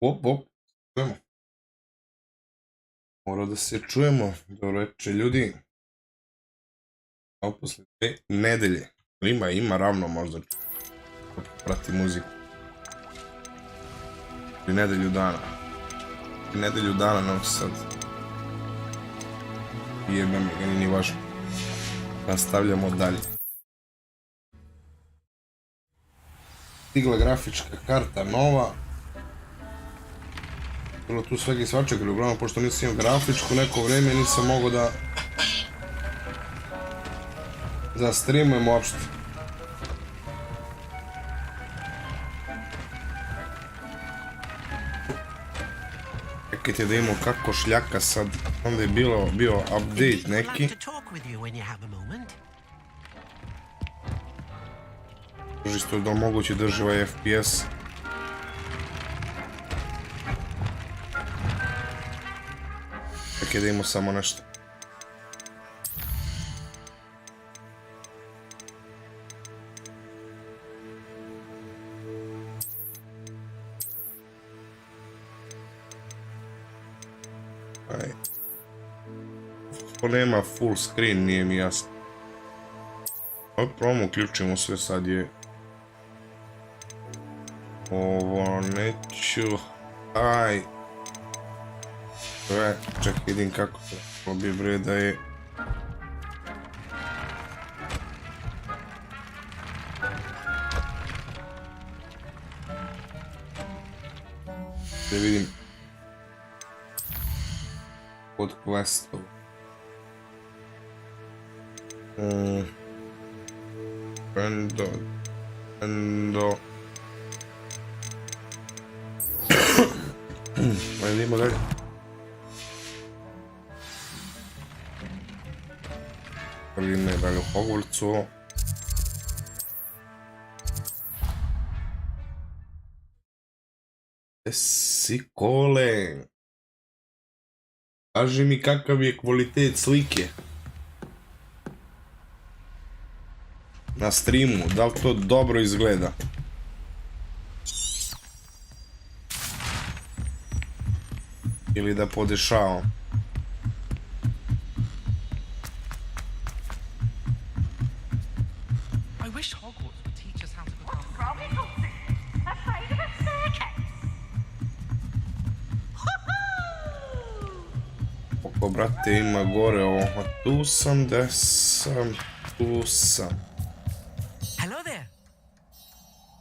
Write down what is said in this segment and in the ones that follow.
Op, čujemo. Mora da se čujemo. Dobro večer, ljudi. Kao posle 2 nedelje. Ima ravno možda. Prati muziku. I nedelju dana. I nedelju dana nam se sad. I jebem ga, nije ni važno. Nastavljamo dalje. Stigla grafička karta nova. Bilo tu svega i svačega, ali uglavnom, pošto nisam imao grafičku neko vrijeme, nisam mogao da streamujem uopšte. Čekajte da imamo kako šljaka sad, onda je bio update neki. Isto da moguće drži ovaj FPS. Čekaj da imamo samo nešto. Ko nema full screen, nije mi jasno. Probamo, uključimo sve, sad je... Ovo neću... Aj... Čekaj, vidim kako to bi bre da je... Da vidim... Od questov. Endo... Ajde, idemo dalje. Vidimo je dalje u Hogwartsu. Si kole. Kaži mi kakav je kvalitet slike na streamu, da li to dobro izgleda? Ili da podešavam? Oko, brate, ima gore ovo. Tu sam, gde sam, tu sam. Hello there.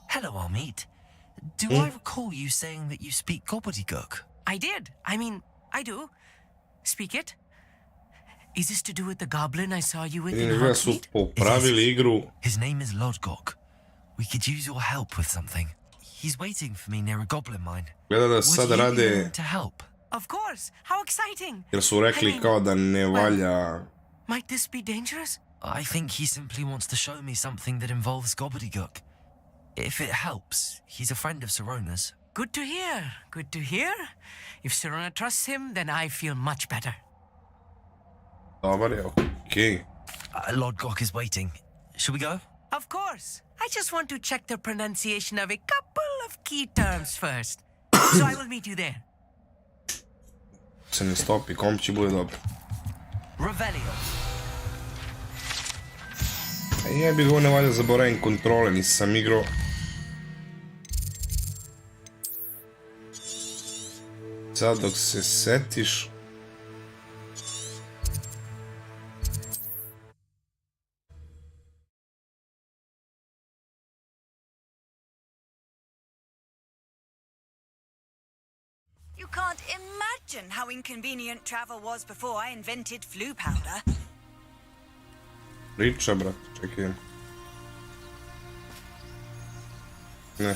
Hello, our meet. Do I recall you saying that you speak gobbledygook? I did. I mean, I do. Speak it. Is this to do with the goblin I saw you with in Hogsmeade? Popravili igru. His name is Lodgok. We could use your help with something. He's waiting for me near a goblin mine. Gleda da sad rade... to help? Of course. How exciting. Jer su rekli kao da ne valja... Might this be dangerous? I think he simply wants to show me something that involves gobbledygook. If it helps, he's a friend of Sirona's. Good to hear. Good to hear. If Sirona trusts him, then I feel much better. Dobar je, okej. Lodgok is waiting. Should we go? Of course. I just want to check the pronunciation of a couple of key terms first. So I will meet you there. Se ne stopi, komći bude dobro. Revelio. Jebi ga, ne valja zaboravim kontrole, nisam igrao Sad dok se setiš. You can't imagine how inconvenient travel was before I invented flu powder. Priča, brat, čekaj. Ne.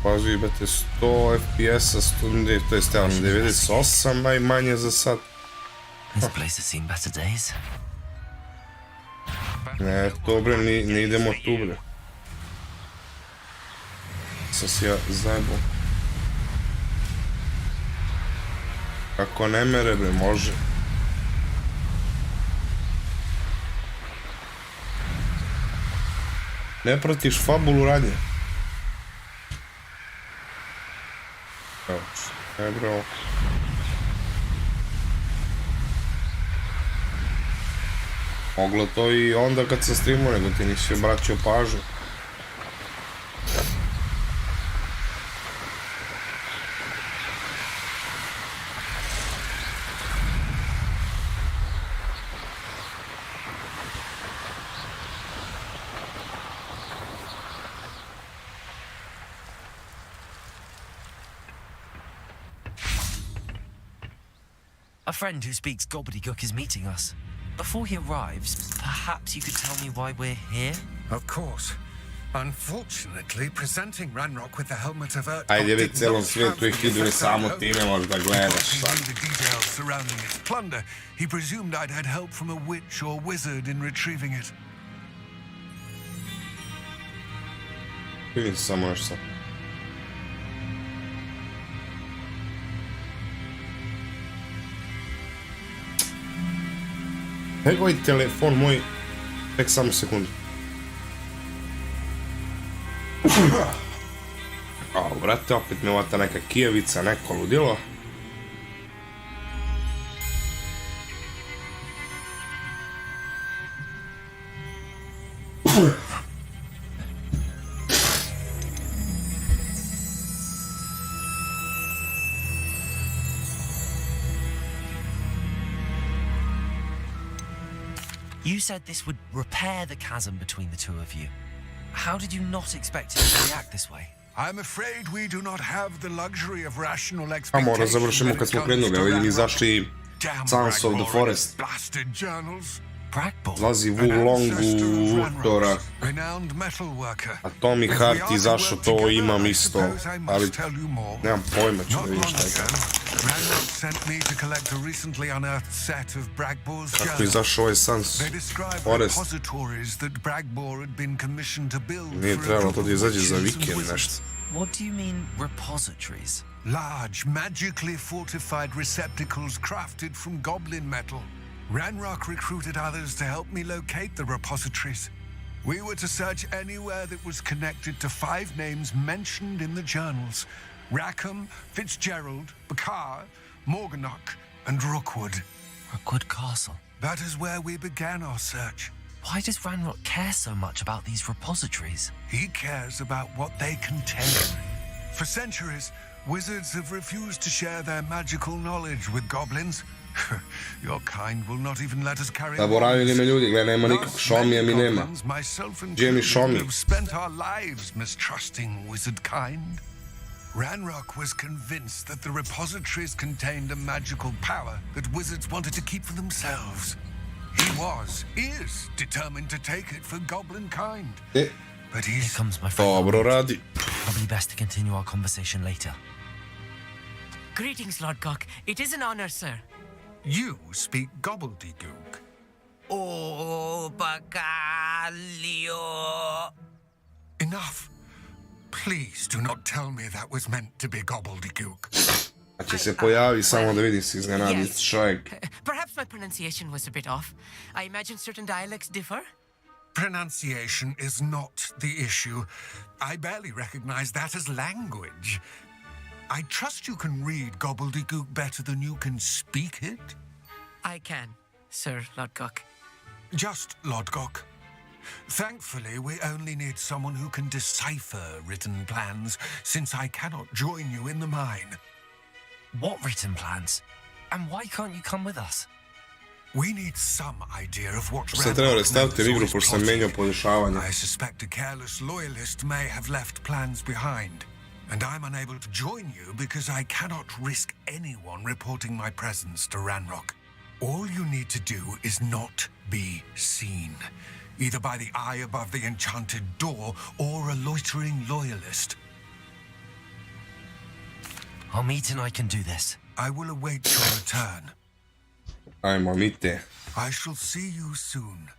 Pazi, imate 100 FPS-a, to je stavno 98 najmanje za sad. This place has seen better days. Ne, to bre, ne idemo tu bre. Sam si ja zajebao. Kako ne mere bre, može. Ne pratiš fabulu radnje. Evo, ne bro. Moglo to i onda kad sam streamao, nego ti nisi obraćao pažnju. A friend who speaks gobbledygook is meeting us. Before he arrives, perhaps you could tell me why we're here? Of course. Unfortunately, presenting Ranrock with the helmet of Earth. Ajde, već celom svijetu ih idu samo ti ne možeš da gledaš sad. The details surrounding its plunder. He presumed I'd had help from a witch or wizard in retrieving it. Vidim samo nešto. Evo ovaj telefon moj, tek samo sekundu. A, brate, opet me vata neka kijevica, neko ludilo. You said this would repair the chasm between the two of you. How did you not expect it to react this way? I'm afraid we do not have the luxury of rational A expectations. mora završimo kad smo krenuli, ovdje izašli Sons of the Forest. Blasted journals. Bragball? Zlazi Wulongu, Utora, Renowned metal worker. Atomic Heart izašao, to imam isto, ali nemam pojma ću da vidim šta je kako. Ranrock sent me to collect a recently unearthed set of Bragbor's Kako journals. izašao ovaj Sons They describe Forest? repositories that Bragbor had been commissioned to build. Nije for a trebalo group to da of izađe za witches and vikend wizards. nešto. What do you mean, repositories? Large, magically fortified receptacles crafted from goblin metal. Ranrock recruited others to help me locate the repositories. We were to search anywhere that was connected to 5 names mentioned in the journals: Rackham, Fitzgerald, Bakar, Morganach, and Rookwood. Rookwood Castle. That is where we began our search. Why does Ranrock care so much about these repositories? He cares about what they contain. For centuries, wizards have refused to share their magical knowledge with goblins. Your kind will not even let us carry Zaboravili me ljudi, gledaj, nema nikak, Šomija mi nema. Gdje mi Šomi? Have spent our lives mistrusting wizard kind. Ranrock was convinced that the repositories contained a magical power that wizards wanted to keep for themselves. He is determined to take it for goblin kind. But Here he's comes my friend. Dobro radi. Probably best to continue our conversation later. Greetings, Lord Cock. It is an honor, sir. You speak gobbledygook. Oh, Bacalio. Enough. Please do not tell me that was meant to be gobbledygook. A će se pojavi samo da vidi se iznenadi čovjek. Perhaps my pronunciation was a bit off. I imagine certain dialects differ. Pronunciation is not the issue. I barely recognize that as language. I trust you can read gobbledygook better than you can speak it? I can, Sir Lodgok. Just Lodgok. Thankfully, we only need someone who can decipher written plans, since I cannot join you in the mine. What written plans? And why can't you come with us? We need some idea of what Sam trebao restaviti igru pošto sam menjao podešavanje. I suspect a careless loyalist may have left plans behind, and I'm unable to join you because I cannot risk anyone reporting my presence to Ranrock. All you need to do is not be seen, either by the eye above the enchanted door or a loitering loyalist. Our meet and I can do this. I will await your return. Ajmo, mite. I shall see you soon.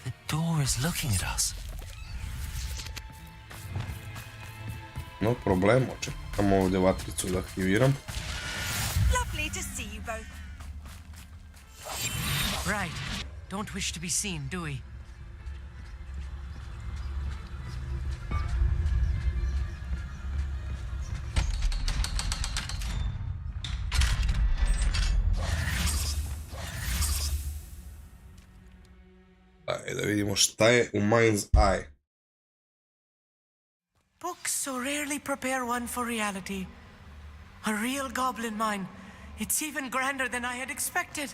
The door is looking at us. No problemo, čekamo ovdje vatricu da aktiviram. Lovely to see you both. Right. Don't wish to be seen, do we? Ajde da vidimo šta je u Mind's Eye. Books so rarely prepare one for reality. A real goblin mine. It's even grander than I had expected.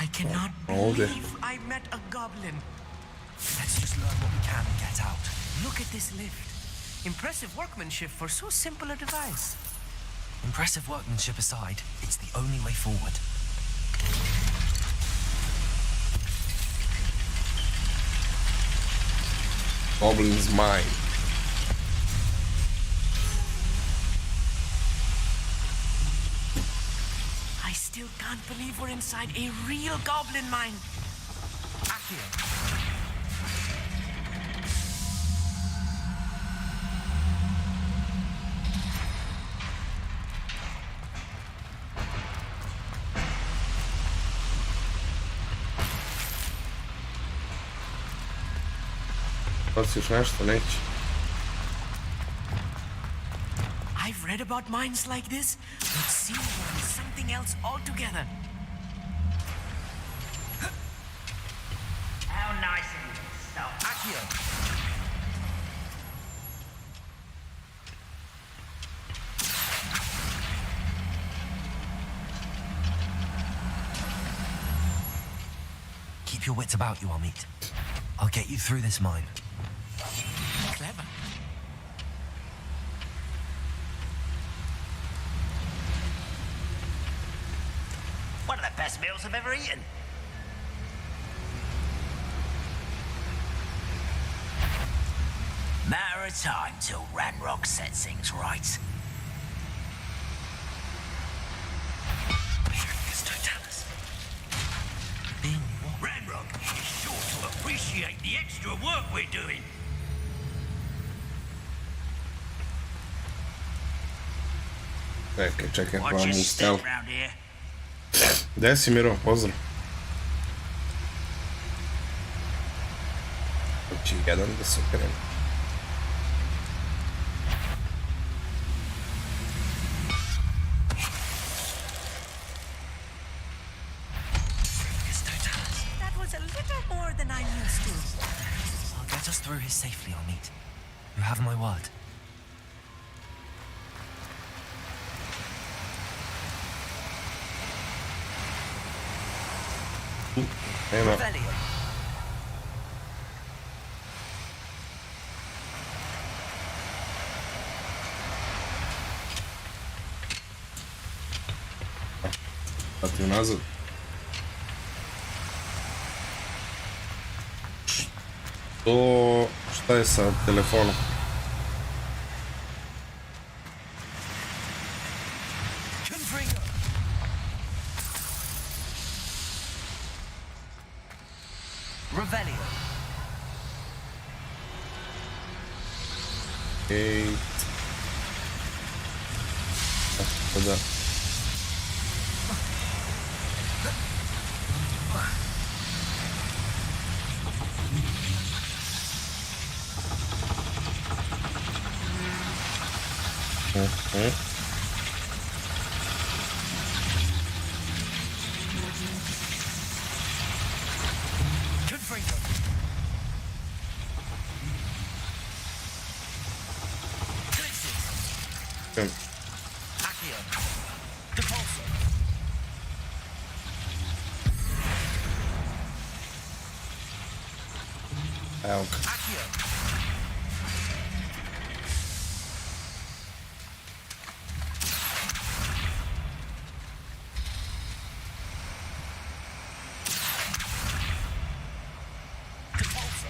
I cannot believe I met a goblin. Let's just learn what we can and get out. Look at this lift. Impressive workmanship for so simple a device. Impressive workmanship aside, it's the only way forward. Goblin's Mine. I still can't believe we're inside a real goblin mine. Hoćeš nešto, neće. I've read about mines like this, but seeing one is something else altogether. How nice of you to stop. Accio! Keep your wits about you, Amit. I'll get you through this mine. Clever. One of the best meals I've ever eaten. Matter of time till Ranrock sets things right. Ranrock is sure to appreciate the extra work we're doing. Čekaj, Watch hvala your mu step stel. round here. Gde si, Miro? Pozdrav. Znači, jedan da se krenu. That was a little more than I'm used to. I'll get us through here safely, Amit. You have my word. Nema. Revelio. Vrati nazad. To... Šta je sa telefonom? Revelio. Okej. Tako da... Confringo. Glitches. Accio. Depulso. Evo ga. Accio. Depulso.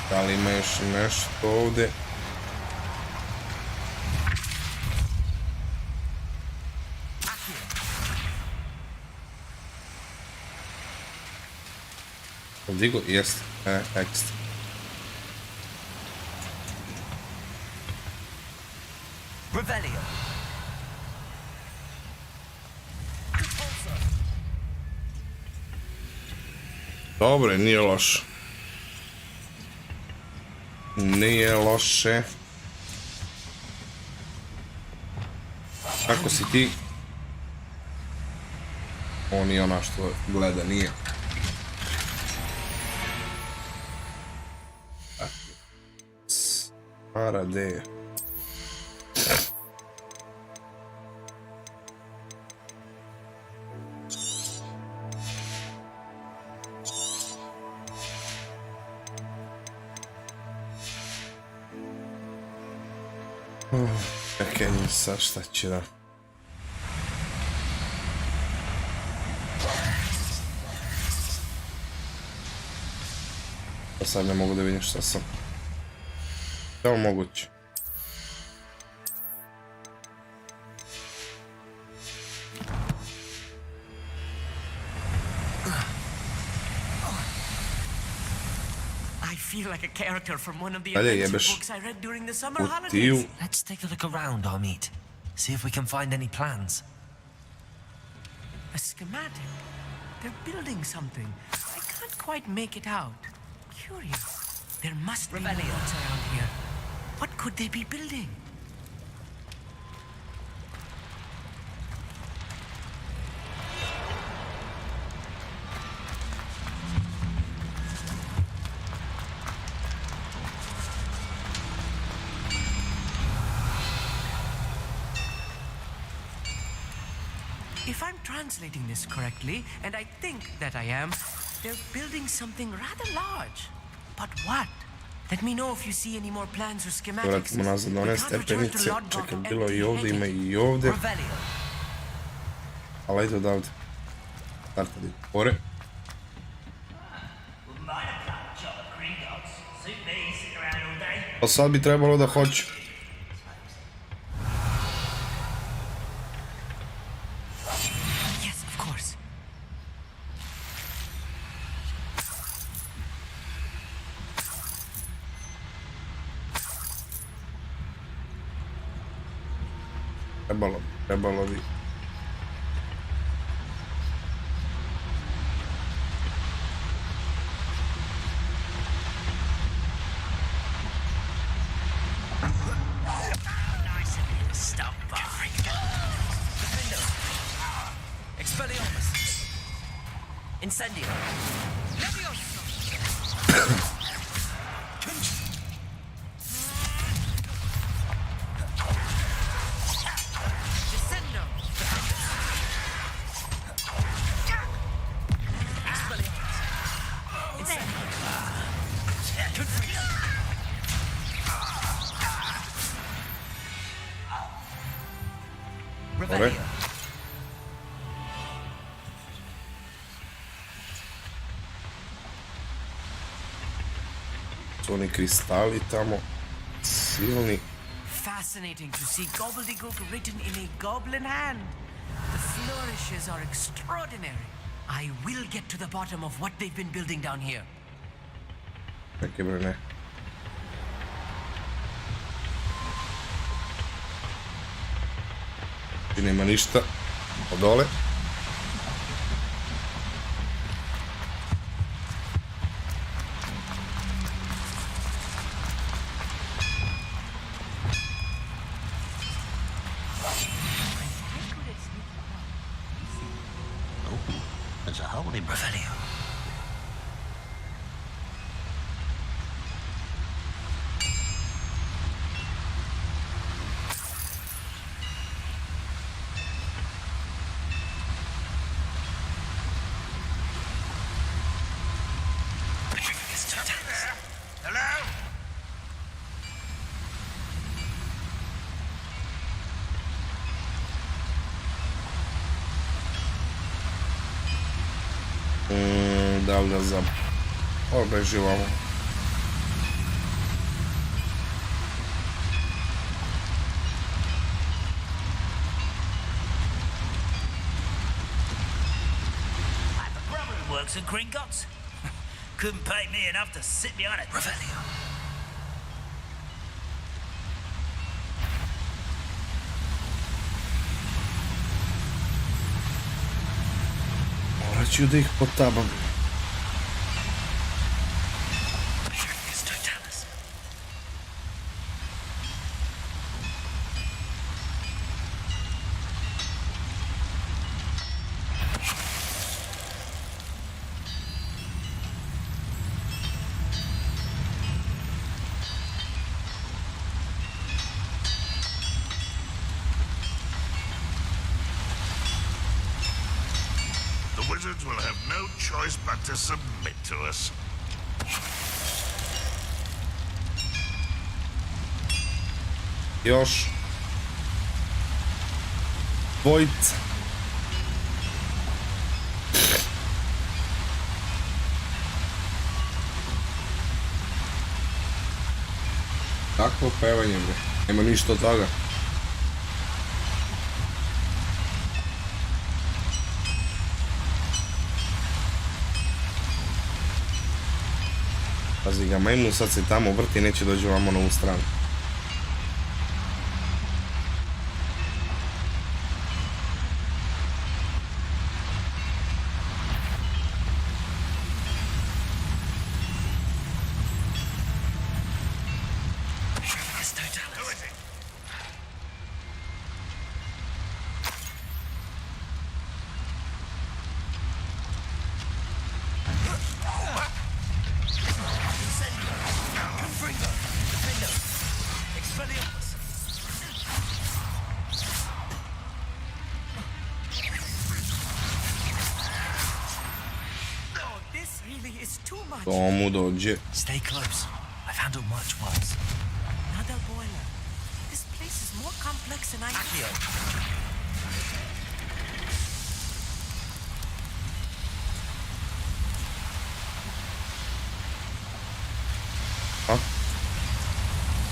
Da li ima još nešto ovdje? Accio. Digo, jest. Ekstra. Revelio. Depulso. Dobro, nije loše. Nije loše. Kako si ti? On je ona što gleda, nije. Parade. Čekaj, sad šta će da... Pa sad ne mogu da vidim šta sam. Da li moguće? I feel like a character from one of the Allez, adventure jebeš. books I read during the summer Kutiju. holidays. Let's take a look around, Amit. See if we can find any plans. A schematic. They're building something. I can't quite make it out. Curious. There must be Revelio. roads around here. What could they be building? If I'm translating this correctly, and I think that I am, they're building something rather large. But what? Let me know if you see any more plans or schematics. Vratimo nazad na one We can't return to stepenice. Lodbrok Čekaj, bilo je i ovdje, ima empty-handed. i ovdje. Revelio. Ali ajde odavde. Starta di gore. Wouldn't mind a couple chocolate cream dogs. Suit me, sitting around all day. Pa sad bi trebalo da hoću. Yes, of course. Trebalo bi. Nice of you to stop by. Defendo. Expelliarmus. Incendio. Levioso. Descendo. Expelliarmus. Incendio. Confringo. Revelio. Su oni kristali tamo. Silni. Fascinating to see gobbledygook written in a goblin hand. The flourishes are extraordinary. I will get to the bottom of what they've been building down here. Čekaj bre, ne. I nema ništa. Od dole. There's a hole in Revelio. Hello? Da li da za... Obeživamo. I have a brother who works at Gringotts. Couldn't pay me enough to sit behind a Revelio. Morat ću da ih potabam. The wizards will have no choice but to submit to us. Još. Dvojica. Takvo pevanje, bre. Nema ništa od toga. Pazi ga, majmu sad se tamo vrti i neće dođe ovamo na ovu stranu. To mu dođe. Stay close. I found out much once. Another boiler. This place is more complex than I thought.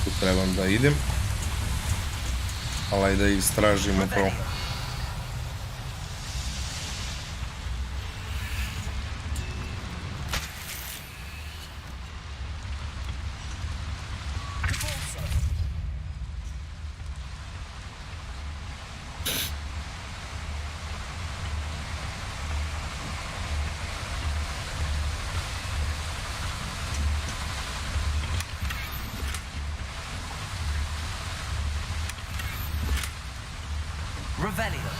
Tu trebam da idem. Ali da istražimo to. Revelio.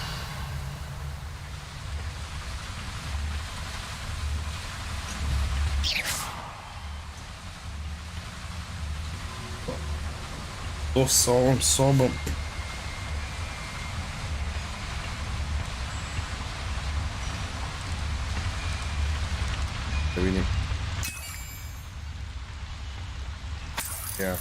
To sa ovom sobom. Da vidim. Ja.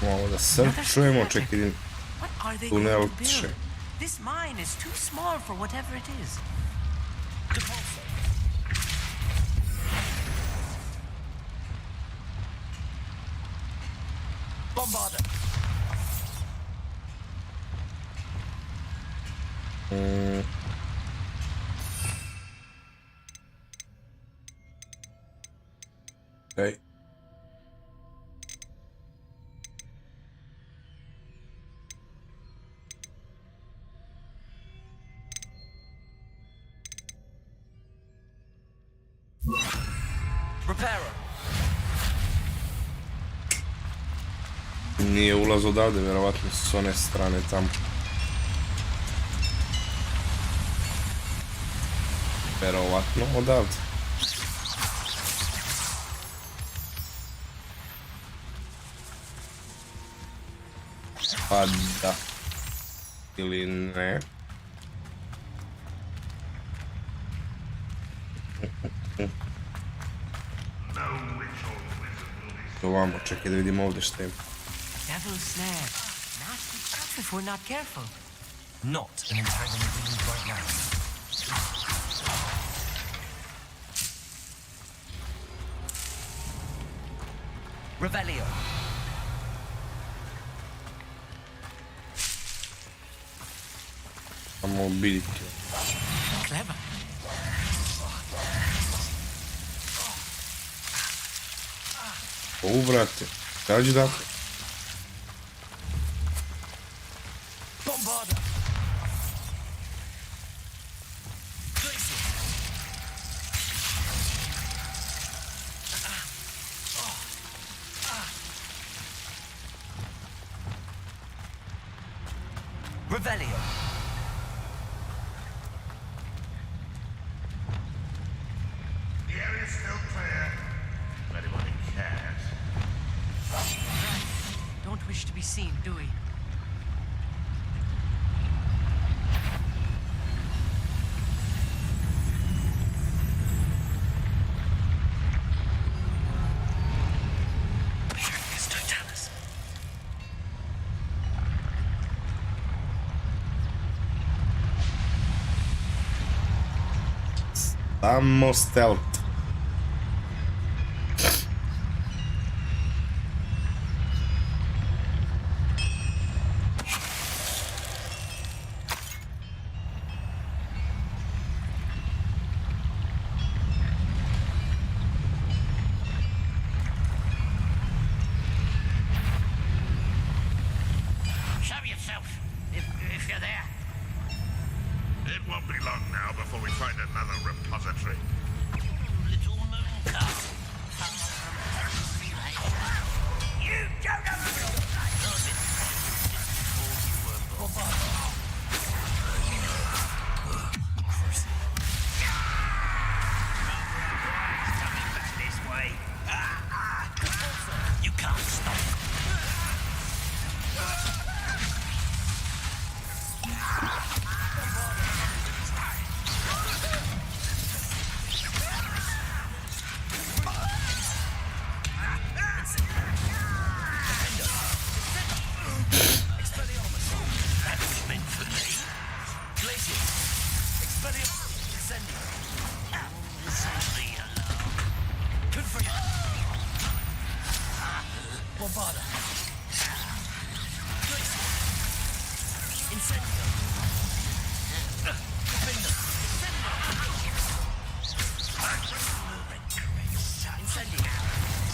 Malo da sad čujemo, čekaj, idem What are they tunel going to tše. build? This mine is too small for whatever it is. Bombarder. Okej. Repairer. Nije ulaz odavde, vjerovatno s one strane tamo. Vjerovatno odavde. Pa da. Ili ne. Ovamo, čekaj da vidimo ovdje što ima. Devil's snare. Nasty stuff if we're not careful. Not an entirely believe right now. Revelio. Samo biljke. Clever. Brate. Kaži dakle. Bombarder. Revelio. The area's still clear. If anybody cares. Don't wish to be seen, do we? Samo stealth. Show yourself, if you're there. It won't be long now before we find another repository. Little moon calf. You don't have a real coming back this way. You can't stop.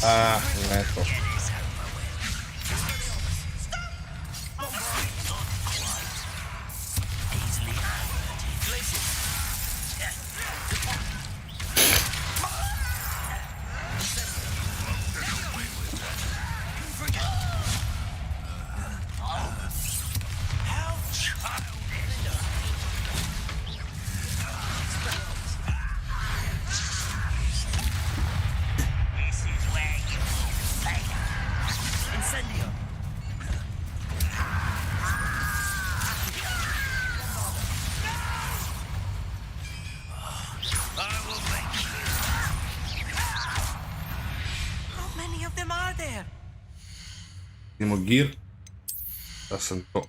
Ah, eto. This is where you will fail. Imamo gir. Da sam to.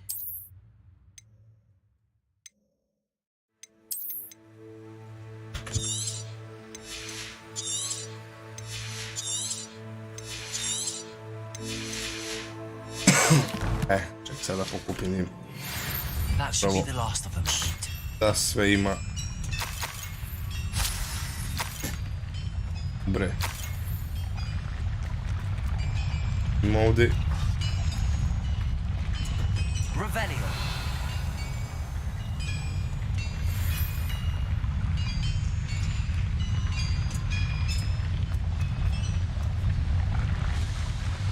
Ček sad da pokupim im. That should be the last of them. Meat. Da sve ima. Dobre. Ima ovdje. Revelio.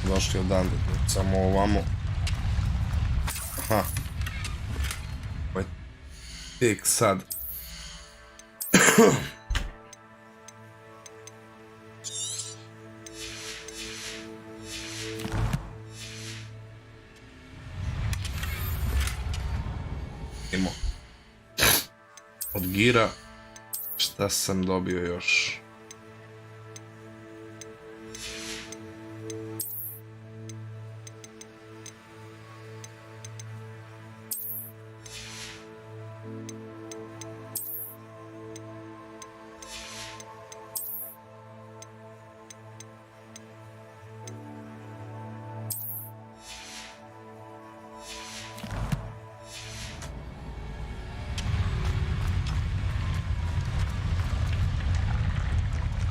Došli odande, samo ovamo. Aha. Ovo je tek sad. Idemo. Od gira. Šta sam dobio još?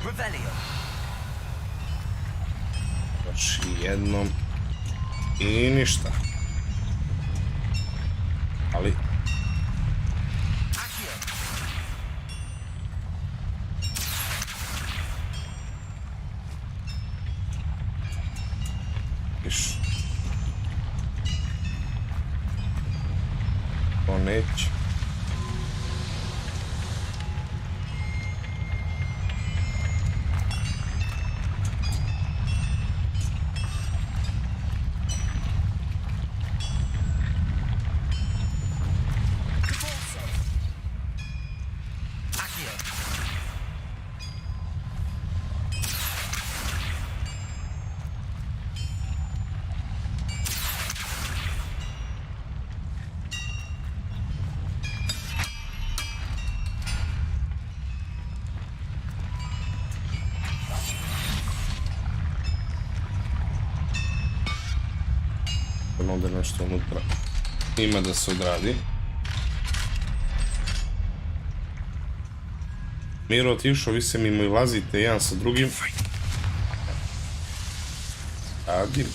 Revelio. Još jednom. I ništa. Ali... Accio. Viš. To neće. Accio. Ovdje nešto unutra ima da se odradi. Miro otišao, vi se mimo ilazite jedan sa drugim. Radim.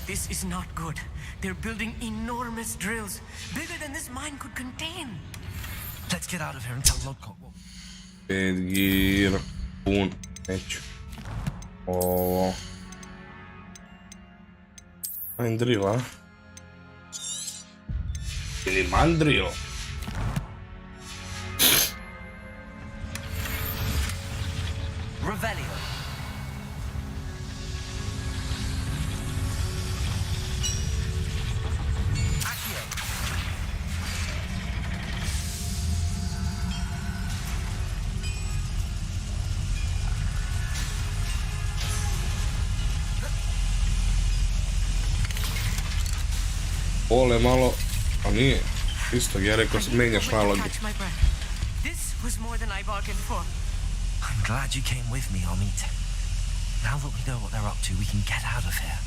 This is not good. They're building enormous drills, bigger than this mine could contain. Let's get out of here and tell Lodcock. Gir. Pun. Neću. Ovo. Mandril, a? Ili mandril? Revelio. Accio. Ole malo, a nije. Isto, ja rekao, menjaš Wait to naloge. catch my breath. This was more than I bargained for. I'm glad you came with me, Amit. Now that we know what they're up to, we can get out of here.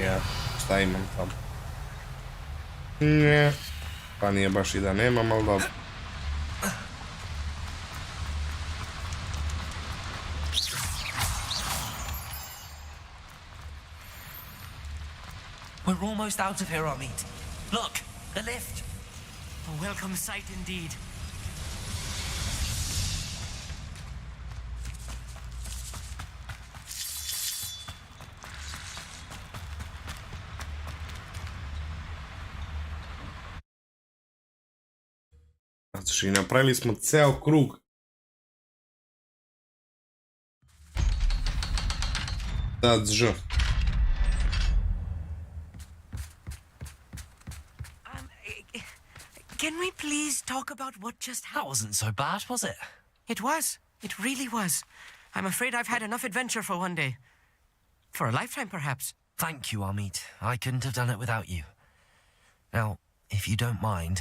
Ja, šta imam tamo? Ne, pa nije baš i da nemam, ali dobro. We're almost out of here, Amit. Look, the lift. A welcome sight indeed. Znači, napravili smo ceo krug. Sad Ž. Can we please talk about what just That happened? wasn't so bad, was it? It was. It really was. I'm afraid I've had enough adventure for one day. For a lifetime, perhaps. Thank you, Amit. I couldn't have done it without you. Now, if you don't mind,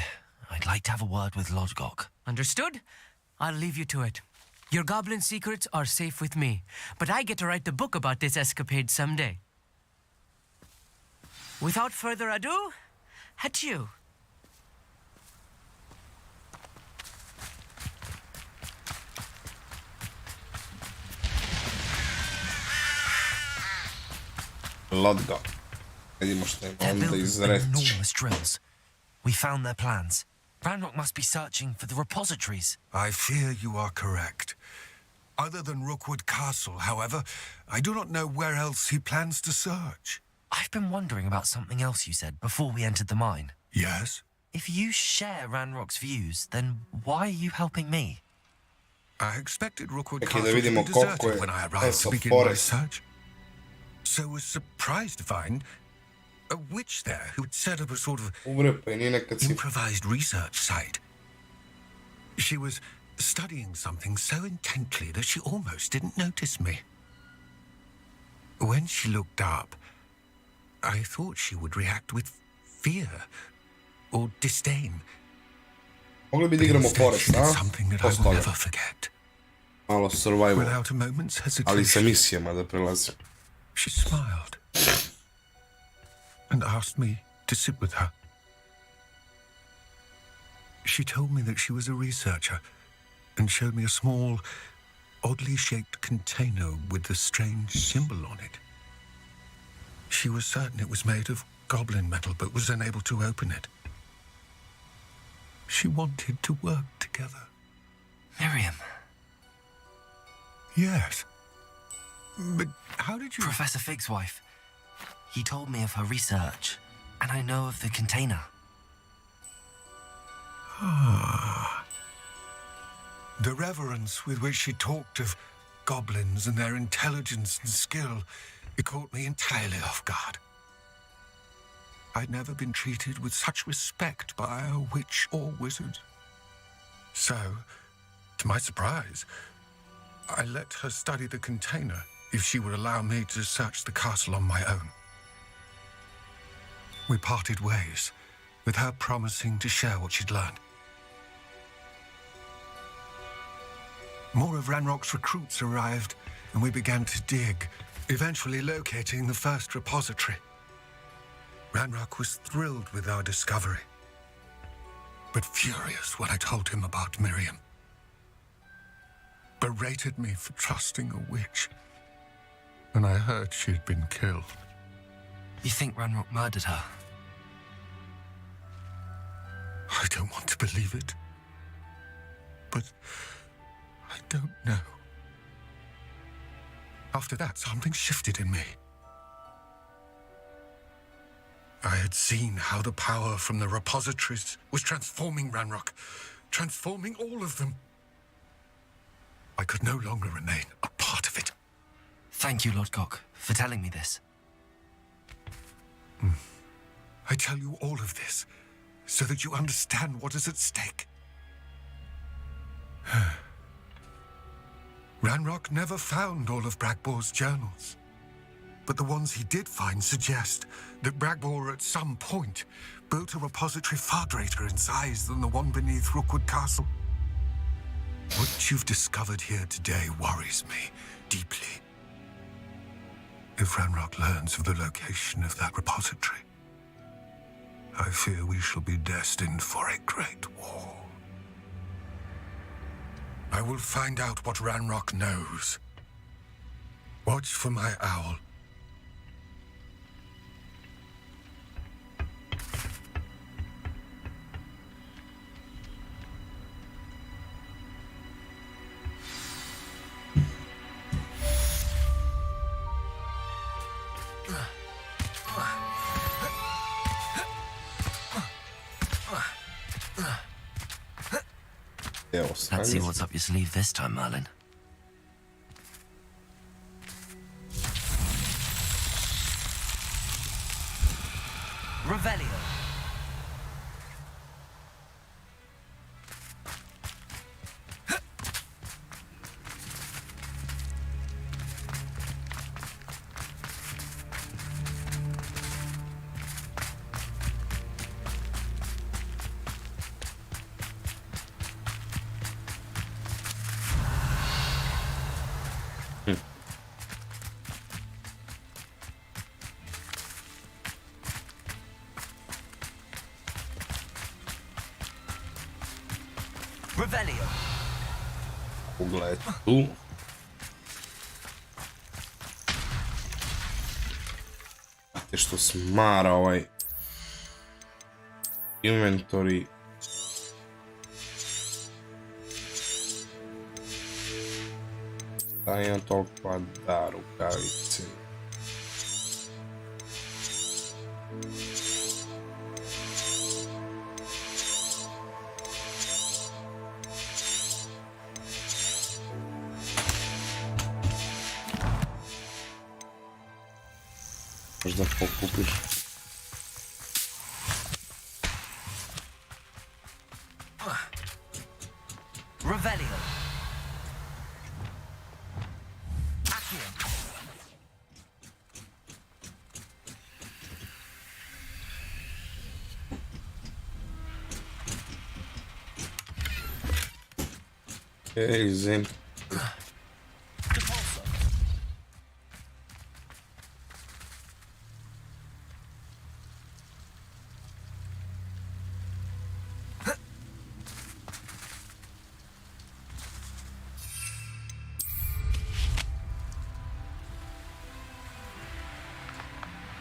I'd like to have a word with Lodgok. Understood? I'll leave you to it. Your goblin secrets are safe with me, but I get to write the book about this escapade someday. Without further ado, adieu. Lodga. Vidimo što ima They're onda building izreći. enormous drills. We found their plans. Ranrock must be searching for the repositories. I fear you are correct. Other than Rookwood Castle, however, I do not know where else he plans to search. I've been wondering about something else you said before we entered the mine. Yes? If you share Ranrock's views, then why are you helping me? I expected Rookwood Čekaj da Castle to vidimo be koliko deserted je when I arrived to of begin my forest. search. So was surprised to find a witch there who had set up a sort of Umre, pa i nije nekad si... improvised research site. She was studying something so intently that she almost didn't notice me. When she looked up, I thought she would react with fear or disdain. Mogli bi da But igramo instead, forest, she did a? something that I will Postoga. never forget. Malo survival. Without a moment's Ali sa hesitation, misijama da prelazim. she smiled and asked me to sit with her. She told me that she was a researcher and showed me a small, oddly shaped container with a strange symbol on it. She was certain it was made of goblin metal, but was unable to open it. She wanted to work together. Miriam. Yes. But how did you... Professor Fig's wife. He told me of her research, and I know of the container. The reverence with which she talked of goblins and their intelligence and skill, it caught me entirely off guard. I'd never been treated with such respect by a witch or wizard. So, to my surprise, I let her study the container if she would allow me to search the castle on my own. We parted ways, with her promising to share what she'd learned. More of Ranrock's recruits arrived, and we began to dig, eventually locating the first repository. Ranrock was thrilled with our discovery, but furious when I told him about Miriam. Berated me for trusting a witch, and I heard she'd been killed. You think Ranrock murdered her? I don't want to believe it, but I don't know. After that, something shifted in me. I had seen how the power from the repositories was transforming Ranrock, transforming all of them. I could no longer remain a part of it. Thank you, Lodgok, for telling me this. I tell you all of this so that you understand what is at stake. Ranrock never found all of Bragbor's journals, but the ones he did find suggest that Bragbor at some point built a repository far greater in size than the one beneath Rookwood Castle. What you've discovered here today worries me deeply. If Ranrock learns of the location of that repository, I fear we shall be destined for a great war. I will find out what Ranrock knows. Watch for my owl. Evo, Let's see stanje. what's up your sleeve this time, Merlin. Revelio. Revelio. Kugla je tu. Znate što smara ovaj inventory. Da imam toliko da rukavice. Možda pokupiš. Revelio. Accio. Ej, zem. Depulso.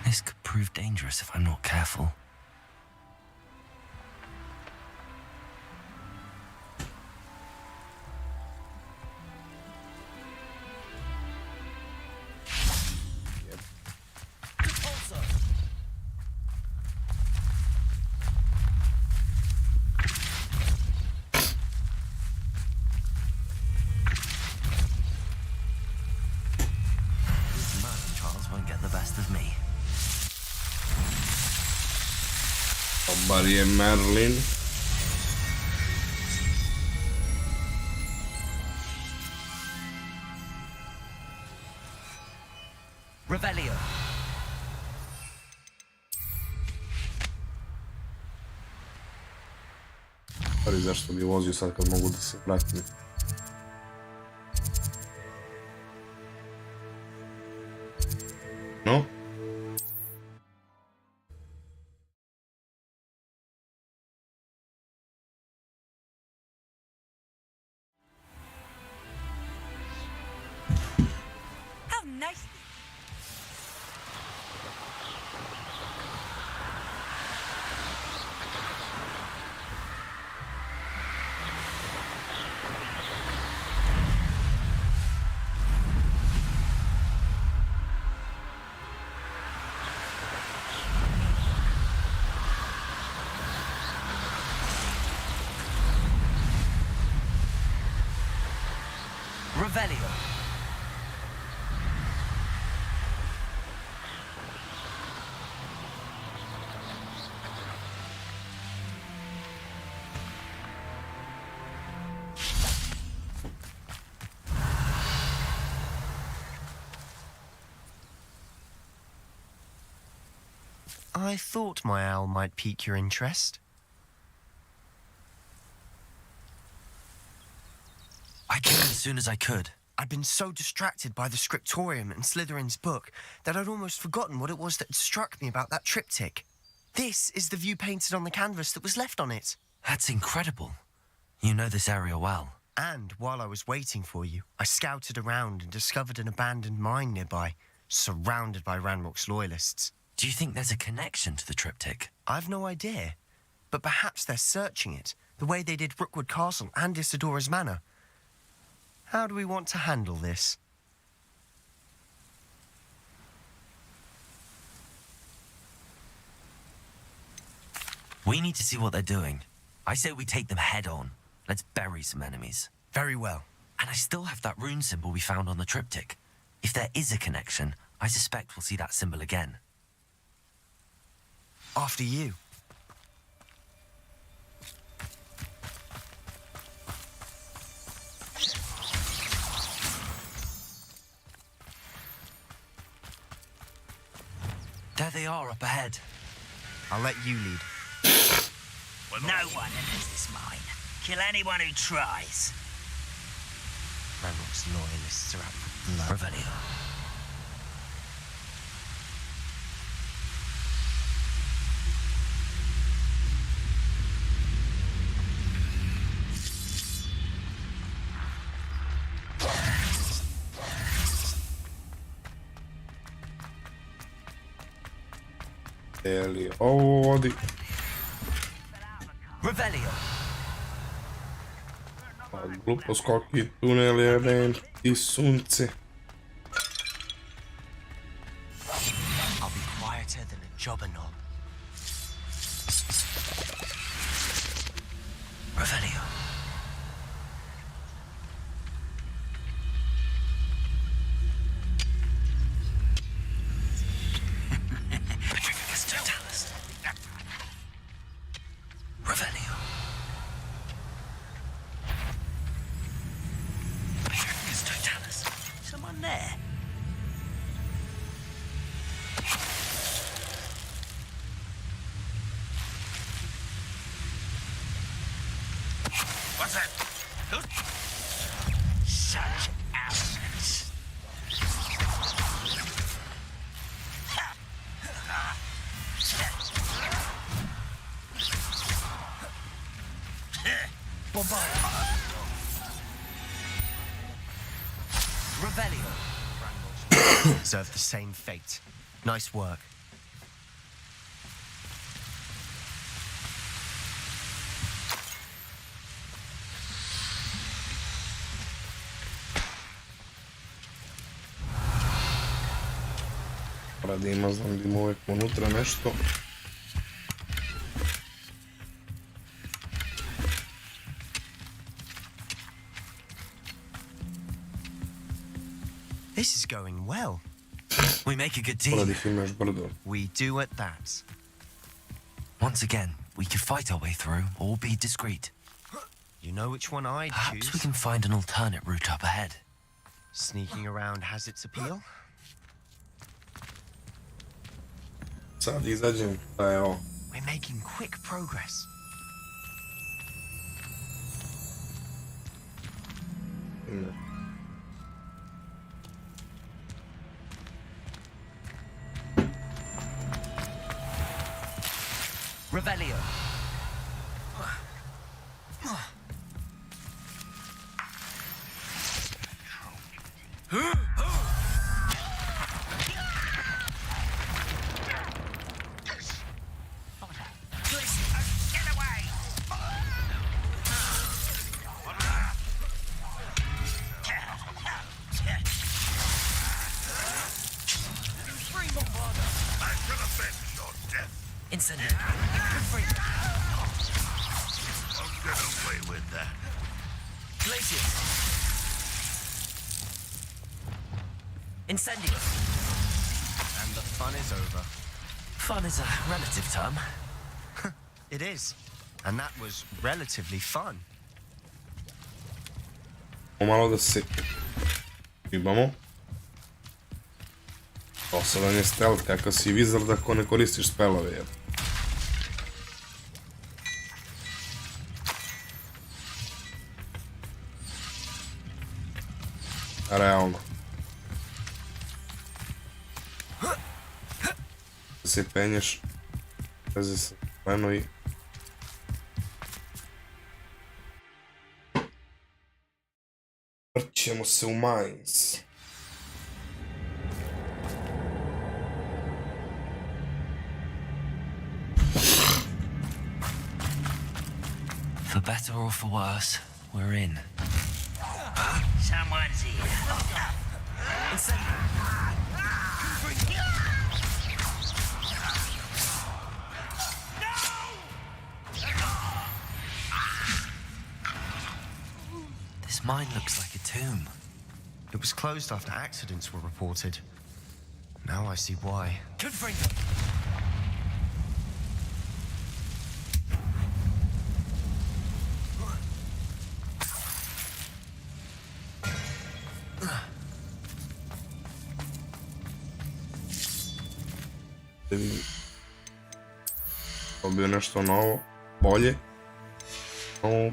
This could prove dangerous if I'm not careful. Depulso. These Merlin trials won't get the best of me. Dobar je Merlin. Revelio. Ali zašto bi vozio sad kad mogu da se vratim? No? How nice. Revelio. I thought my owl might pique your interest. I came as soon as I could. I'd been so distracted by the scriptorium and Slytherin's book that I'd almost forgotten what it was that had struck me about that triptych. This is the view painted on the canvas that was left on it. That's incredible. You know this area well. And while I was waiting for you, I scouted around and discovered an abandoned mine nearby, surrounded by Ranrock's loyalists. Do you think there's a connection to the triptych? I've no idea, but perhaps they're searching it, the way they did Rookwood Castle and Isidora's Manor. How do we want to handle this? We need to see what they're doing. I say we take them head on. Let's bury some enemies. Very well. And I still have that rune symbol we found on the triptych. If there is a connection, I suspect we'll see that symbol again. After you. There they are up ahead. I'll let you lead. No one enters this mine. Kill anyone who tries. Ranrock's loyalists are out for blood. Revelio. Eli ovo vodi. Revelio. Glupo skoki, tuneli, eventi, sunce. I'll be quieter than a jobber knob. Revelio. Revelio. Someone there? What's that? Such arrogance. Revelio. Deserve the same fate. Nice work. Da ima, znam da ima uvijek unutra nešto. This is going well. We make a good Mora da team. ih ima još brdo. We do at that. Once again, we could fight our way through or be discreet. You know which one I'd Perhaps we choose. can find an alternate route up ahead. Sneaking around has its appeal. Sad izađem, da je ovo. We're making quick progress. Revelio. Get away! I shall avenge your death. Incendio. I'll get away with that. Glacius. Incendio. And the fun is over. Fun is a relative term. It is. And that was relatively fun. Malo da se imamo. Poseban je stealth, kakav si wizard ako ne koristiš spelove, jer. Realno. Da se penješ, veze se meno i... Vrćemo se u mines. For better or for worse, we're in. Someone's here. This mine looks like a tomb. It was closed after accidents were reported. Now I see why. Confringo! Dobio nešto novo, bolje. No,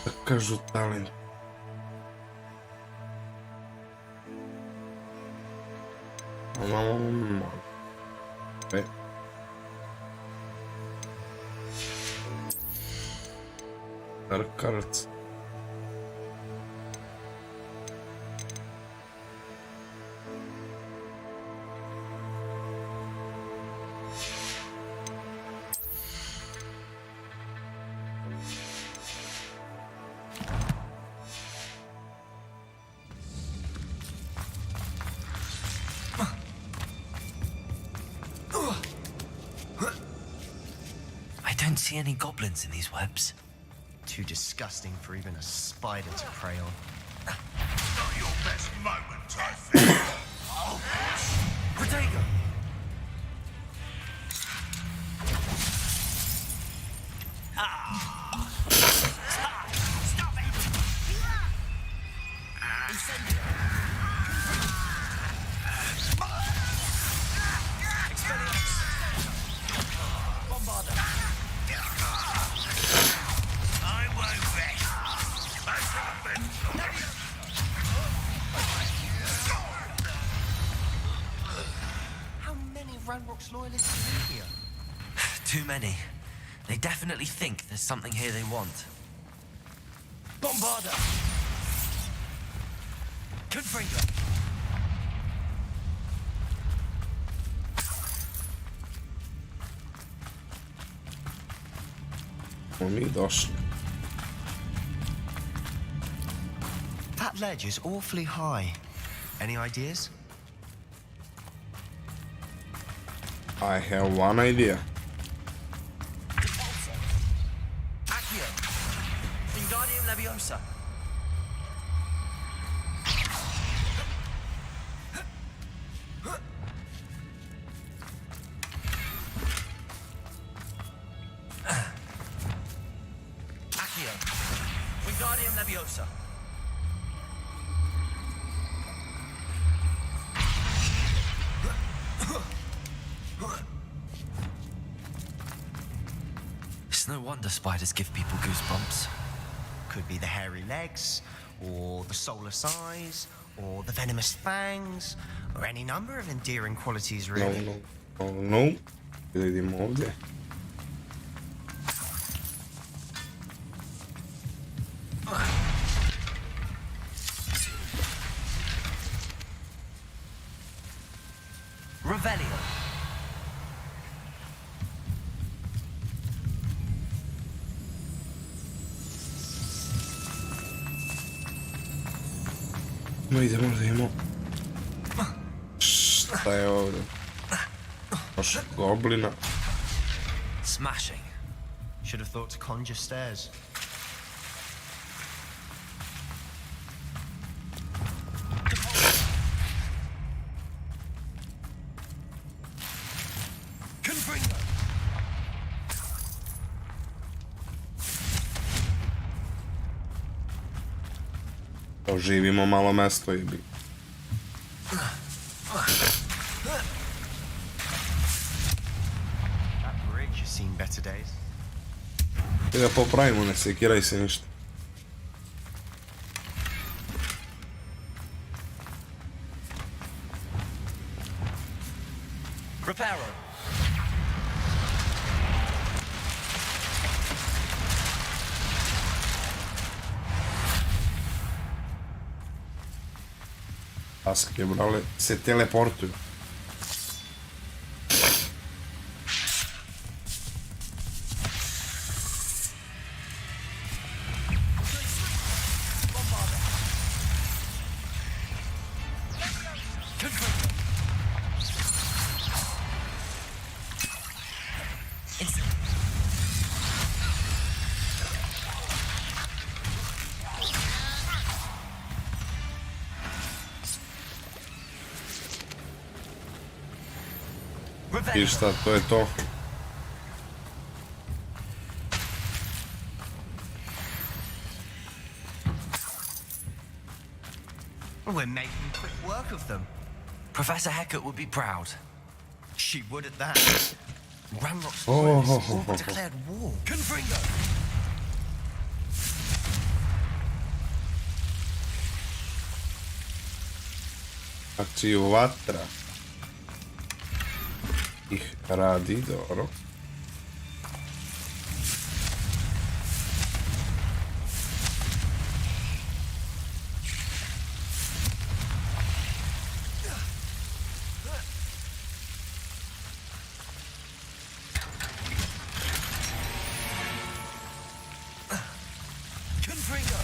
da kažu talent. Okay. Cards. I don't see any goblins in these webs. Too disgusting for even a spider to prey on. Not your best moment, I think. Protego! Stop it! Incendio! Expelliarmus! Bombarda! I won't rest. That's happened. How many Ranrock's loyalists live here? Too many. They definitely think there's something here they want. Bombarda! Confringo! Mi došli. That ledge is awfully high. Any ideas? I have one idea. Accio! Wingardium Leviosa! Accio! Wingardium Leviosa! It's no wonder spiders give people goosebumps. Could be the hairy legs, or the soulless eyes, or the venomous fangs, or any number of endearing qualities, No, really. no. Da idemo ovdje. Revelio! Idemo. Šta je ovdje? Baš goblina. Smashing. Should have thought to conjure stairs. Confringo! Oživimo malo mesto i bi. That bridge has seen better days. I da popravimo, ne sekiraj se ništa. Reparo! Taske, brale, se teleportuju. I šta, to je to. We're making quick work of them. Professor Hecat would be proud. She would at that. Ranrock's Oh, loyalists oh, oh, oh. declared war. Confringo! Znači vatra ih radi, dobro. Confringo!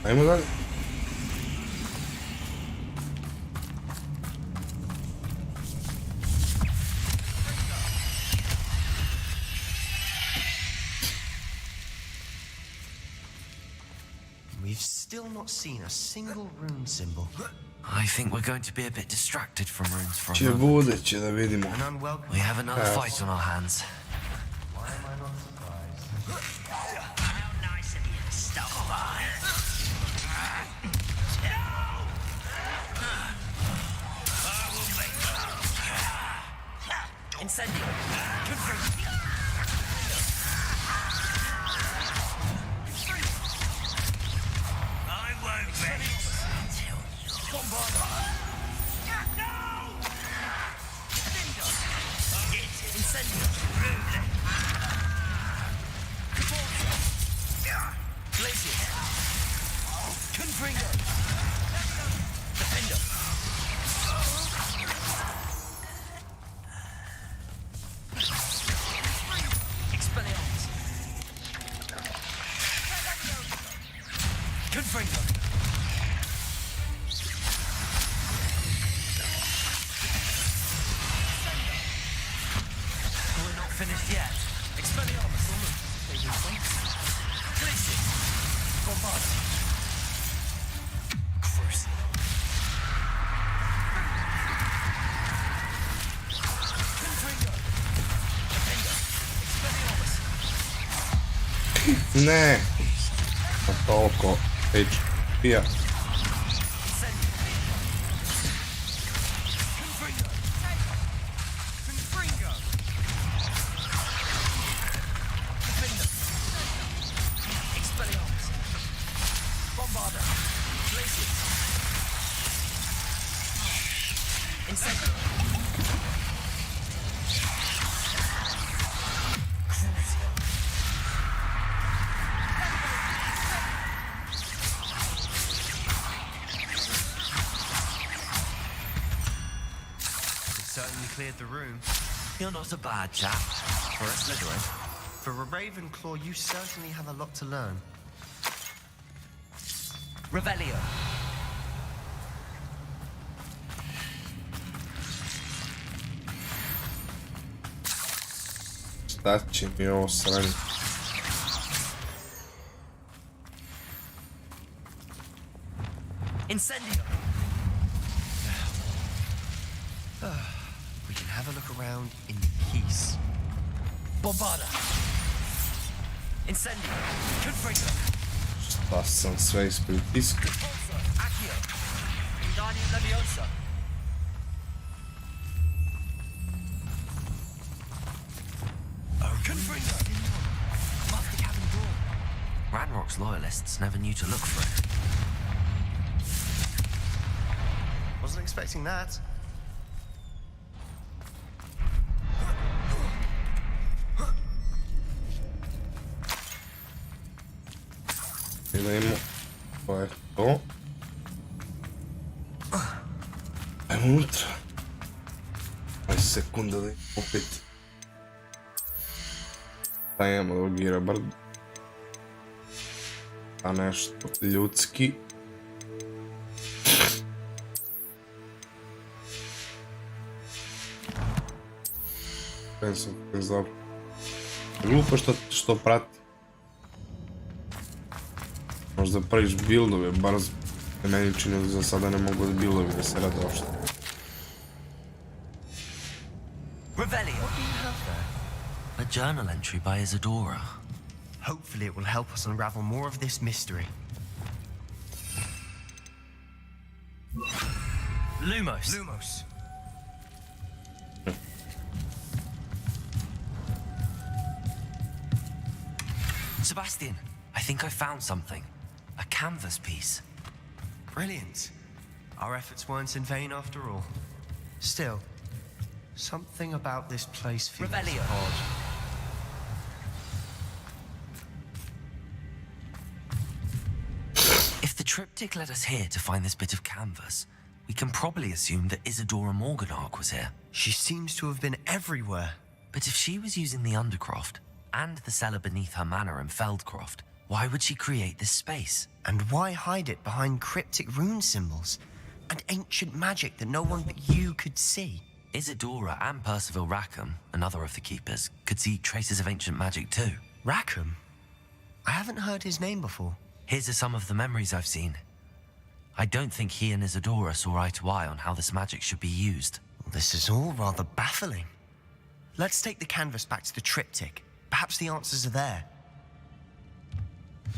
Ajmo dalje. We've still not seen a single rune symbol. I think we're going to be a bit distracted from runes for a Će moment. bude, će da vidimo. An unwelcome. We have another Yes. fight on our hands. Why am I not surprised? How nice of you to stop by. Incendio! I won't rest until Confringo! We're not finished yet. Expelliarmus! Glacius! Bombard! Crucial! Confringo! Expelliarmus! Ne. Pa toliko HP-a. Confringo! Confringo! Expelliarmus! Bombarda! Glacius! Incendio! Crucial! We've certainly cleared the room. You're not a bad chap. For a Slytherin. For a Ravenclaw, you certainly have a lot to learn. Revelio! Šta će mi ovo sranje? Incendio! We can have a look around in peace. Bombarda! Incendio! Confringo! Šta sam sve ispritiskao? Accio! Wingardium Leviosa! Confringo! Above the cabin door. Ranrock's loyalists never knew to look for it. Wasn't expecting that. Idemo. To je to. Ajmo unutra. Aj sekunda da opet. Pa imamo da ugira brdo. A nešto ljudski. suspense, dobro. Glupo što prati. Možda praviš buildove, bar meni čini da za sada ne mogu da buildovi da se rade uopšte. Revelio. What do you have there? A journal entry by Isadora. Hopefully it will help us unravel more of this mystery. Lumos. Sebastian, I think I found something. A canvas piece. Brilliant. Our efforts weren't in vain after all. Still, something about this place feels Revelio. odd. If the triptych led us here to find this bit of canvas, we can probably assume that Isadora Morganark was here. She seems to have been everywhere. But if she was using the Undercroft and the cellar beneath her manor in Feldcroft, why would she create this space? And why hide it behind cryptic rune symbols and ancient magic that no one but you could see? Isadora and Percival Rackham, another of the keepers, could see traces of ancient magic too. Rackham? I haven't heard his name before. Here's some of the memories I've seen. I don't think he and Isadora saw eye to eye on how this magic should be used. This is all rather baffling. Let's take the canvas back to the triptych. Perhaps the answers are there.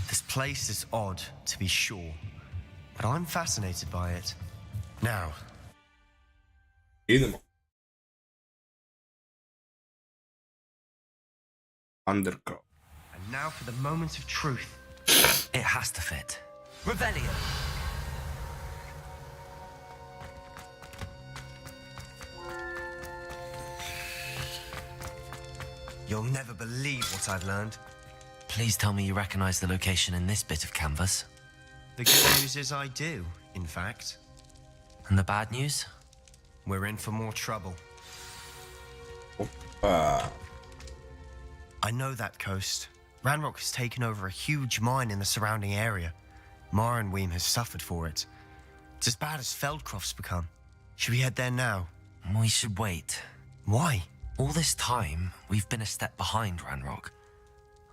This place is odd, to be sure, but I'm fascinated by it. Now, Idemo. Undercroft. and now for the moment of truth. It has to fit. Revelio. You'll never believe what I've learned. Please tell me you recognize the location in this bit of canvas. The good news is I do, in fact. And the bad news? We're in for more trouble. Opa. I know that coast. Ranrock has taken over a huge mine in the surrounding area. Marenweem has suffered for it. It's as bad as Feldcroft's become. Should we head there now? We should wait. Why? All this time, we've been a step behind Ranrock.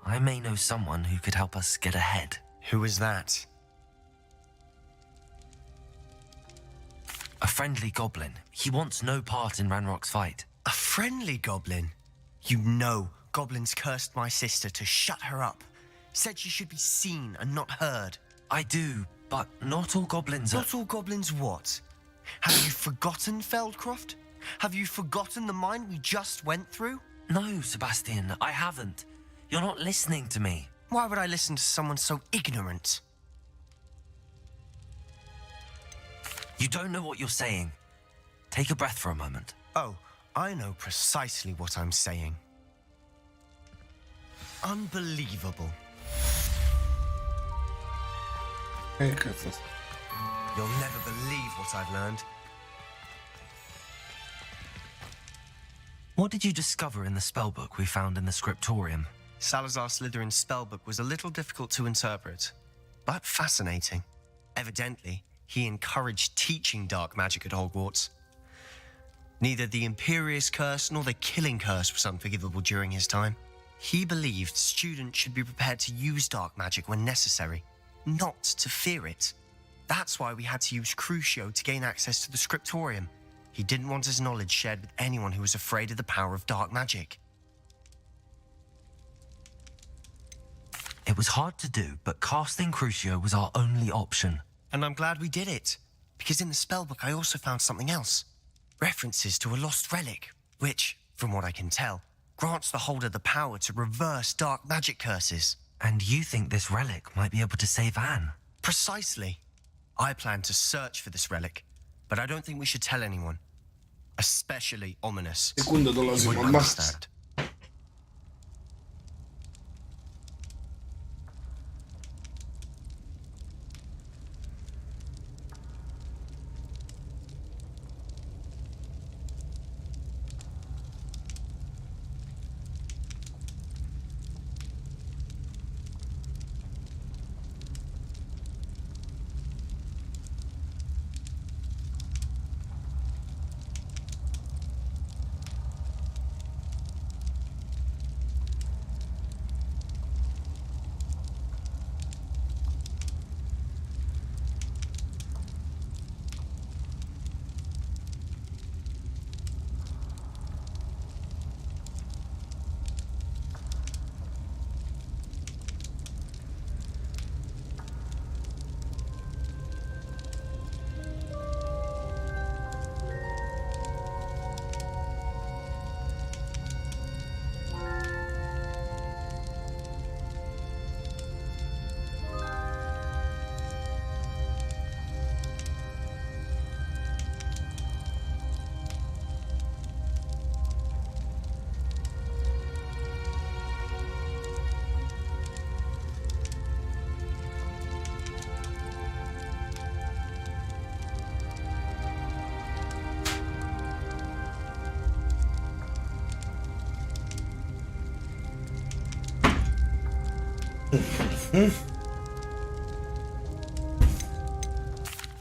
I may know someone who could help us get ahead. Who is that? A friendly goblin. He wants no part in Ranrock's fight. A friendly goblin? You know goblins cursed my sister to shut her up. Said she should be seen and not heard. I do, but not all goblins are... Not all goblins what? Have you forgotten Feldcroft? Have you forgotten the mine we just went through? No, Sebastian, I haven't. You're not listening to me. Why would I listen to someone so ignorant? You don't know what you're saying. Take a breath for a moment. Oh, I know precisely what I'm saying. Unbelievable. Hey, Kathas. You'll never believe what I've learned. What did you discover in the spellbook we found in the scriptorium? Salazar Slytherin's spellbook was a little difficult to interpret, but fascinating. Evidently, he encouraged teaching dark magic at Hogwarts. Neither the Imperious Curse nor the Killing Curse was unforgivable during his time. He believed students should be prepared to use dark magic when necessary, not to fear it. That's why we had to use Crucio to gain access to the scriptorium. He didn't want his knowledge shared with anyone who was afraid of the power of dark magic. It was hard to do, but casting Crucio was our only option. And I'm glad we did it, because in the spellbook I also found something else. References to a lost relic, which, from what I can tell, grants the holder the power to reverse dark magic curses. And you think this relic might be able to save Anne? Precisely. I plan to search for this relic, but I don't think we should tell anyone. Especially Ominous. Sekunda He dolazimo wouldn't od Max. understand.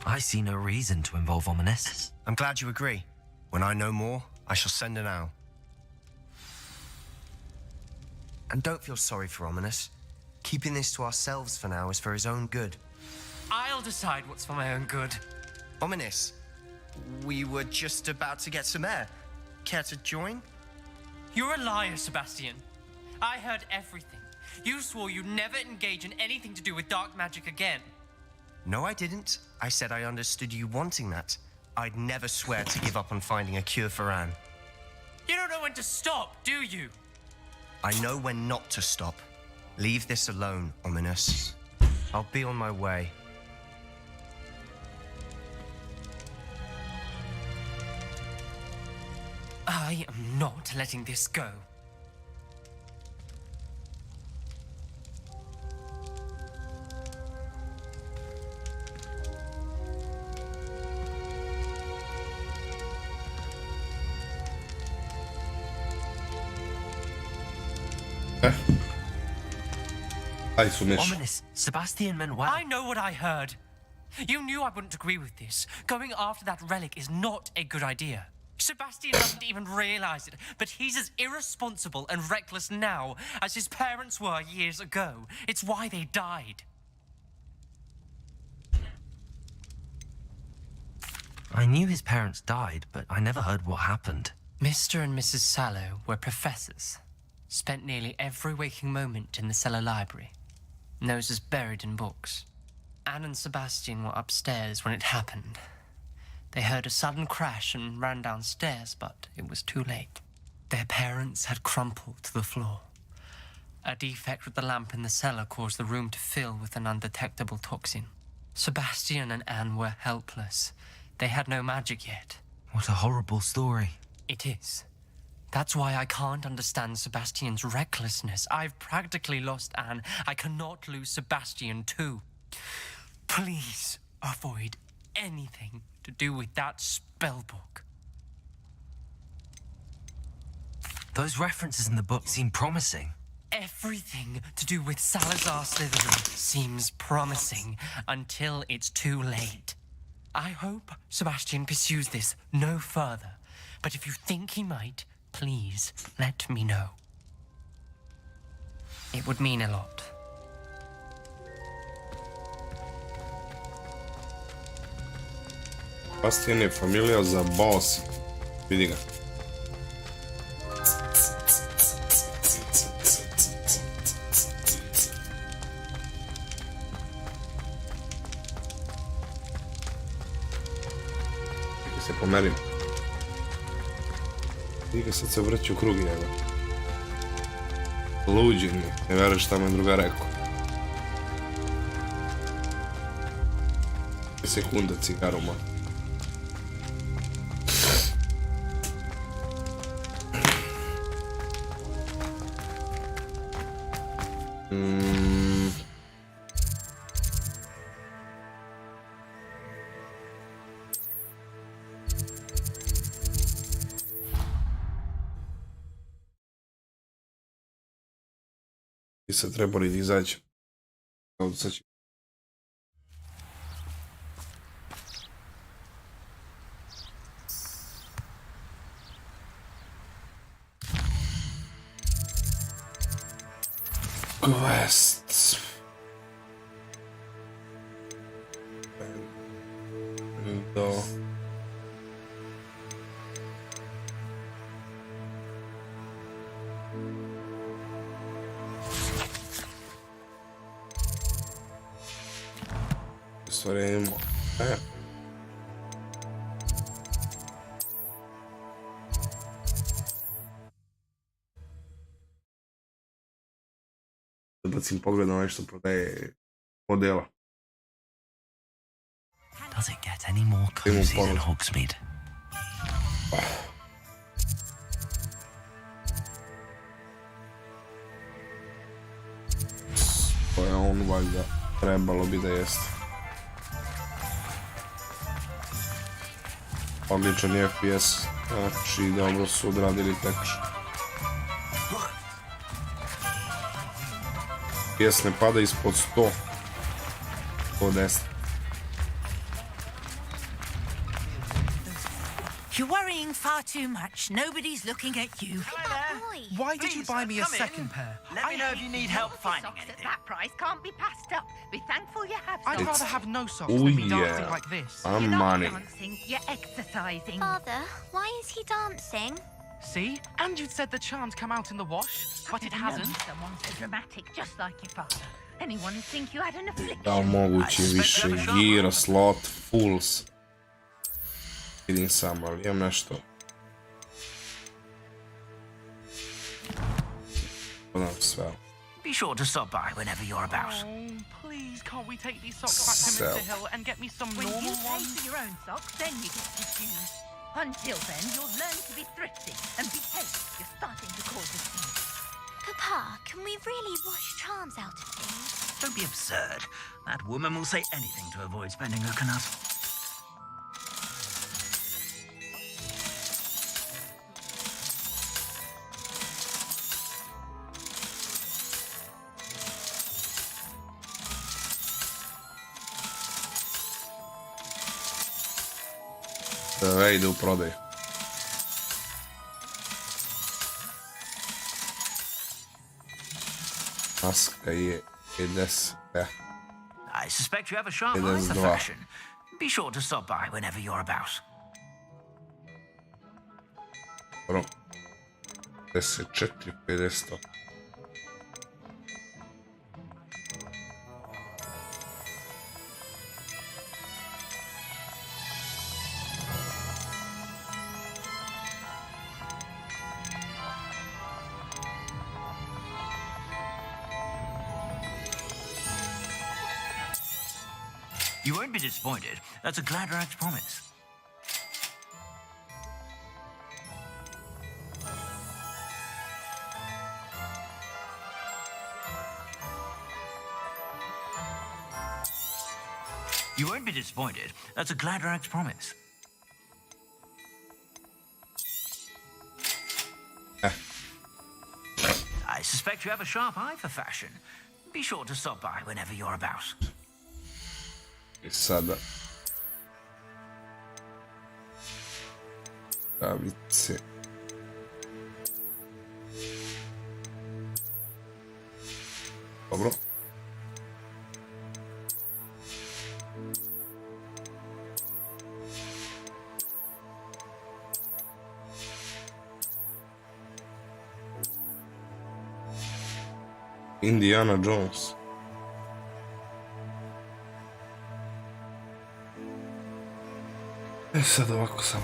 I see no reason to involve Ominous. I'm glad you agree. When I know more, I shall send an owl. And don't feel sorry for Ominous. Keeping this to ourselves for now is for his own good. I'll decide what's for my own good. Ominous, we were just about to get some air. Care to join? You're a liar, Sebastian. I heard everything. You swore you'd never engage in anything to do with dark magic again. No, I didn't. I said I understood you wanting that. I'd never swear to give up on finding a cure for Anne. You don't know when to stop, do you? I know when not to stop. Leave this alone, Ominous. I'll be on my way. I am not letting this go. Aj su myš. Ominous, Sebastian meant well. I know what I heard. You knew I wouldn't agree with this. Going after that relic is not a good idea. Sebastian doesn't even realize it, but he's as irresponsible and reckless now as his parents were years ago. It's why they died. I knew his parents died, but I never heard what happened. Mr. and Mrs. Sallow were professors. Spent nearly every waking moment in the cellar library. Noses buried in books. Anne and Sebastian were upstairs when it happened. They heard a sudden crash and ran downstairs, but it was too late. Their parents had crumpled to the floor. A defect with the lamp in the cellar caused the room to fill with an undetectable toxin. Sebastian and Anne were helpless. They had no magic yet. What a horrible story. It is. That's why I can't understand Sebastian's recklessness. I've practically lost Anne. I cannot lose Sebastian too. Please avoid anything to do with that spellbook. Those references in the book seem promising. Everything to do with Salazar Slytherin seems promising until it's too late. I hope Sebastian pursues this no further, but if you think he might, please let me know. It would mean a lot. Sebastian je familija za boss. Vidi ga. Čekaj se pomerim. Vidi ga, sad se vrći u krug njega. Luđi mi, ne veruješ šta me druga rekao. Sekunda cigaru malo. I sad trebali izaći. Sad će... Quests. Do... Stvarimo... Da bacim pogled na ovaj što prodaje modela. Does it get any more cozy than Hogsmeade? To je on valjda trebalo bi da jeste. Odličan je FPS, znači dobro su odradili tekst. FPS ne pada ispod 100. 110. You're worrying far too much. Nobody's looking at you. Why did you buy me a second pair? Let me know if you need help finding Socks at anything. that price can't be passed up. Be thankful you have I'd some. rather have no socks Oh than be dancing yeah, like this. I'm You're not money. dancing, you're exercising. Father, why is he dancing? See? And you'd said the charm's come out in the wash, but it hasn't. Someone so dramatic, just like your father. Anyone would think you had an affliction. Da moguće više gear, slot, fulls. Vidim samo, ali imam nešto. Podam sve. Be sure to stop by whenever you're about. Oh, please, can't we take these socks back to Mr. Hill and get me some When you normal pay ones? for your own socks, then you get to choose. Until then, you'll learn to be thrifty and behave. You're starting to cause a scene. Papa, can we really wash charms out of things? Don't be absurd. That woman will say anything to avoid spending her canut. Sve ide u prodaju. Maska je 50. I suspect you have a sharp eye for 52. fashion. Be sure to stop by whenever you're about. Dobro. 54, 50. You won't be disappointed. That's a Gladrax promise. You won't be disappointed. That's a Gladrax promise. I suspect you have a sharp eye for fashion. Be sure to stop by whenever you're about. I sada. Pravice. Dobro. Indiana Jones. E sad ovako sam.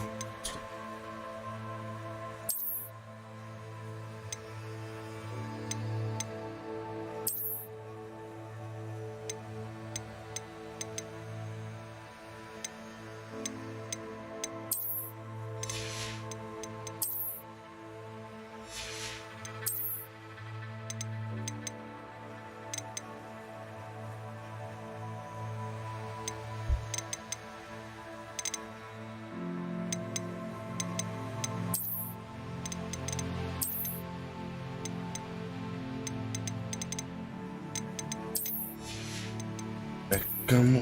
Čekamo.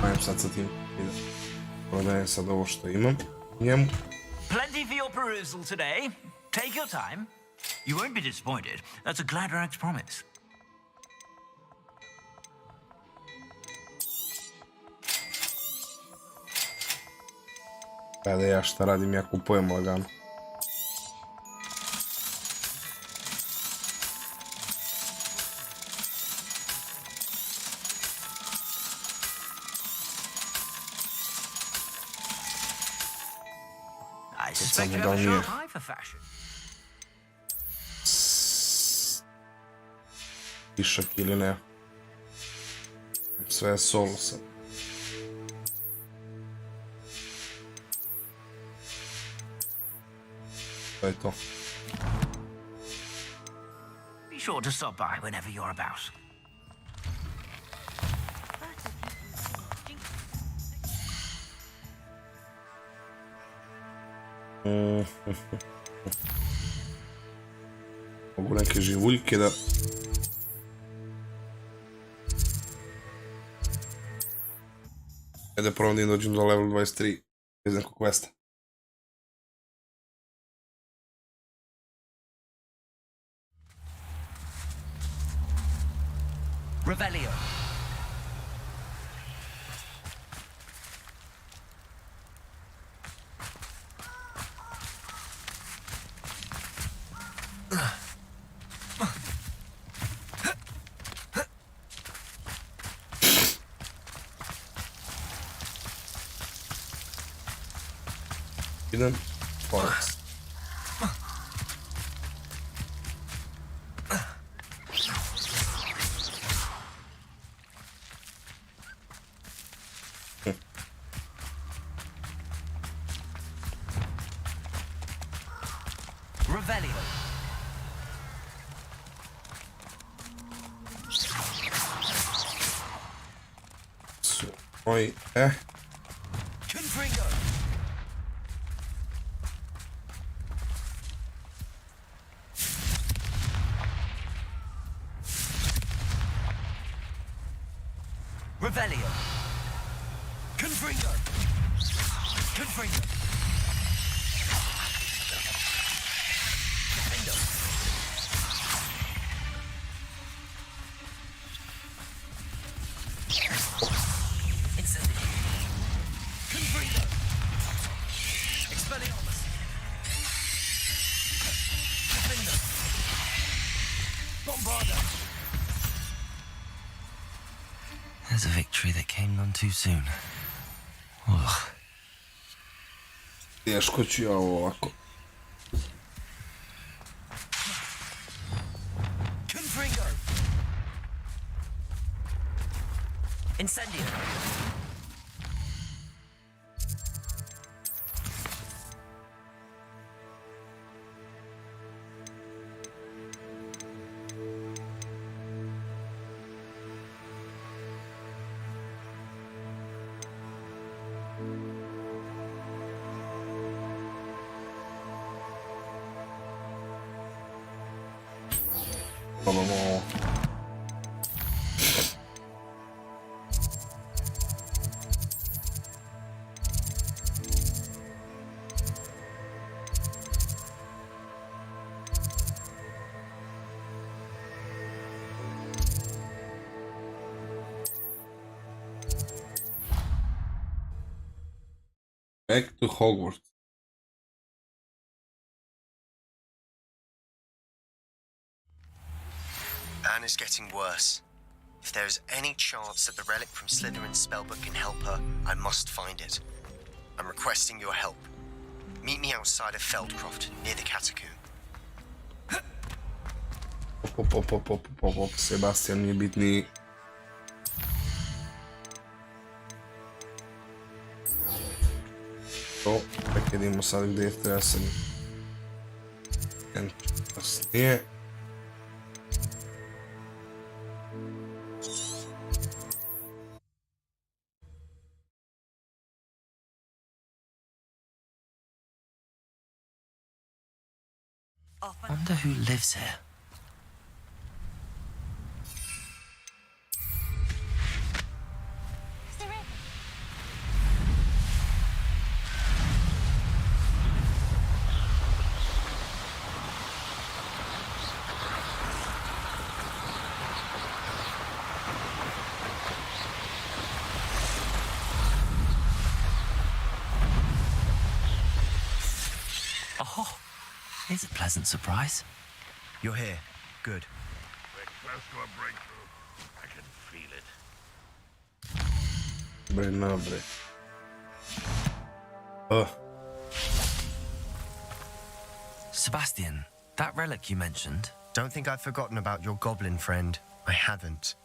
Ajem sad sa tim. Prodajem sad ovo što imam. Njemu. Plenty for your perusal today. Take your time. You won't be disappointed. That's a Gladrax promise. Kada ja šta radim, ja kupujem lagano. I suspect you samo have a da nije. sharp eye for fashion. Višak ili ne. Sve je solo sad. To je to. Be sure to stop by whenever you're about. Mogu neke živuljke da... Ajde probam da dođem do level 23 iz nekog questa. Revelio. Idem. Hogwarts. Revelio. Oj, Confringo. Revelio. Confringo. Confringo. Defendo. Incendio. Confringo. Expelliarmus. Defendo. Bombardo. There's a victory that came none too soon. Ugh. teško ću ja ovo ovako. Confringo. Incendio. Probamo. Back to Hogwarts. Anne is getting worse. If there is any chance that the relic from Slytherin's spellbook can help her, I must find it. I'm requesting your help. Meet me outside of Feldcroft, near the catacomb. Op, Sebastian mi je bitniji. To, tak idemo sad gdje treba sam. Kasnije. Wonder who lives here. Oh, it's a pleasant surprise. You're here. Good. We're close to a breakthrough. I can feel it. Dobre. Oh. Sebastian, that relic you mentioned. Don't think I've forgotten about your goblin friend. I haven't.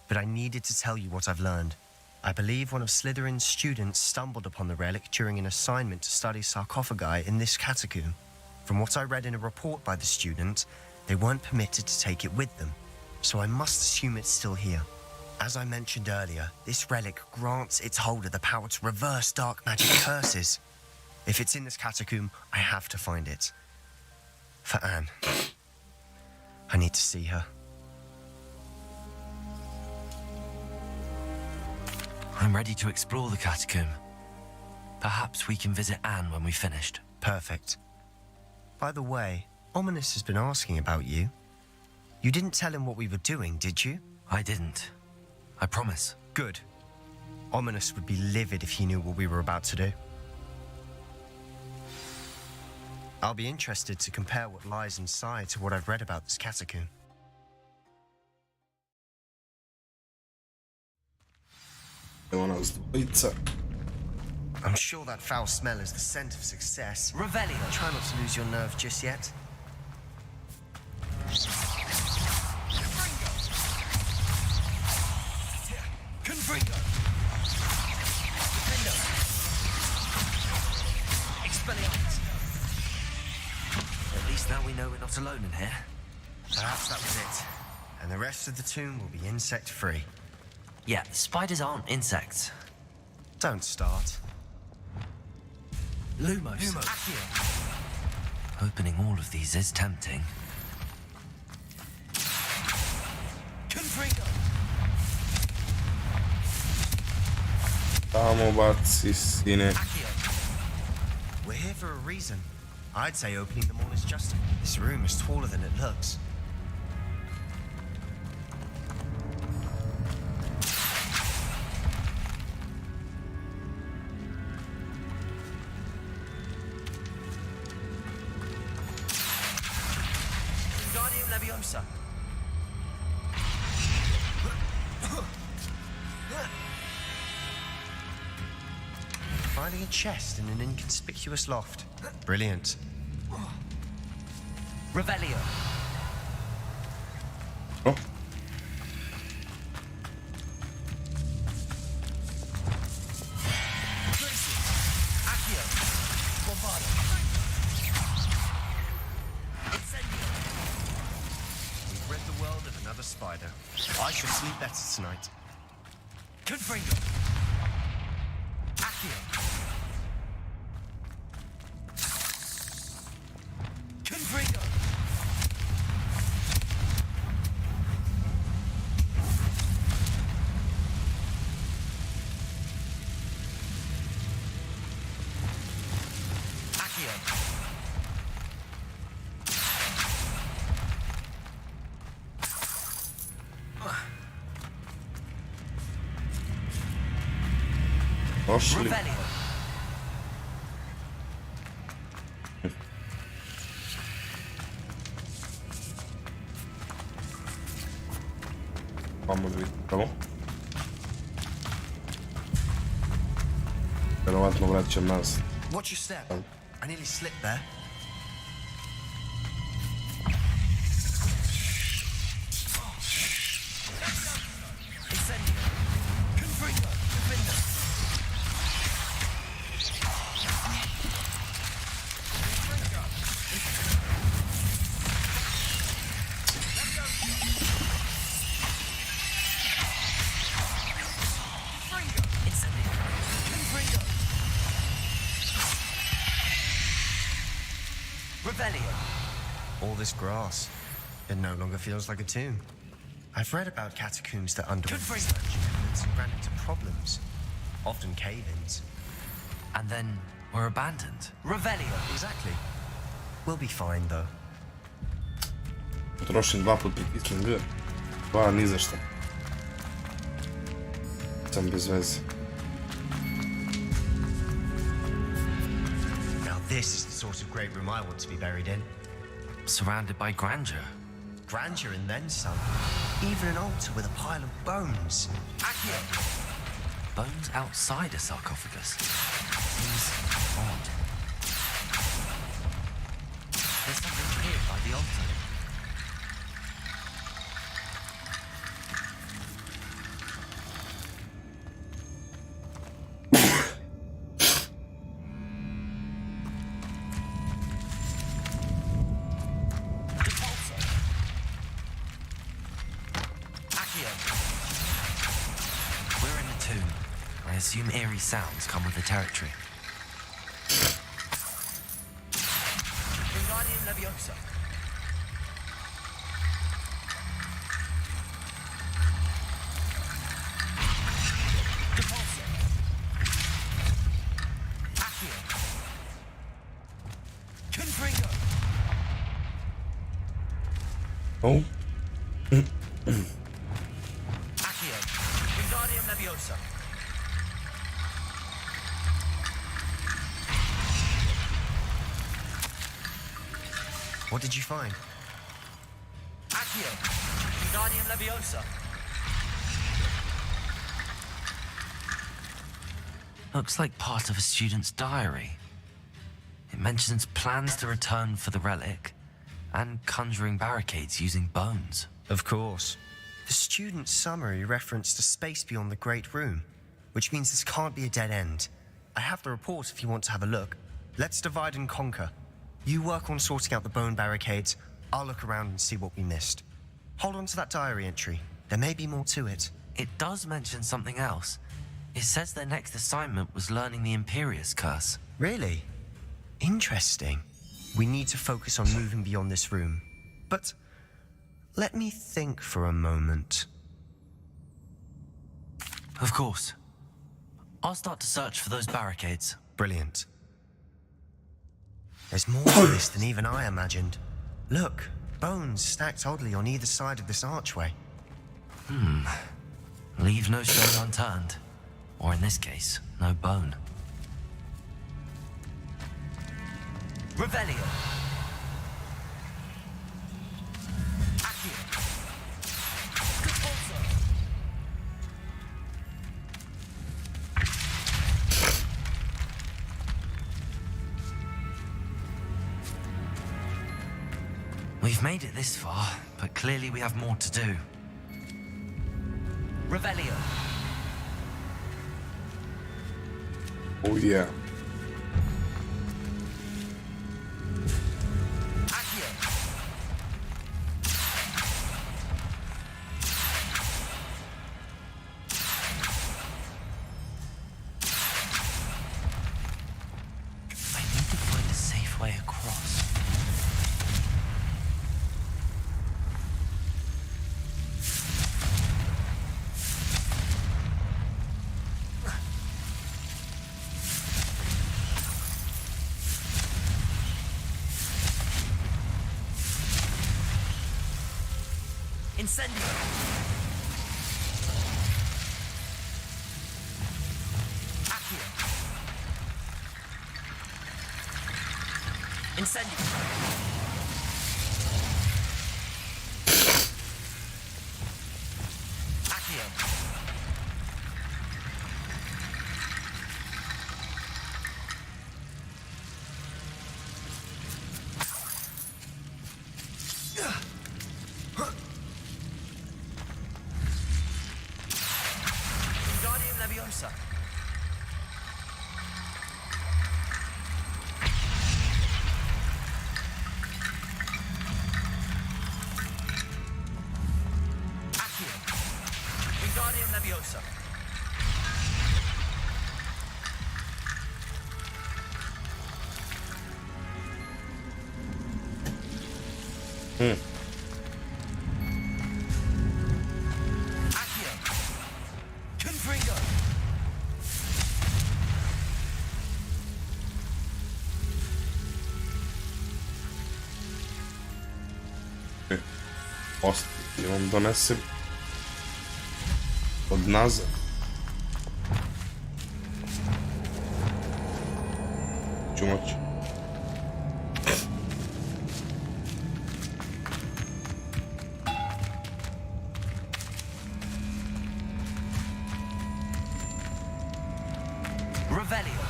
But I needed to tell you what I've learned. I believe one of Slytherin's students stumbled upon the relic during an assignment to study sarcophagi in this catacomb. From what I read in a report by the student, they weren't permitted to take it with them, so I must assume it's still here. As I mentioned earlier, this relic grants its holder the power to reverse dark magic curses. If it's in this catacomb, I have to find it. For Anne. I need to see her. I'm ready to explore the catacomb. Perhaps we can visit Anne when we've finished. Perfect. By the way, Ominous has been asking about you. You didn't tell him what we were doing, did you? I didn't. I promise. Good. Ominous would be livid if he knew what we were about to do. I'll be interested to compare what lies inside to what I've read about this catacomb. I'm sure that foul smell is the scent of success. Revelio. Try not to lose your nerve just yet. Confringo. Expelliarmus. At least now we know we're not alone in here. Perhaps that was it. And the rest of the tomb will be insect-free. Yeah, spiders aren't insects. Don't start. Lumos. Accio. Opening all of these is tempting. Confringo. Tamo baci, sine. We're here for a reason. I'd say opening them all is just... This room is taller than it looks. Wingardium Leviosa. Finding a chest in an inconspicuous loft. Brilliant. Revelio. Oh, Accio. Bombardo. Incendio. We've rid the world of another spider. I shall sleep better tonight. Confringo. Accio. Confringo. Accio. poszli. Revelio. Mamma da vidimo. Verovatno vraćam nas. Watch your step. I nearly slipped there. All this grass, it no longer feels like a tomb. I've read about catacombs that underwent expansion and ran into problems, often cave-ins. And then were abandoned. Revelio. Exactly. We'll be fine though. Potrošim 2 put pritisnem G. 2 ni za šta. Sam bez veze. Now this is the sort of great room I want to be buried in. Surrounded by grandeur. Grandeur and then some. Even an altar with a pile of bones. Accio. Bones outside a sarcophagus. Seems odd. There's something here by the altar. I assume eerie sounds come with the territory. Leviosa. Depulso. Accio. Confringo. Oh. Accio. Wingardium Leviosa. What did you find? Accio. Wingardium Leviosa. Looks like part of a student's diary. It mentions plans to return for the relic and conjuring barricades using bones. Of course. The student's summary referenced a space beyond the Great Room, which means this can't be a dead end. I have the report if you want to have a look. Let's divide and conquer. You work on sorting out the bone barricades. I'll look around and see what we missed. Hold on to that diary entry. There may be more to it. It does mention something else. It says their next assignment was learning the Imperious Curse. Really? Interesting. We need to focus on moving beyond this room. But let me think for a moment. Of course. I'll start to search for those barricades. Brilliant. There's more to this than even I imagined. Look, bones stacked oddly on either side of this archway. Leave no stone unturned. Or in this case, no bone. Revelio. Accio. Depulso. We've made it this far, but clearly we have more to do. Revelio. Oh yeah. Accio. I need to find a safe way across. Incendio! Accio! Incendio! Accio! Wingardium Leviosa. Accio. Wingardium Leviosa. Accio. Confringo. Osti, vam donesem od nazad. Ću moći. Revelio.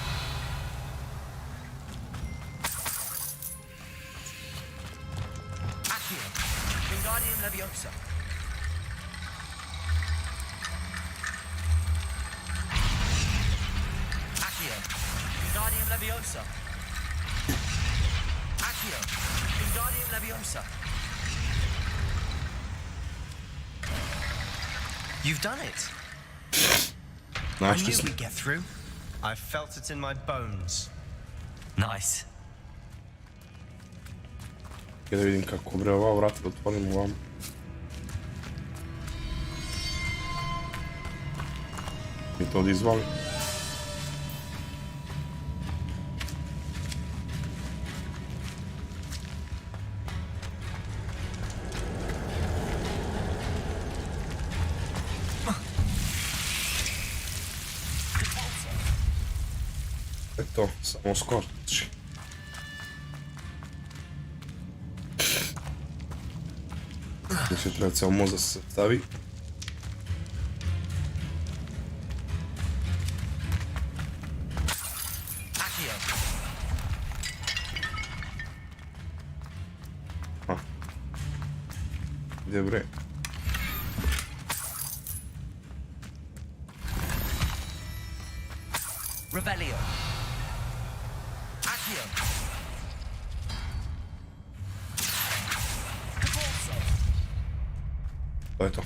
Accio. Wingardium Leviosa. Accio. Wingardium Leviosa. Accio. Wingardium Leviosa. You've done it. I Našli knew smo. we'd get through. I felt it in my bones. Nice. Da vidim kako bre ova vrata da otvorim ovam. Mi to odizvali. Eto, samo skoči. Više treba cijel most da se stavi. Gdje bre? Revelio. Accio. To je to.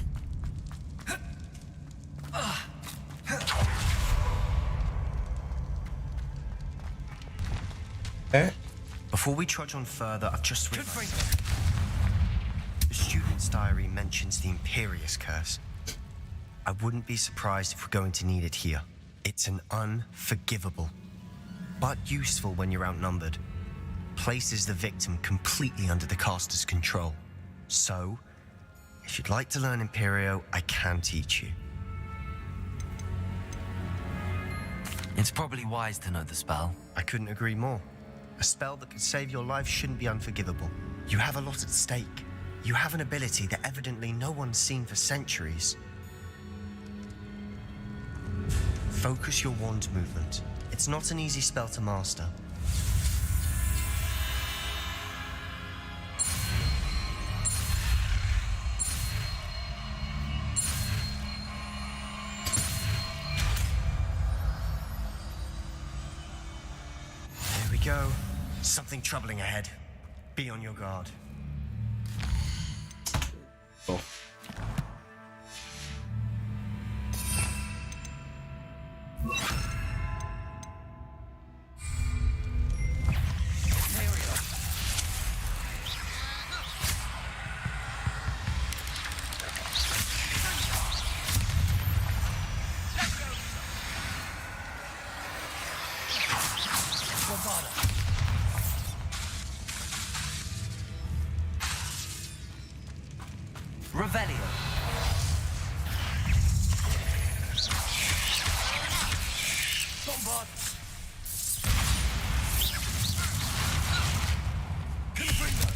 Before we trudge on further, I've just realized the student's diary mentions the Imperious Curse. I wouldn't be surprised if we're going to need it here. It's an unforgivable, but useful when you're outnumbered. Places the victim completely under the caster's control. So, if you'd like to learn Imperio, I can teach you. It's probably wise to know the spell. I couldn't agree more. A spell that could save your life shouldn't be unforgivable. You have a lot at stake. You have an ability that evidently no one's seen for centuries. Focus your wand movement. It's not an easy spell to master. There we go. Something troubling ahead. Be on your guard. To. Revelio. Bombard. Confringo.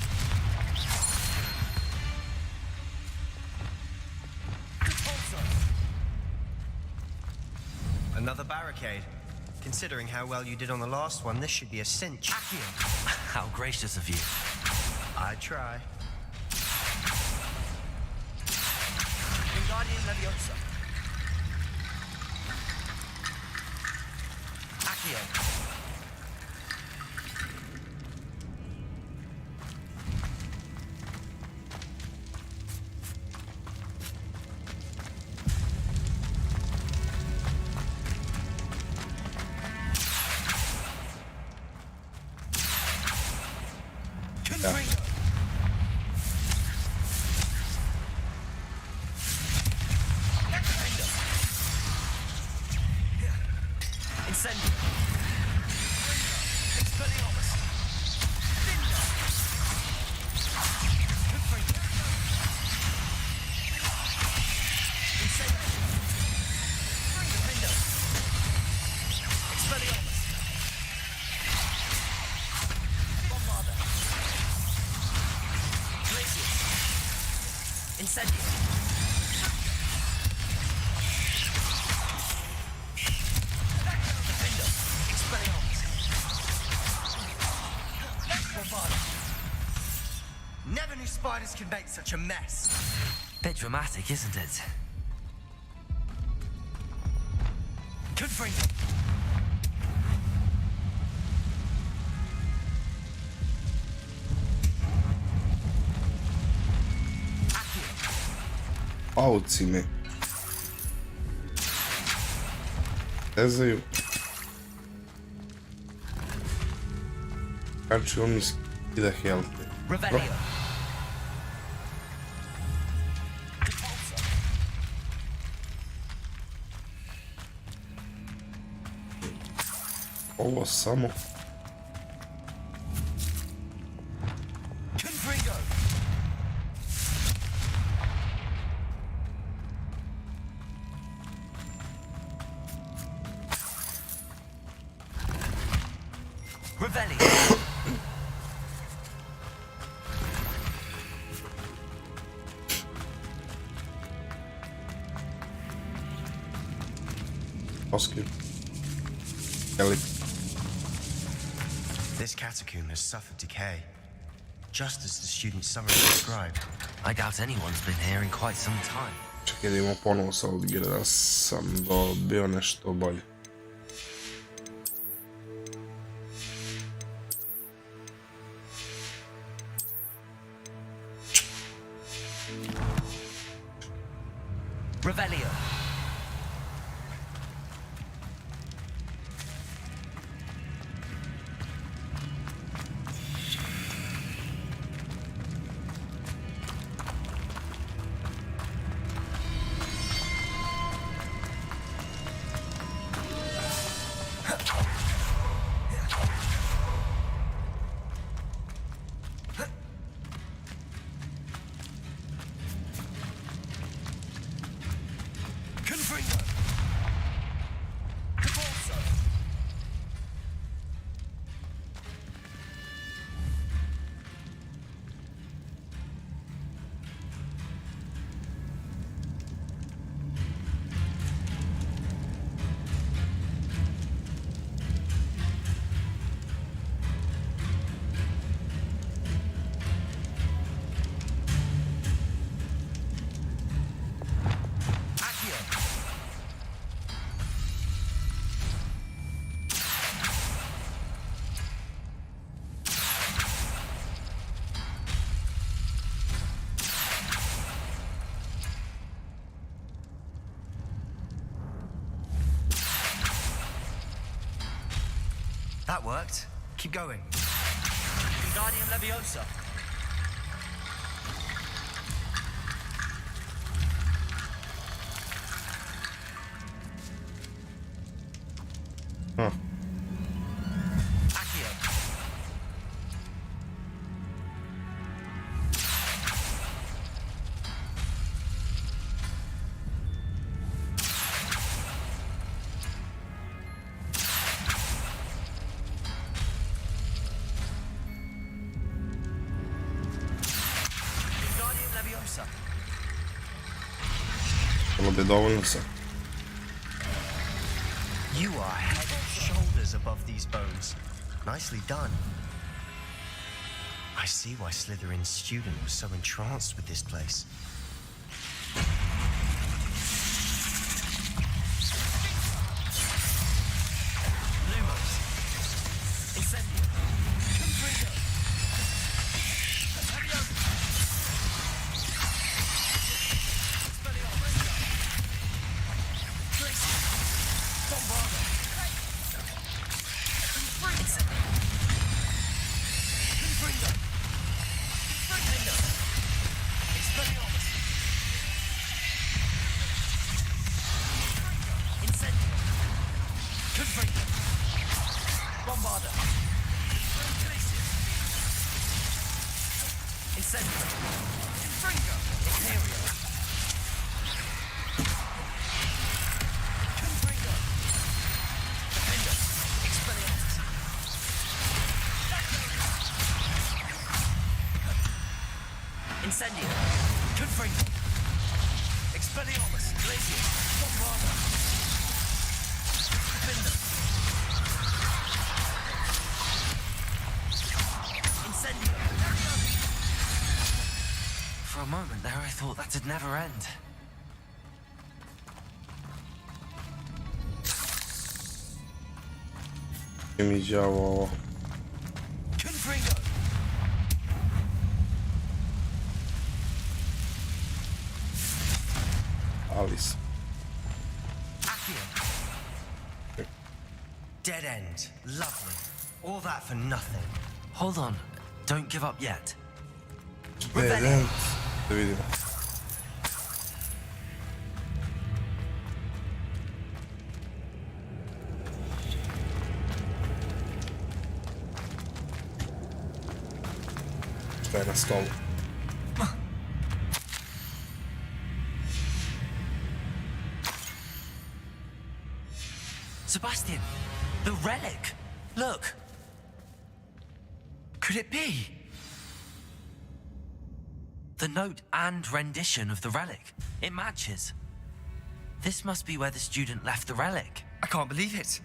Repulsor. Another barricade. Considering how well you did on the last one, this should be a cinch. Accio. How gracious of you. I try. Wingardium Leviosa. Accio. Confringo. Incendio. Expelliarmus. Findo. Confringo. Incendio. Findo. Expelliarmus. Bombarda. Glacius. Incendio. Never knew spiders could make such a mess. Bit dramatic, isn't it? Confringo. Auci me. Zezaju. Znači on mi skida health. Revelio. Ovo samo. Confringo. Revelio. Oskar. Ellie. This catacomb has suffered decay, just as the student summary described. I doubt anyone's been here in quite some time. Čekaj da imamo ponovo sa ovdje da sam dobio nešto bolje. Revelio. That worked. Keep going. Guardian Leviosa. Huh. Accio. Guardian Leviosa. Bilo bi dovoljno sad. You are head and shoulders above these bones. Nicely done. I see why Slytherin's student was so entranced with this place. Lumos. Incendio. Confringo. Incendio. Confringo. Expelliarmus. Glacius. Bombarda. Defender. Incendio. For a moment there, I thought that'd never end. Mi działo ovo. Confringo. Alice. Accio. Dead end. Lovely. All that for nothing. Hold on. Don't give up yet. Student. Da vidimo. Šta je na stolu? Sebastian, the relic. Look. Could it be? The note and rendition of the relic. It matches. This must be where the student left the relic. I can't believe it.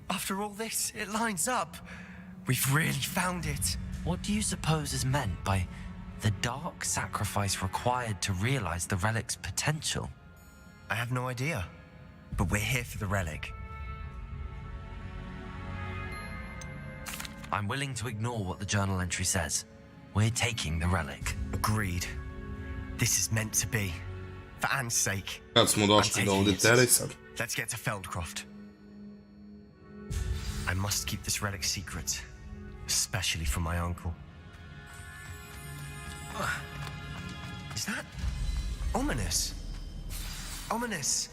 After all this, it lines up. We've really found it. What do you suppose is meant by the dark sacrifice required to realize the relic's potential? I have no idea. But we're here for the relic. I'm willing to ignore what the journal entry says. We're taking the relic. Agreed. This is meant to be. For Anne's sake. Kad smo došli do auditera I sad. Let's get to Feldcroft. I must keep this relic secret. Especially from my uncle. Is that ominous? Ominous.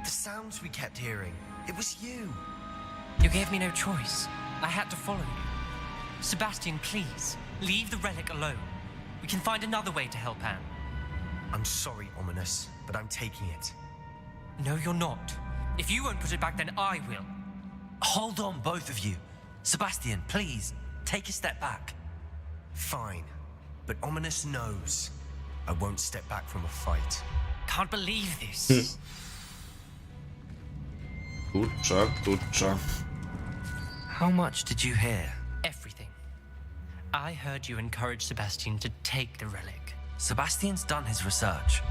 The sounds we kept hearing. It was you. You gave me no choice. I had to follow you. Sebastian, please, leave the relic alone. We can find another way to help Anne. I'm sorry, Ominous, but I'm taking it. No, you're not. If you won't put it back, then I will. Hold on, both of you. Sebastian, please, take a step back. Fine, but Ominous knows I won't step back from a fight. Can't believe this. Tuča. How much did you hear? Everything. I heard you encourage Sebastian to take the relic. Sebastian's done his research.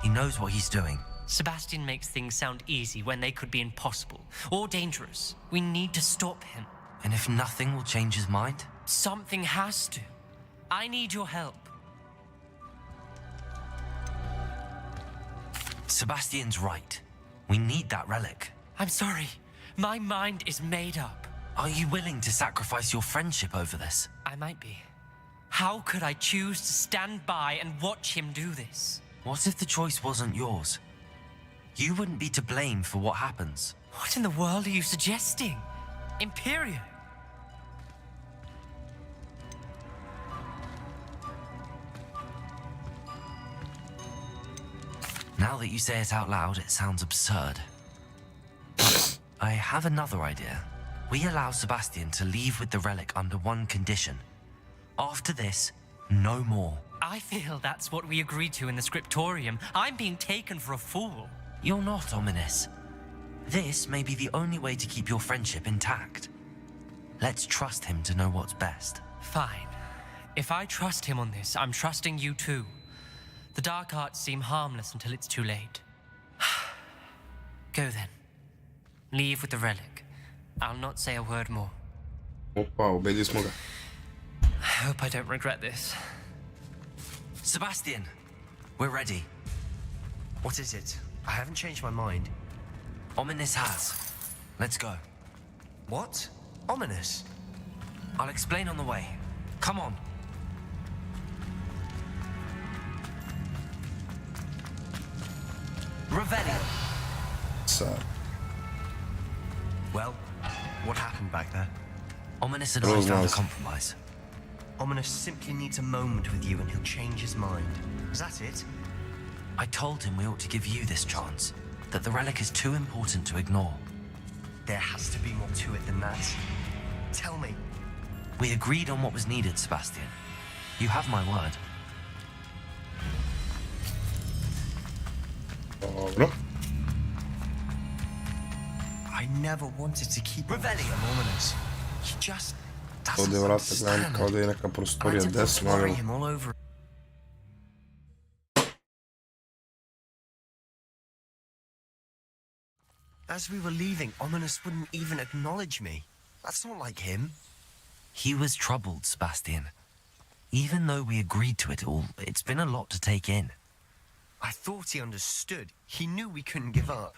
He knows what he's doing. Sebastian makes things sound easy when they could be impossible or dangerous. We need to stop him. And if nothing will change his mind? Something has to. I need your help. Sebastian's right. We need that relic. I'm sorry. My mind is made up. Are you willing to sacrifice your friendship over this? I might be. How could I choose to stand by and watch him do this? What if the choice wasn't yours? You wouldn't be to blame for what happens. What in the world are you suggesting? Imperium? Now that you say it out loud, it sounds absurd. But I have another idea. We allow Sebastian to leave with the relic under one condition. After this, no more. I feel that's what we agreed to in the scriptorium. I'm being taken for a fool. You're not, Ominous. This may be the only way to keep your friendship intact. Let's trust him to know what's best. Fine. If I trust him on this, I'm trusting you too. The dark arts seem harmless until it's too late. Go then. Leave with the relic. I'll not say a word more. Opa, ubedili smo ga. I hope I don't regret this. Sebastian, we're ready. What is it? I haven't changed my mind. Ominous has. Let's go. What? Ominous? I'll explain on the way. Come on. Revelio. Sad. Well, what happened back there? Ominous and I found a compromise. Ominous simply needs a moment with you and he'll change his mind. Is that it? I told him we ought to give you this chance, that the relic is too important to ignore. There has to be more to it than that. Tell me. We agreed on what was needed, Sebastian. You have my word. Dobro. I never wanted to keep Revelio. Ominous. He just doesn't Ovdje vrata gledam understand. kao da je neka prostorija desno, Worry ali him all over. As we were leaving, Ominous wouldn't even acknowledge me. That's not like him. He was troubled, Sebastian. Even though we agreed to it all, it's been a lot to take in. I thought he understood. He knew we couldn't give up.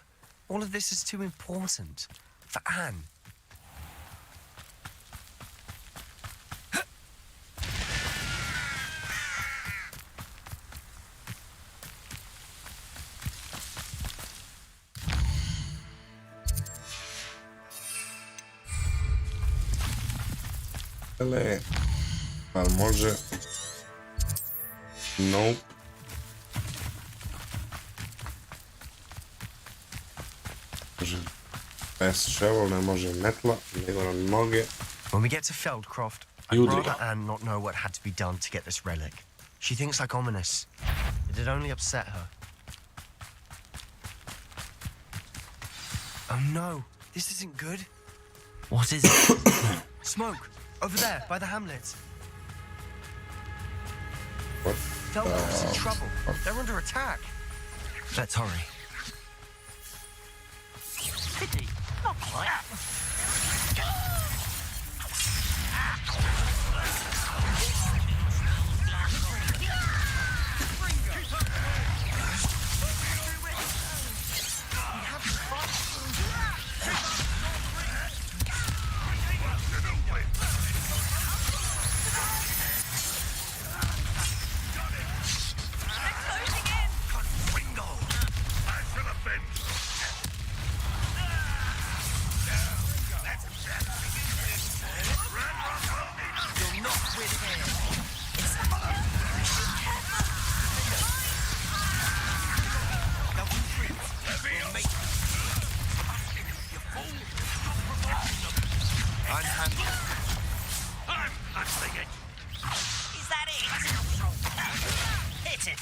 All of this is too important. For Anne. Ele, ali može? Nope. Može fast travel, ne može metla, nego na noge. When we get to Feldcroft, I'd Udri. rather Anne not know what had to be done to get this relic. She thinks like ominous. It'd only upset her. Oh no, this isn't good. What is it? Smoke! Over there, by the hamlet. What? Feldcroft's in trouble. They're under attack. Let's hurry. Pity. Not quite. Is that it? Hit it.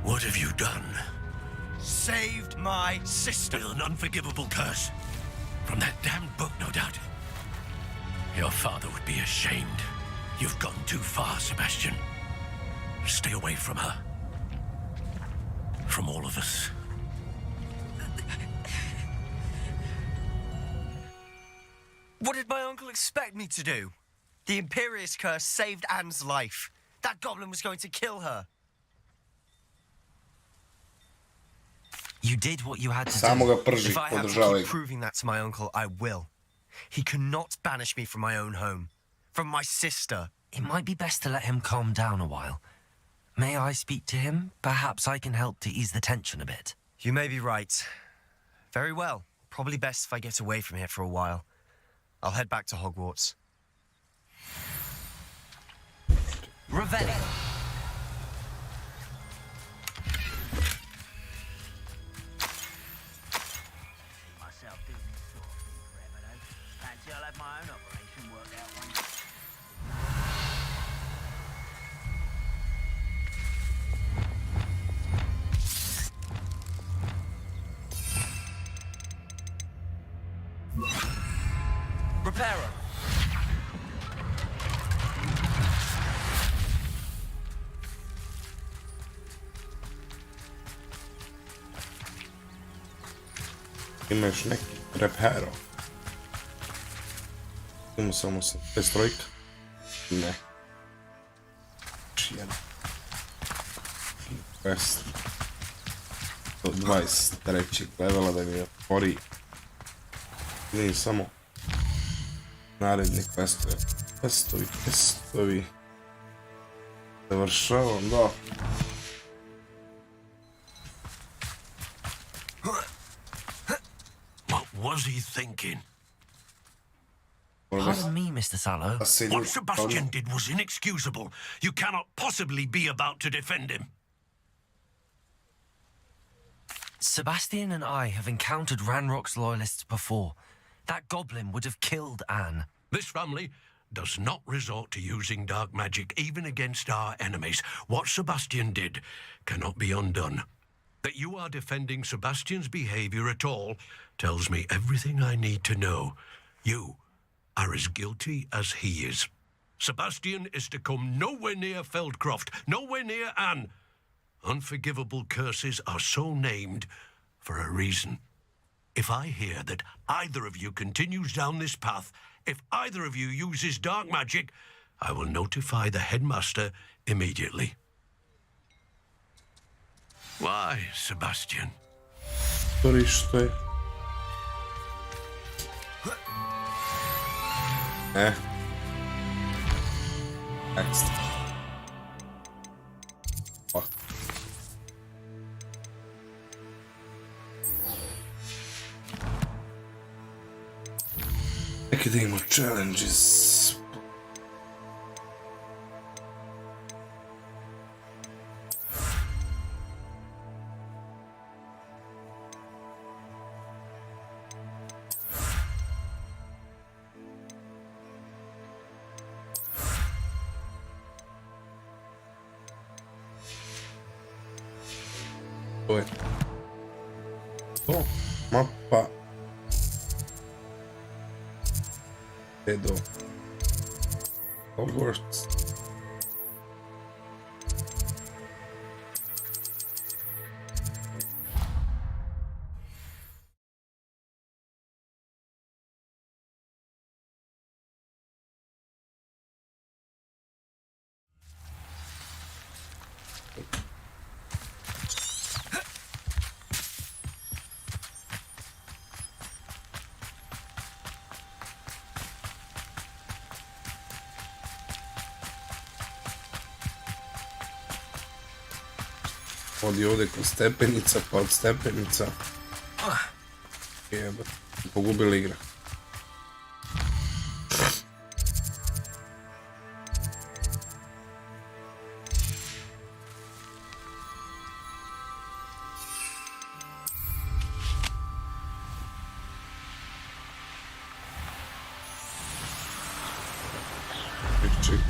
What have you done? Saved my sister. With an unforgivable curse. From that damned book, no doubt. Your father would be ashamed. You've gone too far, Sebastian. Stay away from her. From all of us. What did my uncle expect me to do? The Imperious curse saved Anne's life. That goblin was going to kill her. You did what you had to Samo do. ga prži, If I have to podržavaj keep ga. proving that to my uncle, I will. He cannot banish me from my own home. From my sister. It might be best to let him calm down a while. May I speak to him? Perhaps I can help to ease the tension a bit. You may be right. Very well. Probably best if I get away from here for a while. I'll head back to Hogwarts. Revelio. Myself doing this sort of thing forever, though. Fancy I'll have my own operation worked out one day. Reparo. Imaš neki repero. Imamo samo 73. Ne. Još jedan. Quest. Do 23. levela da mi otvori. Vidim samo naredni questove. Questovi. Završavam, da. What was he thinking? Pardon me, Mr. Sallow. What Sebastian did was inexcusable. You cannot possibly be about to defend him. Sebastian and I have encountered Ranrock's loyalists before. That goblin would have killed Anne. This family does not resort to using dark magic even against our enemies. What Sebastian did cannot be undone. That you are defending Sebastian's behavior at all tells me everything I need to know. You are as guilty as he is. Sebastian is to come nowhere near Feldcroft, nowhere near Anne. Unforgivable curses are so named for a reason. If I hear that either of you continues down this path, if either of you uses dark magic, I will notify the headmaster immediately. Why, Sebastian? Sorry što je. Next. Fuck. Neki da imamo challenges. To je to. Mapa. Do Hogwarts. Odi ovdje kod stepenica, pa od stepenica. Jebate, pogubili igra.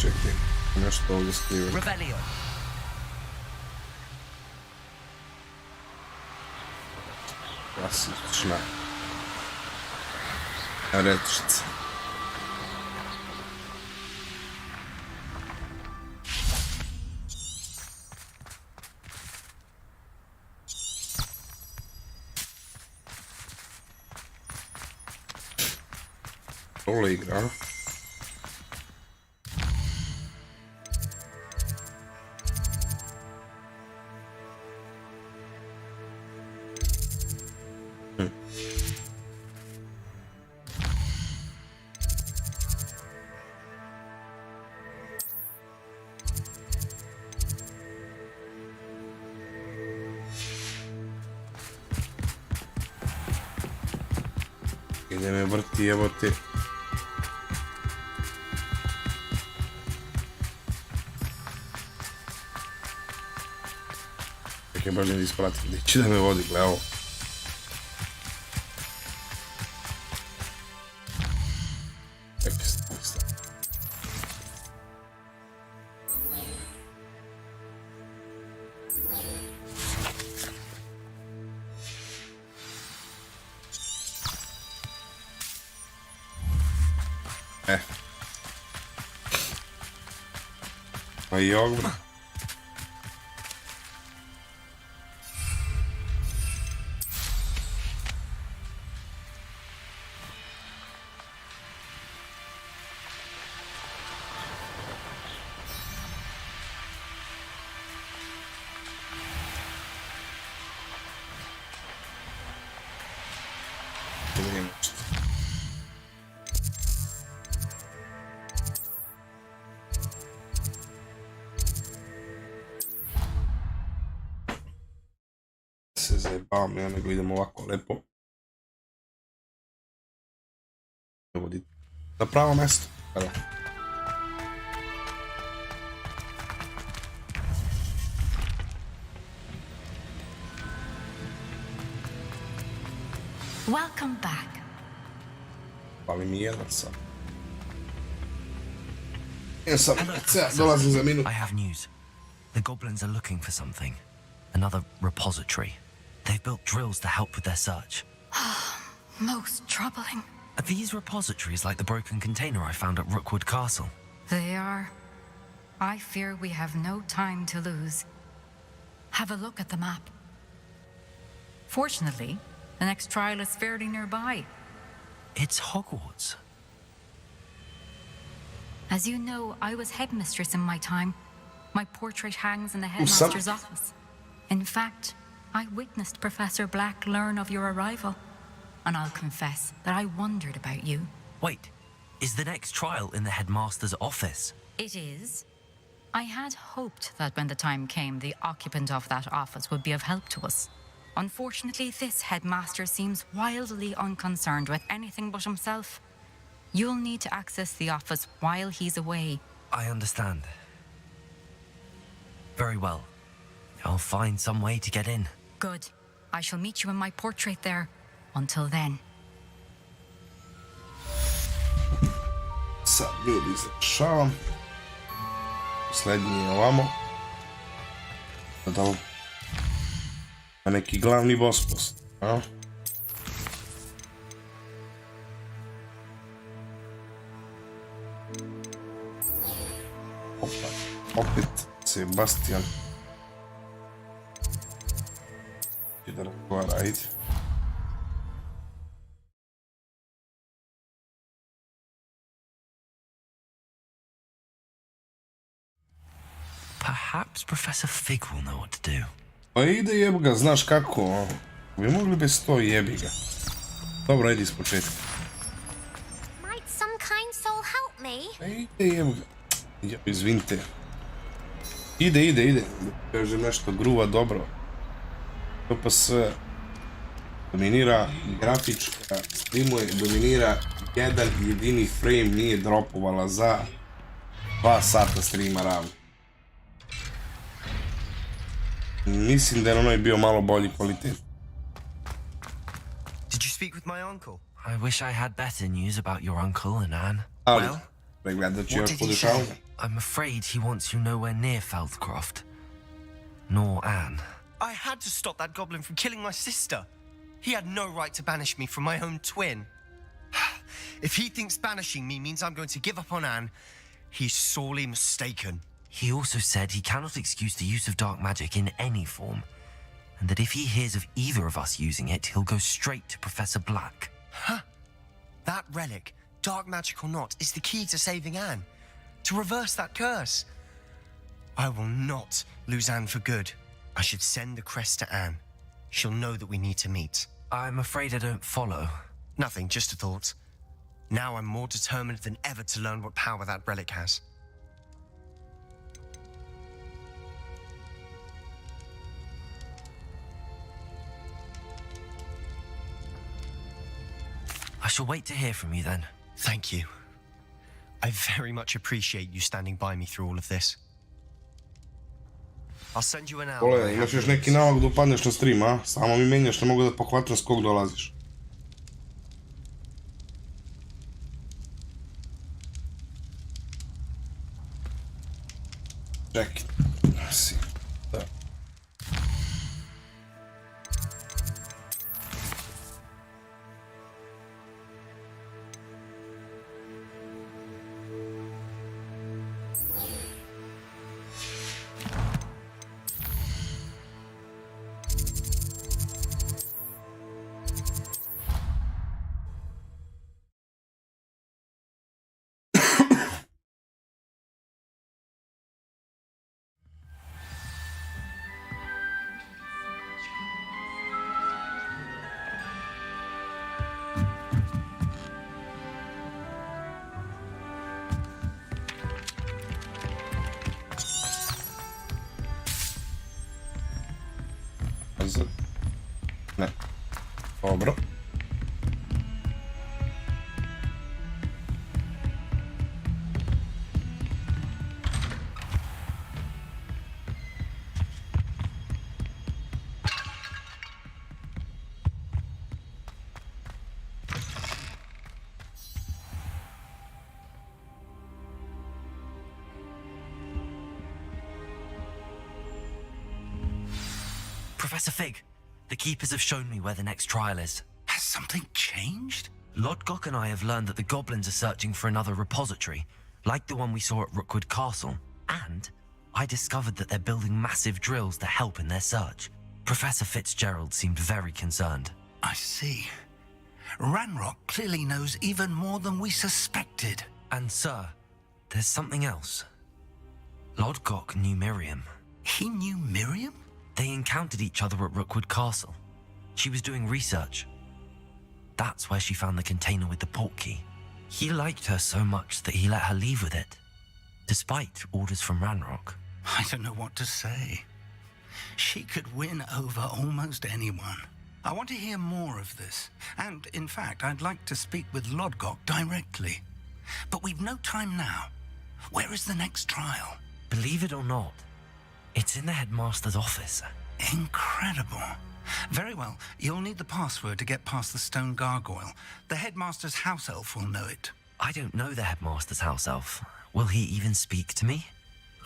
Čekaj, nešto ovdje skriveno. Klasična rečica. Ovo igra. Gdje me vrti, evo ti. Čekaj, baš ne ispratim, gdje će da me vodi, gle ovo. Čekaj, stavi. Pa i ovdje. Se zajebavam, ja nego idem ovako lepo. Vodi na pravo mjesto. Kada? Welcome back. Fali mi jedan sad. Dolazim za minut. I have news. The goblins are looking for something. Another repository. They've built drills to help with their search. Most troubling. Are these repositories like the broken container I found at Rookwood Castle? They are. I fear we have no time to lose. Have a look at the map. Fortunately, the next trial is fairly nearby. It's Hogwarts. As you know, I was headmistress in my time. My portrait hangs in the headmaster's office. In fact, I witnessed Professor Black learn of your arrival. And I'll confess that I wondered about you. Wait, is the next trial in the headmaster's office? It is. I had hoped that when the time came, the occupant of that office would be of help to us. Unfortunately, this headmaster seems wildly unconcerned with anything but himself. You'll need to access the office while he's away. I understand. Very well. I'll find some way to get in. Good. I shall meet you in my portrait there. Until then. Sad ljudi, završavam. Posljednji je ovamo. Da li na neki glavni boss post. A? Opa, opet Sebastian. I da razgovara, ajde. Perhaps Professor Fig will know what to do. Pa ide jeb ga, znaš kako, bi mogli bez to jebi ga. Dobro, ajde iz početka. Might some kind soul help me? Pa ide jeb ga. Jeb, izvinite. Ide. Kažem nešto gruva dobro. To pa sve dominira grafička, streamuje, dominira jedan jedini frame nije dropovala za 2 sata streama ravno. Mislim da je onaj bio malo bolji kvalitet. Did you speak with my uncle? I wish I had better news about your uncle and Anne. Ali, pregledat ću još podešavanje. I'm afraid he wants you nowhere near Feldcroft. Nor Anne. I had to stop that goblin from killing my sister. He had no right to banish me from my own twin. If he thinks banishing me means I'm going to give up on Anne, he's sorely mistaken. He also said he cannot excuse the use of dark magic in any form, and that if he hears of either of us using it, he'll go straight to Professor Black. Huh? That relic, dark magic or not, is the key to saving Anne. To reverse that curse. I will not lose Anne for good. I should send the crest to Anne. She'll know that we need to meet. I'm afraid I don't follow. Nothing, just a thought. Now I'm more determined than ever to learn what power that relic has. I shall wait to hear from you then. Thank you. I very much appreciate you standing by me through all of this. I'll send you an hour. Pogledaj, imaš još neki nalog da upadneš na stream, a? Samo mi menjaš, ne mogu da pohvatam s kog dolaziš. Čekaj. Da. Ne. Dobro. Professor Fig, the Keepers have shown me where the next trial is. Has something changed? Lodgok and I have learned that the goblins are searching for another repository, like the one we saw at Rookwood Castle. And I discovered that they're building massive drills to help in their search. Professor Fitzgerald seemed very concerned. I see. Ranrock clearly knows even more than we suspected. And sir, there's something else. Lodgok knew Miriam. He knew Miriam? They encountered each other at Rookwood Castle. She was doing research. That's where she found the container with the portkey. He liked her so much that he let her leave with it, despite orders from Ranrock. I don't know what to say. She could win over almost anyone. I want to hear more of this. And, in fact, I'd like to speak with Lodgok directly. But we've no time now. Where is the next trial? Believe it or not, it's in the headmaster's office. Incredible. Very well. You'll need the password to get past the stone gargoyle. The headmaster's house elf will know it. I don't know the headmaster's house elf. Will he even speak to me?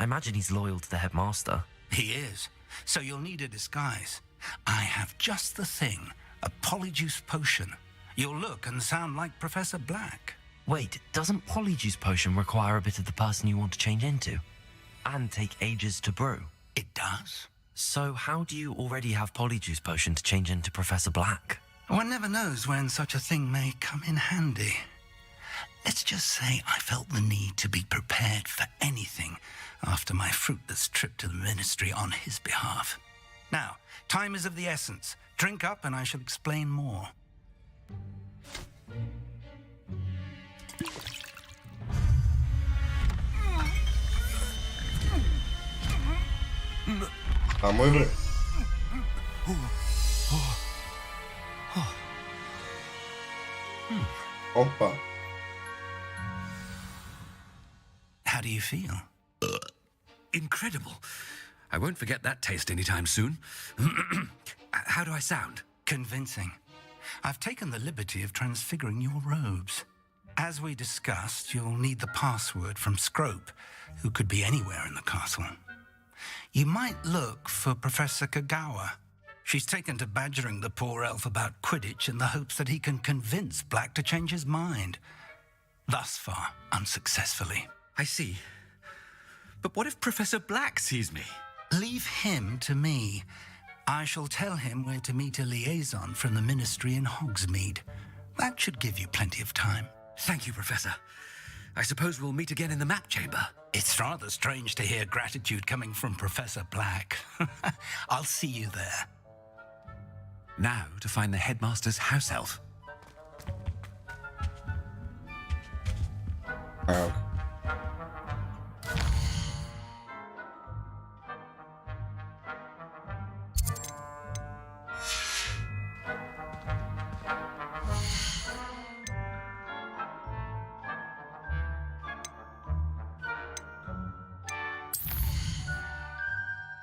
I imagine he's loyal to the headmaster. He is. So you'll need a disguise. I have just the thing. A polyjuice potion. You'll look and sound like Professor Black. Wait, doesn't Polyjuice Potion require a bit of the person you want to change into? And take ages to brew? It does. So how do you already have Polyjuice Potion to change into Professor Black? One never knows when such a thing may come in handy. Let's just say I felt the need to be prepared for anything after my fruitless trip to the ministry on his behalf. Now, time is of the essence. Drink up and I shall explain more. Vamos, bre. Opa. How do you feel? Incredible. I won't forget that taste anytime soon. How do I sound? Convincing. I've taken the liberty of transfiguring your robes. As we discussed, you'll need the password from Scrope, who could be anywhere in the castle. You might look for Professor Kagawa. She's taken to badgering the poor elf about Quidditch in the hopes that he can convince Black to change his mind. Thus far, unsuccessfully. I see. But what if Professor Black sees me? Leave him to me. I shall tell him where to meet a liaison from the ministry in Hogsmeade. That should give you plenty of time. Thank you, Professor. I suppose we'll meet again in the map chamber. It's rather strange to hear gratitude coming from Professor Black. I'll see you there. Now to find the headmaster's house elf.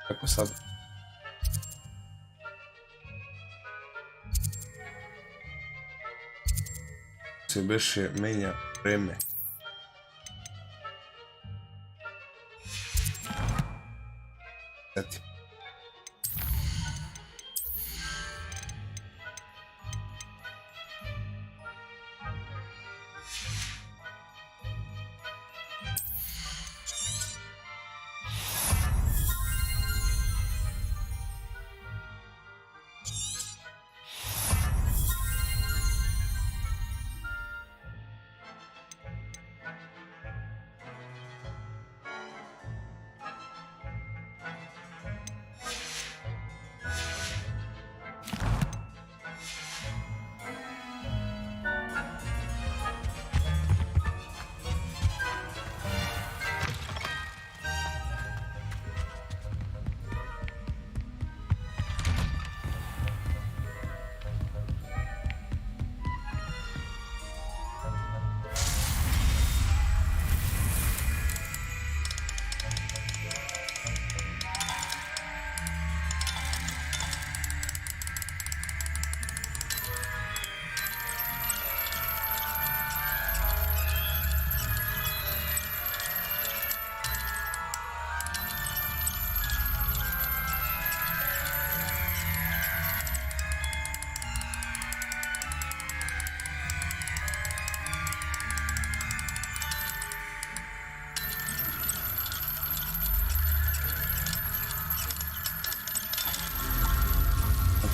Kako sad? Se beše menja vreme. Eto.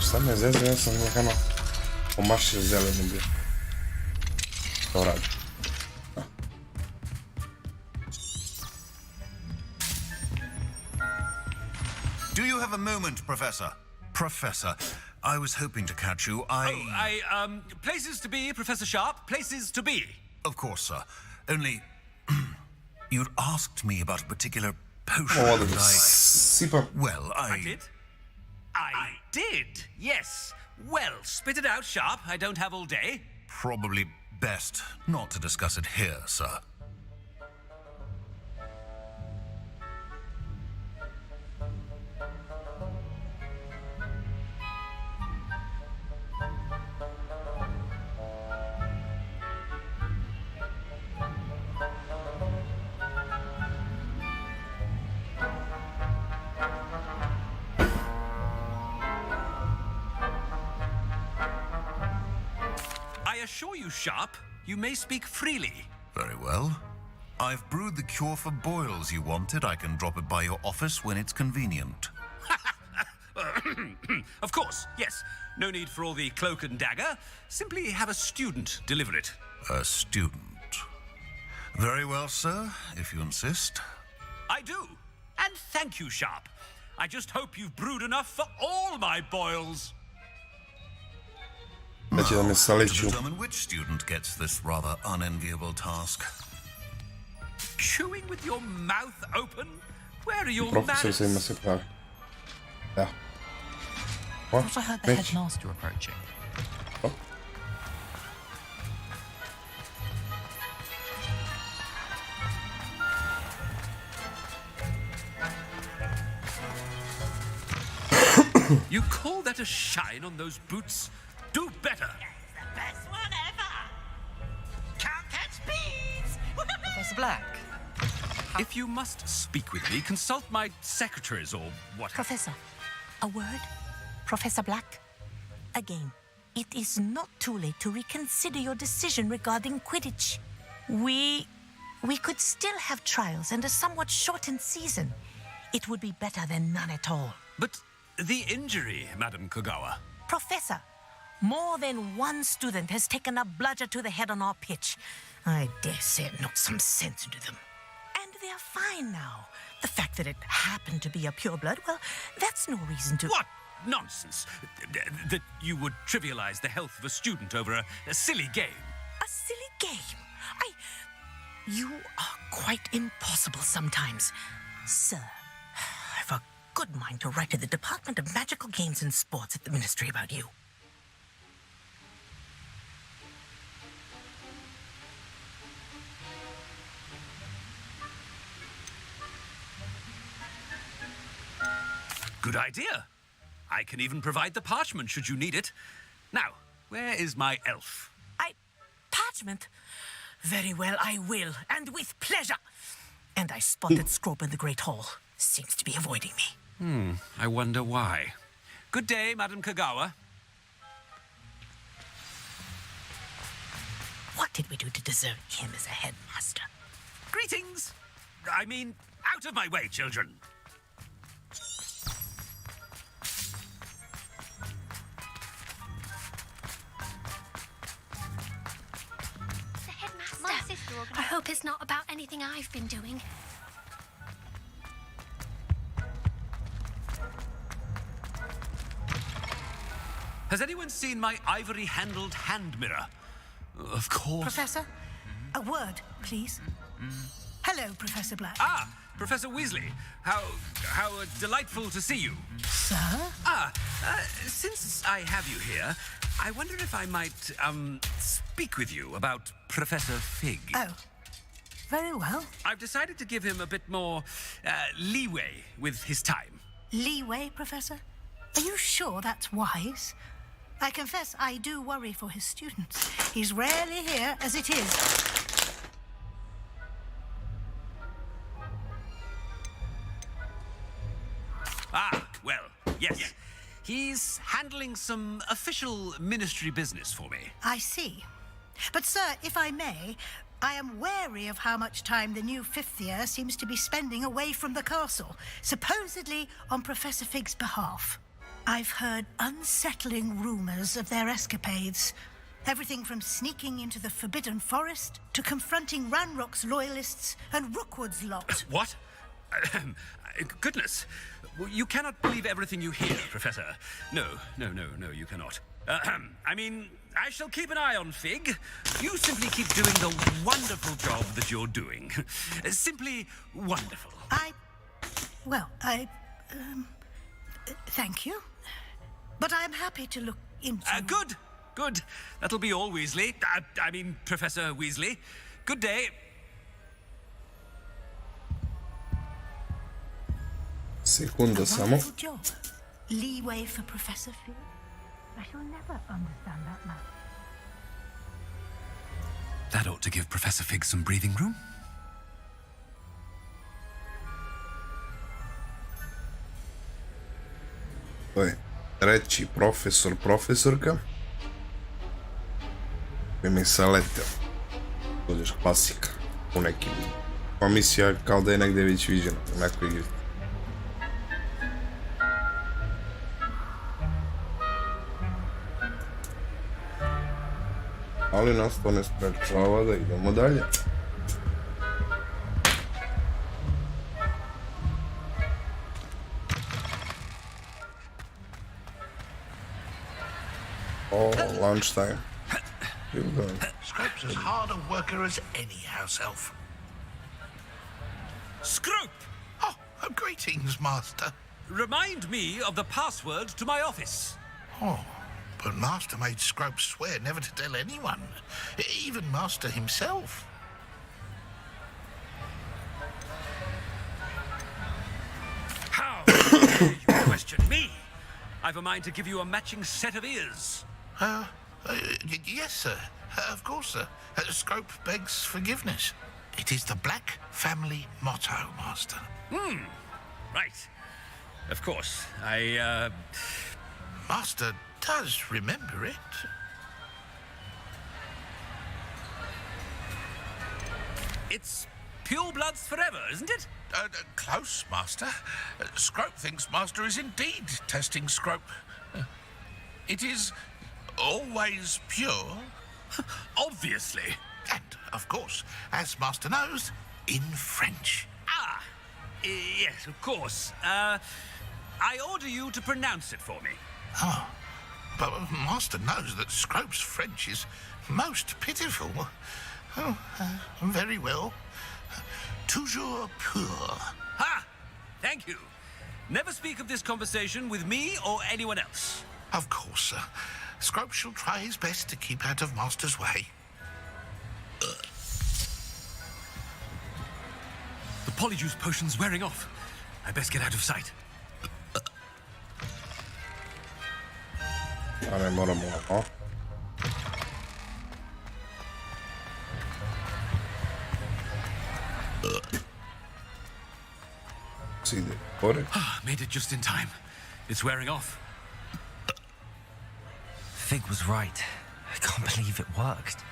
Šta me zezne, ja sam nekano omašio zelenim bio. To radi. Do you have a moment, Professor? Professor, I was hoping to catch you. Places to be, Professor Sharp. Places to be. Of course, sir. Only, you'd asked me about a particular potion. Oh, super. Well, I did? I did, yes. Well, spit it out, Sharp. I don't have all day. Probably best not to discuss it here, sir. I assure you, Sharp, you may speak freely. Very well. I've brewed the cure for boils you wanted. I can drop it by your office when it's convenient. Of course, yes. No need for all the cloak and dagger. Simply have a student deliver it. A student. Very well, sir, if you insist. I do. And thank you, Sharp. I just hope you've brewed enough for all my boils. To determine which student gets this rather unenviable task. Chewing with your mouth open? Where are your Profesor manners? se ima se pravi. Da. I thought I heard the headmaster approaching. Oh. You call that a shine on those boots? Do better. It's the best one ever. Can't catch bees. Professor Black. If you must speak with me, consult my secretaries or what. Professor, a word? Professor Black? Again, it is not too late to reconsider your decision regarding Quidditch. We could still have trials and a somewhat shortened season. It would be better than none at all. But the injury, Madam Kogawa. Professor, more than one student has taken a bludger to the head on our pitch. I dare say it knocked some sense into them. And they're fine now. The fact that it happened to be a pureblood, well, that's no reason to... What nonsense! That you would trivialize the health of a student over a silly game. A silly game? You are quite impossible sometimes. Sir, I've a good mind to write to the Department of Magical Games and Sports at the Ministry about you. Good idea. I can even provide the parchment should you need it. Now, where is my elf? Parchment? Very well, I will, and with pleasure. And I spotted Scrope in the Great Hall. Seems to be avoiding me. I wonder why. Good day, Madam Kogawa. What did we do to deserve him as a headmaster? Greetings! I mean, out of my way, children. I hope it's not about anything I've been doing. Has anyone seen my ivory-handled hand mirror? Of course. Professor, a word, please. Hello, Professor Black. Ah, Professor Weasley. How delightful to see you. Sir? Since I have you here, I wonder if I might, speak with you about Professor Fig. Oh, very well. I've decided to give him a bit more, leeway with his time. Leeway, Professor? Are you sure that's wise? I confess I do worry for his students. He's rarely here as it is. Ah, well, yes. He's handling some official ministry business for me. I see. But, sir, if I may, I am wary of how much time the new fifth year seems to be spending away from the castle, supposedly on Professor Fig's behalf. I've heard unsettling rumors of their escapades. Everything from sneaking into the Forbidden Forest to confronting Ranrock's loyalists and Rookwood's lot. What? Goodness. You cannot believe everything you hear, Professor. No, you cannot. I mean, I shall keep an eye on Fig. You simply keep doing the wonderful job that you're doing. Simply wonderful. Thank you. But I'm happy to look into... Good. That'll be all, Weasley. I mean, Professor Weasley. Good day. Sekunda samo. Job. Leeway for Professor Fig. I shall never understand that man. That ought to give Professor Fig some breathing room. To je treći profesorka. Koji mi se leteo. Dođeš klasika. U nekim... Pa misija kao da je negdje već viđena. U nekoj igri. Ali nas to ne sprečava da idemo dalje. Oh, lunchtime. Keep going. Scrope's as hard a worker as any house elf. Scrope! Oh, greetings, Master. Remind me of the password to my office. Oh, but Master made Scrope swear never to tell anyone, even Master himself. How dare you question me? I've a mind to give you a matching set of ears. Yes, sir. Of course, sir. Scrope begs forgiveness. It is the Black family motto, Master. Right. Of course. Master does remember it. It's pure bloods forever, isn't it? Close, Master. Scrope thinks Master is indeed testing Scrope. It is always pure. Obviously. And, of course, as Master knows, in French. Yes, of course. I order you to pronounce it for me. Oh, but Master knows that Scrope's French is most pitiful. Oh, very well. Toujours pur. Ha! Thank you. Never speak of this conversation with me or anyone else. Of course, sir. Scrope shall try his best to keep out of Master's way. The polyjuice potion's wearing off. I best get out of sight. Ale moramo, o. See the water. Made it just in time. It's wearing off. Fig was right. I can't believe it worked.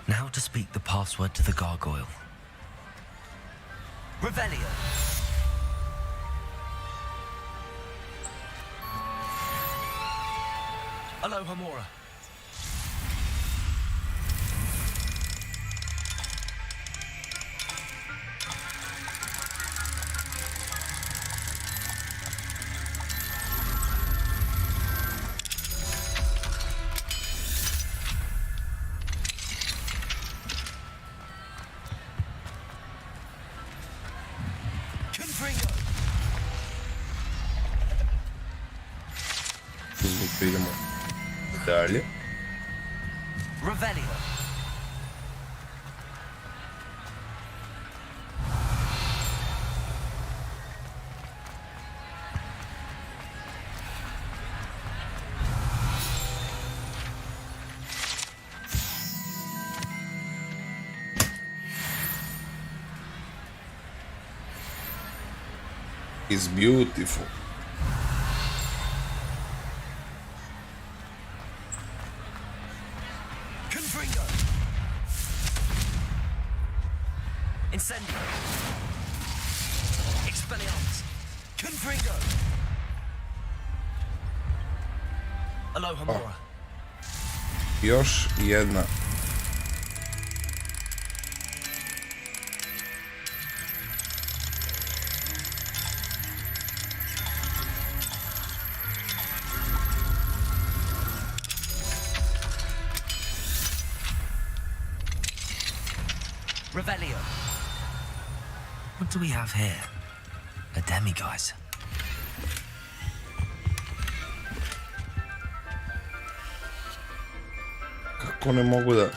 Now to speak the password to the gargoyle. Revelio. Aloha Mora. Idemo dalje. Revelio. It's beautiful. Incendio. Expelliarmus. Confringo. Aloha, Mora. Još jedna. Revelio. What do we have here? A demiguise. Kako ne mogu da...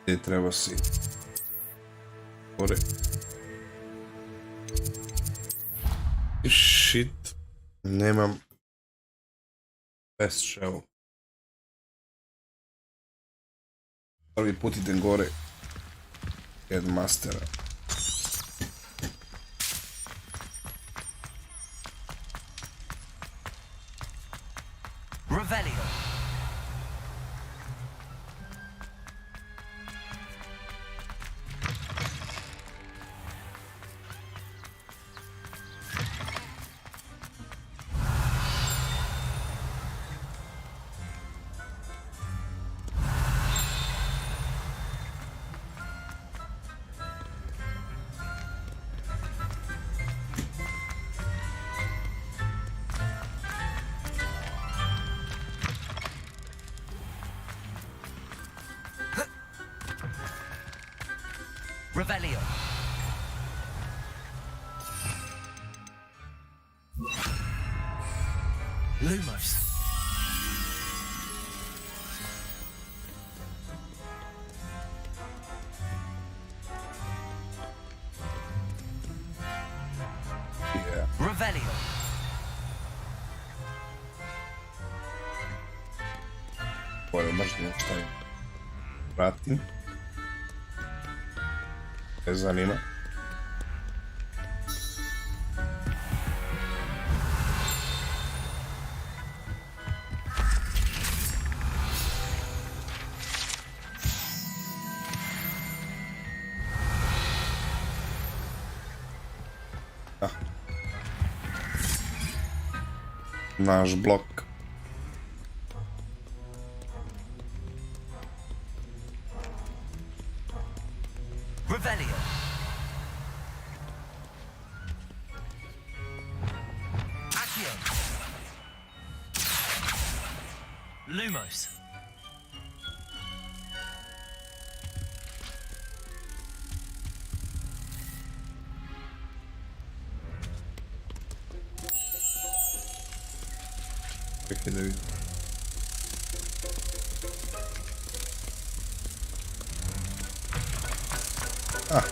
Gdje treba si? Gore. Shit. Nemam... Best shell. Prvi put idem gore. Headmastera. Revelio. Revelio. Lumos. Yeah. Revelio. Ovo baš nešto pratim. Me zanima. Ah. Naš blok. Revelio. Accio. Lumos. Čekaj da vidim. Ah.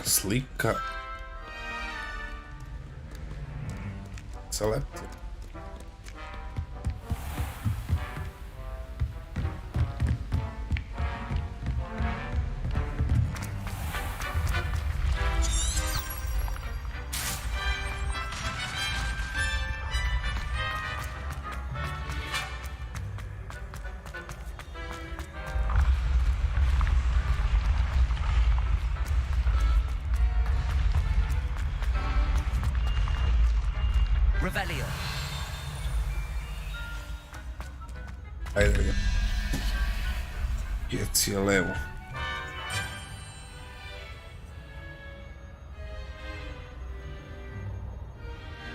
Slika. Select. Revelio. Ajde ga. Kjeci je levo.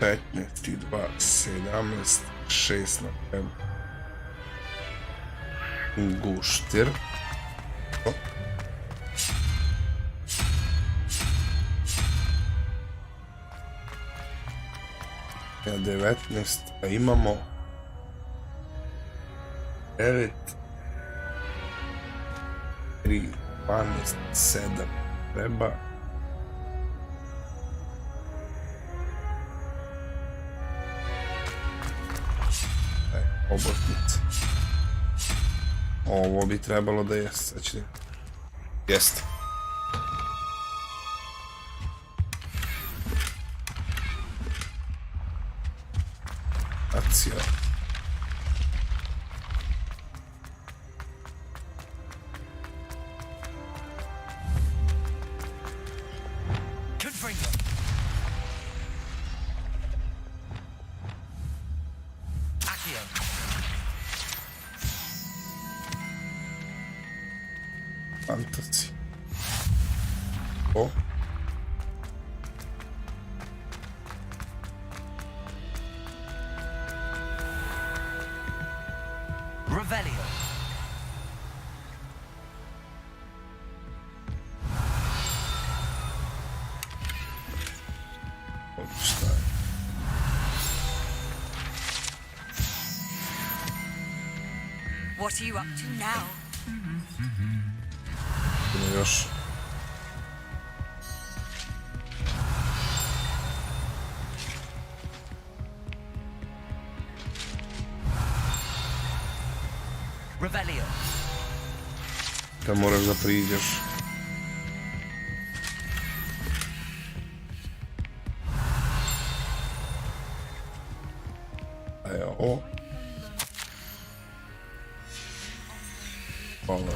15 i 2, 17, 6 na kraju. Guštir. O. Ja 19, a imamo 9, 3, 12, 7, treba. Obotnica. Ovo bi trebalo da jest, sad će... Jest. Akcija. Fantasy. O. Revelio. Šta je? What are you up to now? Još. Revelio. Da moraš da priđeš. A evo ovo. Hvala.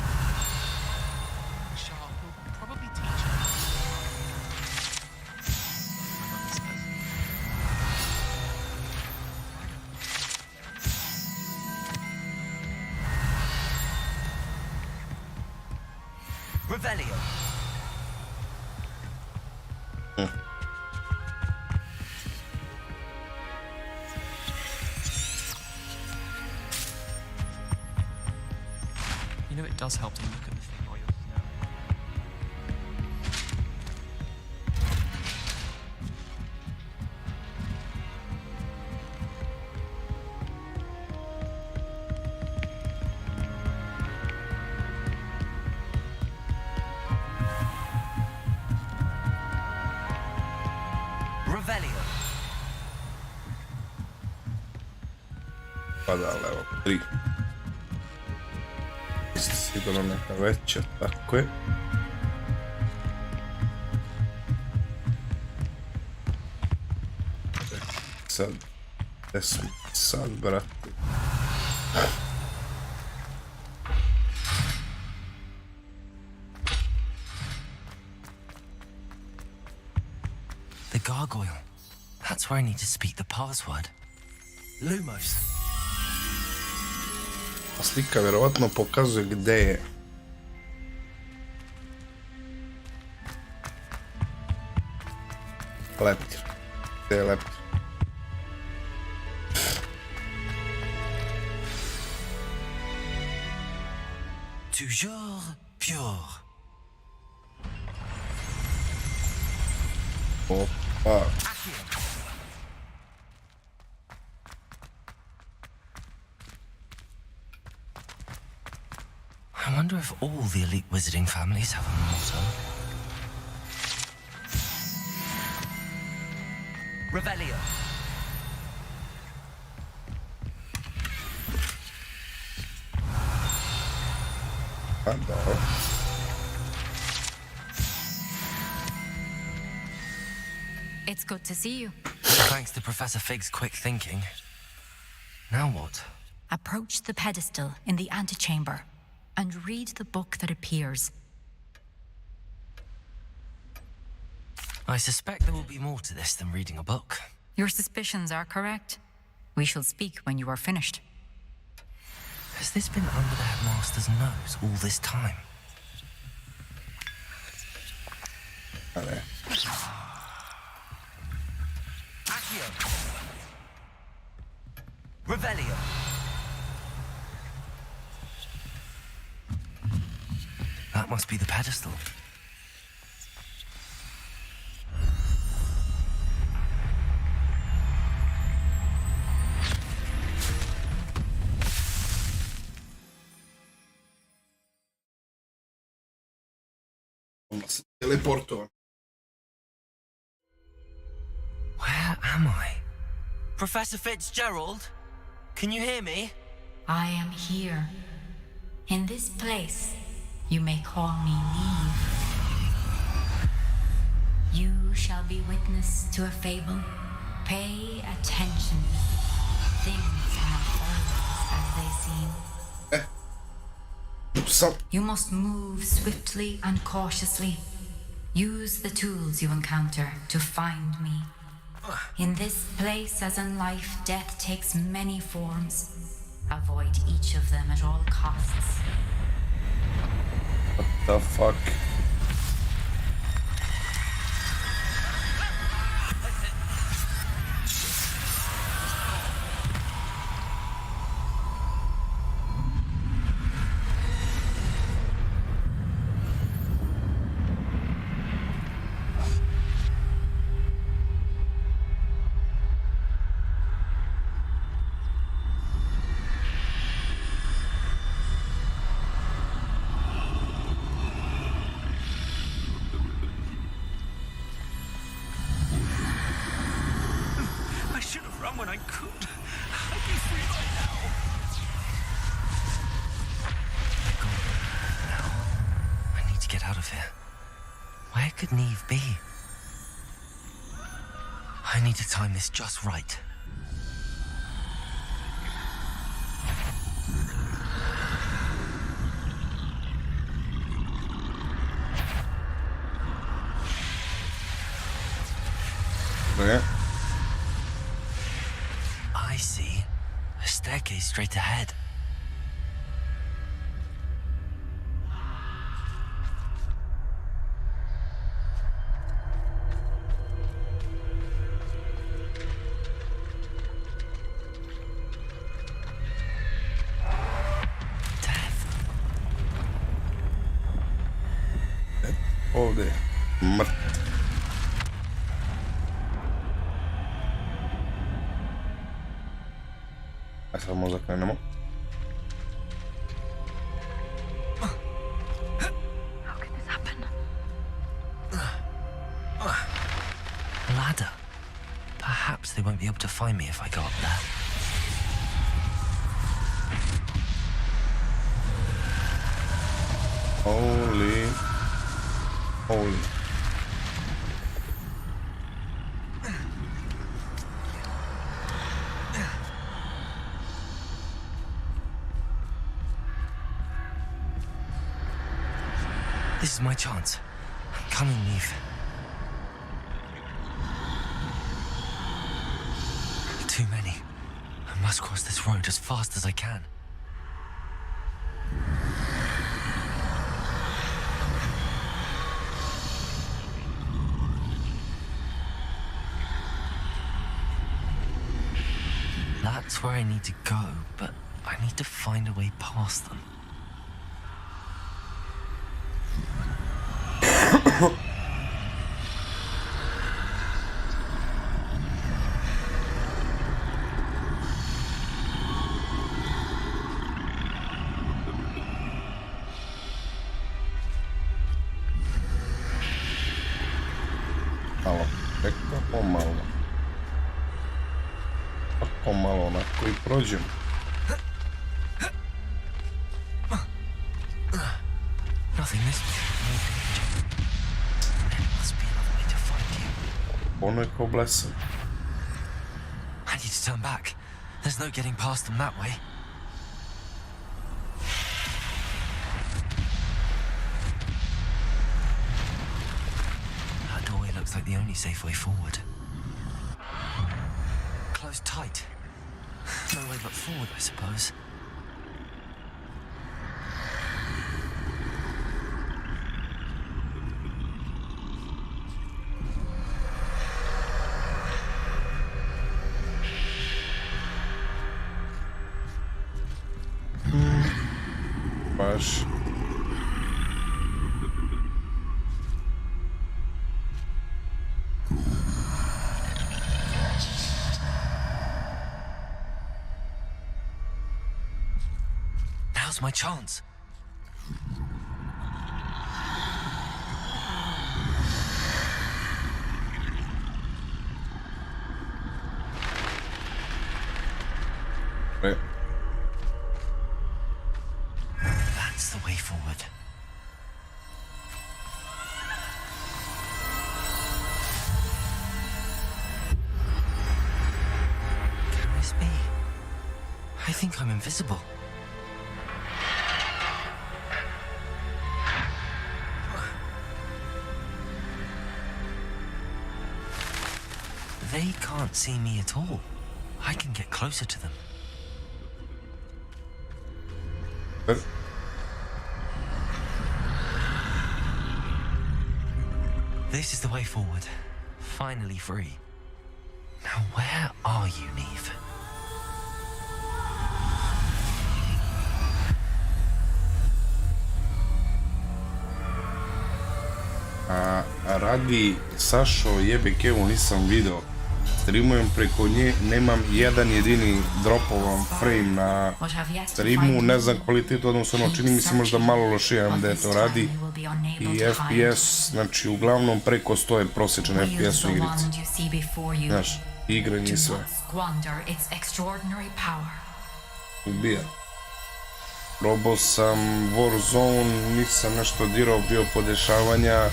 Revelio. You know, it does help to look at the thing while you're Revelio. Pa da, ali evo, 3. Isto sigurno neka veća, tako je. Sad, gde smo sad, brate? The gargoyle. That's where I need to speak the password. Lumos. A slika vjerovatno pokazuje gde je. Leptir. Gde je leptir? Toujours pure. Opa. I wonder if all the elite wizarding families have a motto. Revelio. It's good to see you. Thanks to Professor Fig's quick thinking. Now what? Approach the pedestal in the antechamber and read the book that appears. I suspect there will be more to this than reading a book. Your suspicions are correct. We shall speak when you are finished. Has this been under the headmaster's nose all this time? Vabbè. Accio! Revelio! That must be the pedestal. Teleporto. Where am I? Professor Fitzgerald? Can you hear me? I am here. In this place, you may call me Neve. You shall be witness to a fable. Pay attention. Things are not always as they seem. You must move swiftly and cautiously. Use the tools you encounter to find me. In this place, as in life, death takes many forms. Avoid each of them at all costs. What the fuck? When I could, I'd be free by now. Now, I need to get out of here. Where could Neve be? I need to time this just right. Yeah. I see. A staircase straight ahead. Ovdje. Mrt. A sad možda krenemo. How can this happen? Ladder. Perhaps they won't be able to find me if I go up there. Holy. This is my chance. I'm coming, Neve. Too many. I must cross this road as fast as I can. That's where I need to go, but I need to find a way past them. Malo, Pekka pomalo. Pomalo, onako I prođem. Nothing this way. There must be another way to find you. Poneko blesav. I need to turn back. There's no getting past them that way. That doorway looks like the only safe way forward. Closed tight. No way but forward, I suppose. Baš. Now's my chance. Right. That's the way forward. Can this be? I think I'm invisible. They can't see me at all. I can get closer to them. This is the way forward. Finally free. Now where are you, Neve? Radi Sašo jebe kevu nisam video. Streamujem preko nje, nemam jedan jedini dropovan frame na streamu, ne znam kvalitetu, odnosno čini mi se možda malo lošije da je to radi i FPS, znači uglavnom preko 100 je prosječan FPS u igrici. Znaš, igranje i sve. Ubija. Probao sam Warzone, nisam nešto dirao, bio podešavanja,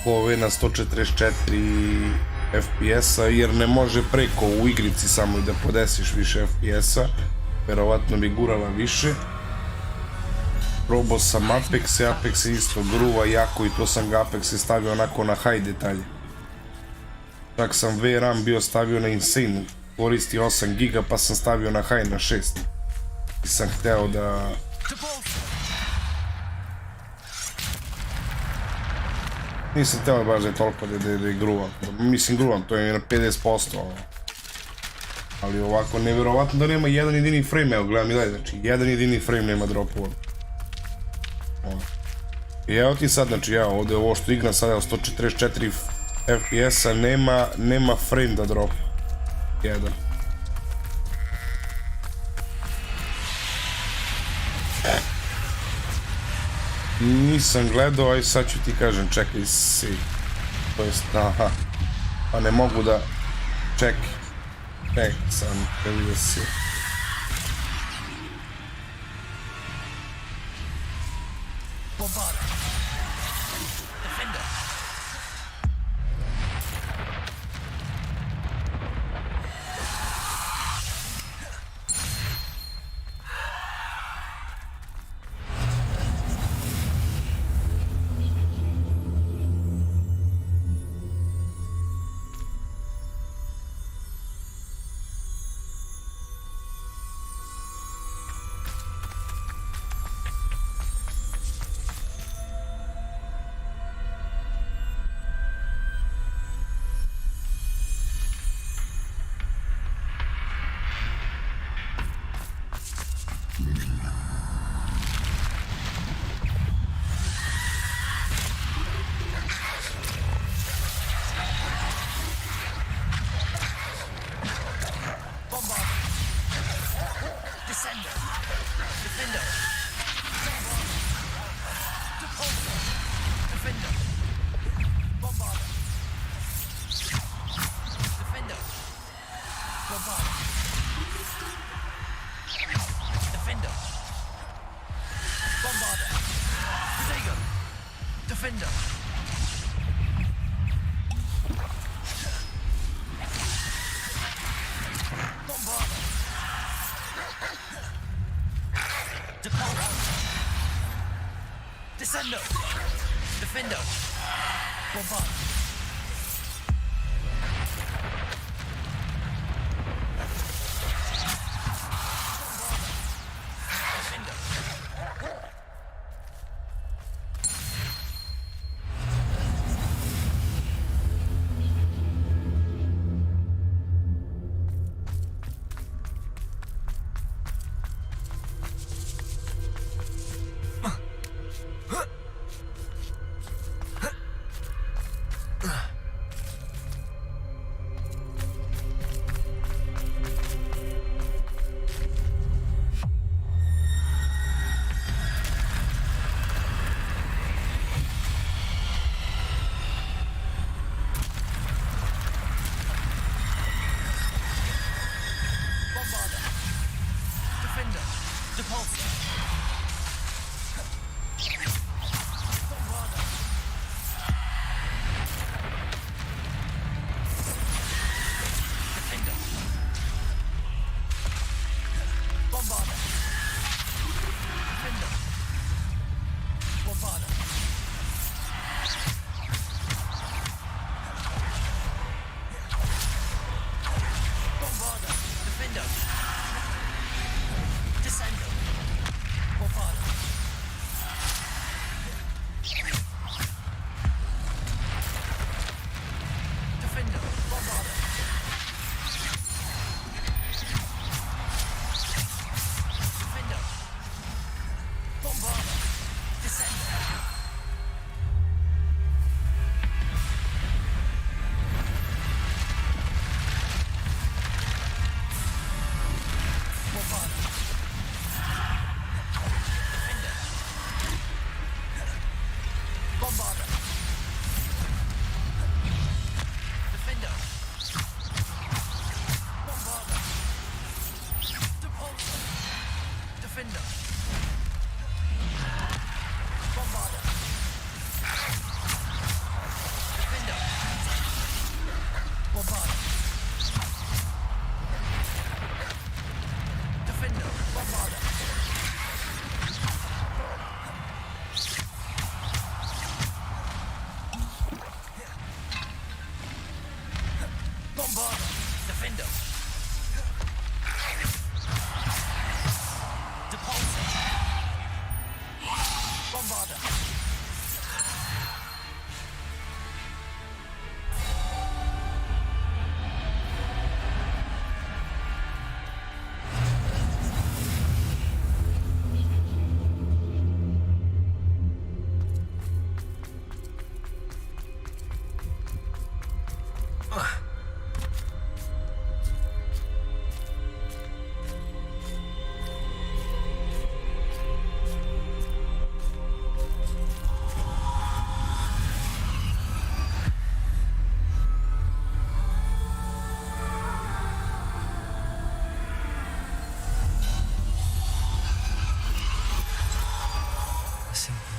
ove na 144 FPS-a, jer ne može preko u igrici samo da podesiš više FPS-a, verovatno bi gurala više. Probao sam Apex, Apex je isto gruva jako i to sam ga Apex stavio onako na high detalje. Čak sam VRAM bio stavio na Insane, koristi 8 giga pa sam stavio na high na 6. I sam hteo da... Nisam htio baš da je toliko da je gruvan. Mislim gruvan, to je na 50%. Ali ovako, nevjerovatno da nema jedan jedini frame, evo gledam i dalje, znači jedan jedini frame nema dropova. I evo ti sad, znači ja ovdje ovo što igram sada 144 FPS-a nema frame da dropa. Jedan. Nisam gledao, aj sad ću ti kažem, čekaj si. To jest, aha. Pa ne mogu da... Čekaj sam, kada si...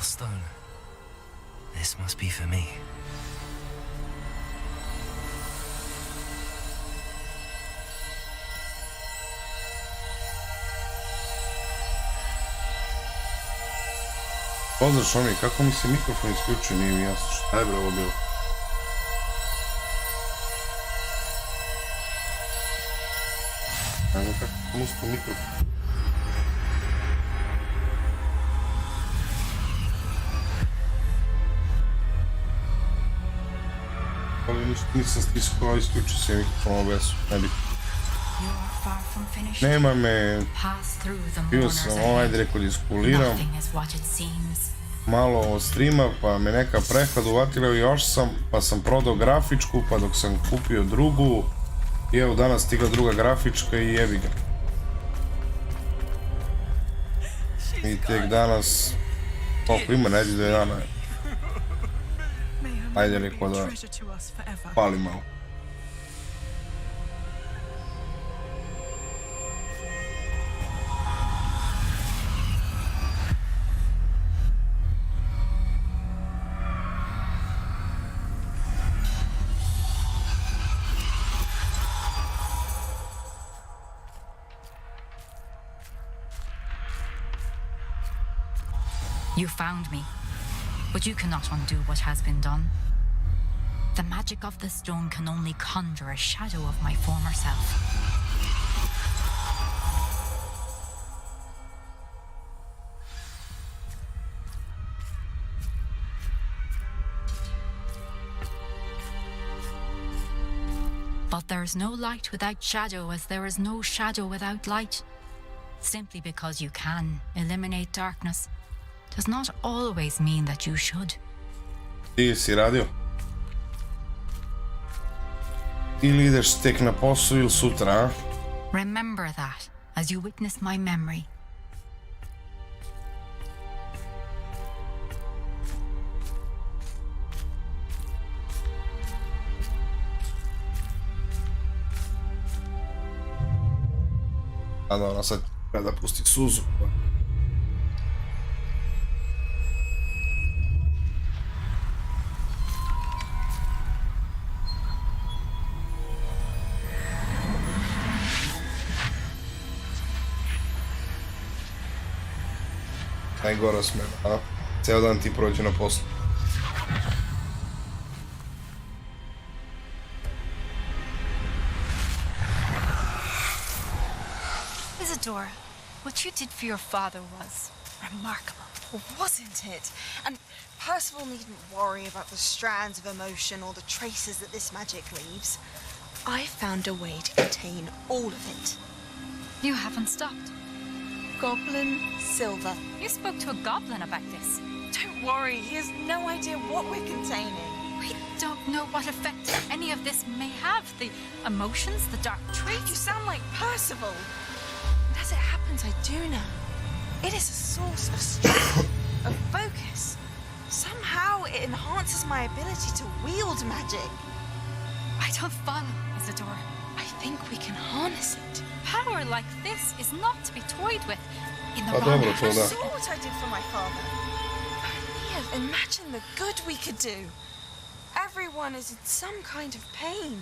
Stone. This must be for me. Pozdrav Šomi, kako mi se mikrofon isključio, nije mi jasno šta je bre ovo bilo. Ajmo kako sam uspio mikrofon. Ali nisam stiskao, isključio se mikrofon ovo besu, ne biti. Nema me, bio sam ajde rekao da iskuliram malo od streama pa me neka prehlad uvatila i još sam, pa sam prodao grafičku pa dok sam kupio drugu i evo danas stigla druga grafička i jebi ga. I tek danas, koliko ima, neđe da je dana. Ajde rekao da pali malo. You found me, but you cannot undo what has been done. The magic of the stone can only conjure a shadow of my former self. But there is no light without shadow, as there is no shadow without light. Simply because you can eliminate darkness does not always mean that you should. Ti si radio? Ili ideš tek na posao ili sutra, a? Remember that as you witness my memory. A dobro, sad kada pusti suzu. Najgora smena, a? Ceo dan ti prođe na poslu. Isadora, what you did for your father was remarkable. Wasn't it? And Percival needn't worry about the strands of emotion or the traces that this magic leaves. I found a way to contain all of it. You haven't stopped. Goblin silver. You spoke to a goblin about this. Don't worry, he has no idea what we're containing. We don't know what effect any of this may have. The emotions, the dark traits. You sound like Percival. And as it happens, I do know. It is a source of strength, of focus. Somehow it enhances my ability to wield magic. I don't follow, Isadora. I think we can harness it. Power like this is not to be toyed with in the Pa wrong dobro, to I da. saw what I did for my father. Only imagine the good we could do. Everyone is in some kind of pain.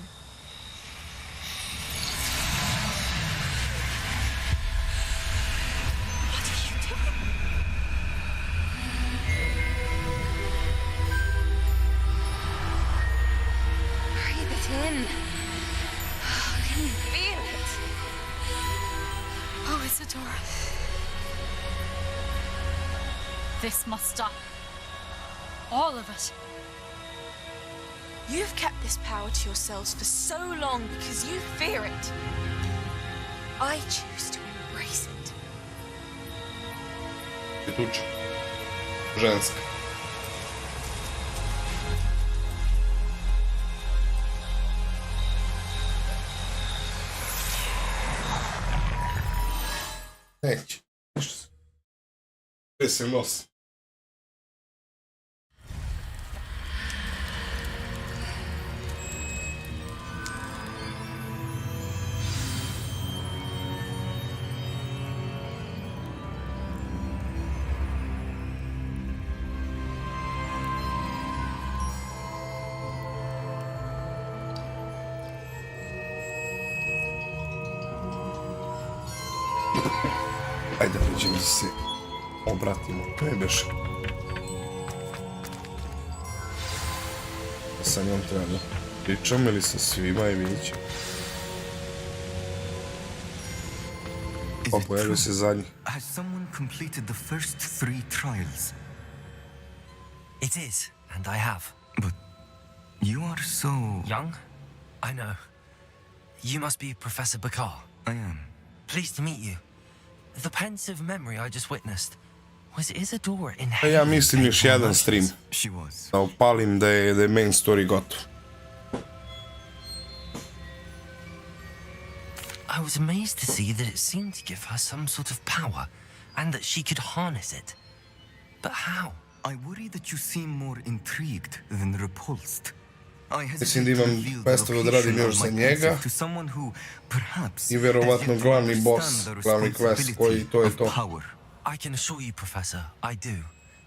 What are you doing? Breathe it in. Can you feel it? Oh, Isadora. This must stop. All of it. You've kept this power to yourselves for so long because you fear it. I choose to embrace it. Tuč. Ženska. Neće. Ništa se. Gdje se nos? Ajde, pređemo da se obratimo. Ne beš. Sa njom treba da pričam ili sa svima i vidjet ćemo. Pa pojavio se zadnji. Has someone completed the first 3 trials? It is, and I have. But you are so... Young? I know. You must be Professor Bakar. I am. Pleased to meet you. The pensive memory I just witnessed. Was Isadora in A ja mislim još jedan stream. She was. Da upalim da je main story gotov. I was amazed to see that it seemed to give her some sort of power, and that she could harness it. But how? I worry that you seem more intrigued than repulsed. I Mislim da imam predstavu da radim još za njega. I vjerovatno glavni boss, glavni quest koji to je to. I can assure you, Professor, I do.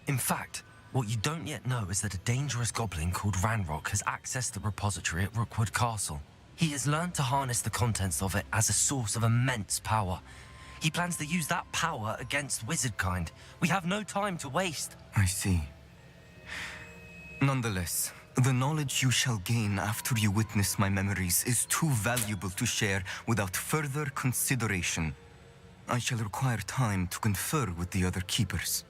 In fact, what you don't yet know is that a dangerous goblin called Ranrock has accessed the repository at Rookwood Castle. He has learned to harness the contents of it as a source of immense power. He plans to use that power against wizardkind. We have no time to waste. I see. Nonetheless, the knowledge you shall gain after you witness my memories is too valuable to share without further consideration. I shall require time to confer with the other keepers.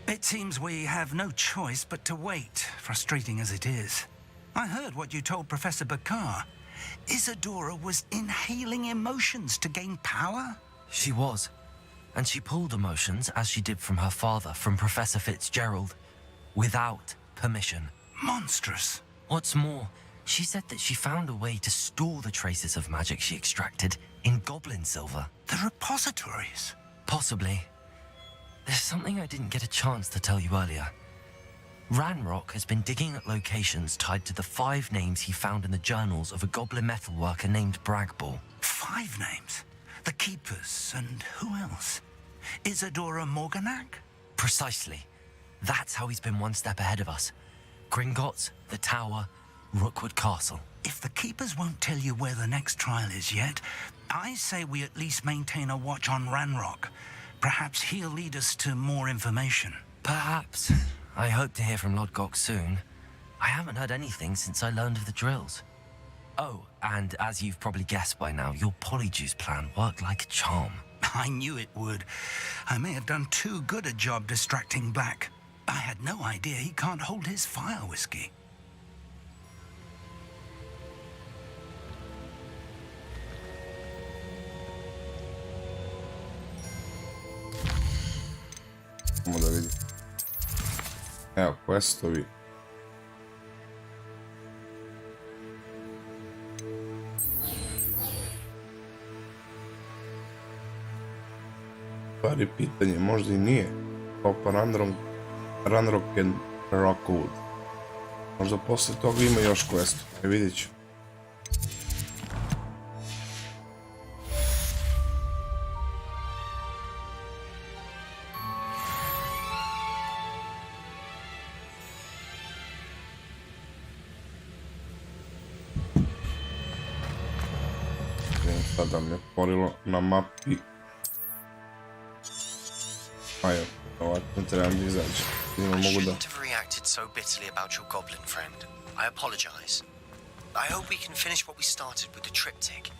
It seems we have no choice but to wait, frustrating as it is. I heard what you told Professor Bakar. Isadora was inhaling emotions to gain power? She was. And she pulled emotions, as she did from her father, from Professor Fitzgerald, without permission. Monstrous. What's more, she said that she found a way to store the traces of magic she extracted in goblin silver. The repositories? Possibly. There's something I didn't get a chance to tell you earlier. Ranrock has been digging at locations tied to the 5 names he found in the journals of a goblin metalworker named Bragball. 5 names? The Keepers, and who else? Isadora Morganac? Precisely. That's how he's been one step ahead of us. Gringotts, the Tower, Rookwood Castle. If the Keepers won't tell you where the next trial is yet, I say we at least maintain a watch on Ranrock. Perhaps he'll lead us to more information. Perhaps. I hope to hear from Lord Gok soon. I haven't heard anything since I learned of the drills. Oh, and as you've probably guessed by now, your polyjuice plan worked like a charm. I knew it would. I may have done too good a job distracting Black. I had no idea he can't hold his fire whiskey. Samo da vidim. Evo, questovi. Stvari pitanje, možda i nije. Topa Ranrock and Rockwood. Možda posle toga ima još questova. Vidjet ću. Sada mi je otvorilo na mapi. Ajde, ovako trebam da izađem. I shouldn't have reacted so bitterly about your goblin friend. I apologize. I hope we can finish what we started with the triptych.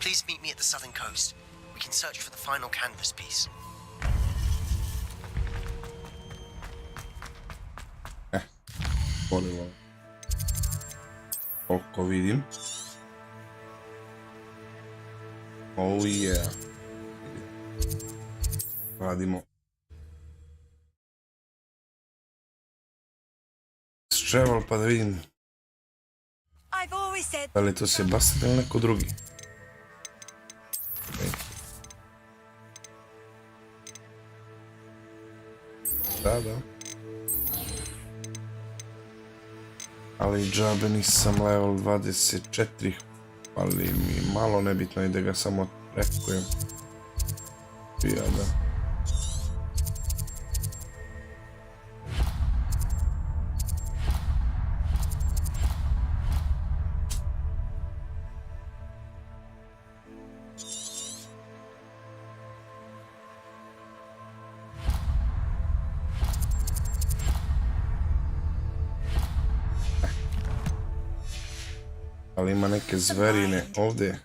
Please meet me at the southern coast. We can search for the final canvas piece. Otvorilo. Koliko vidim. Oh yeah. Radimo. Travel pa da vidim. Da li to Sebastian ili neko drugi? Da. Ali džabe nisam level 24. Ali mi malo nebitno je da ga samo trekujem. Da. Ali ima neke zverine ovdje.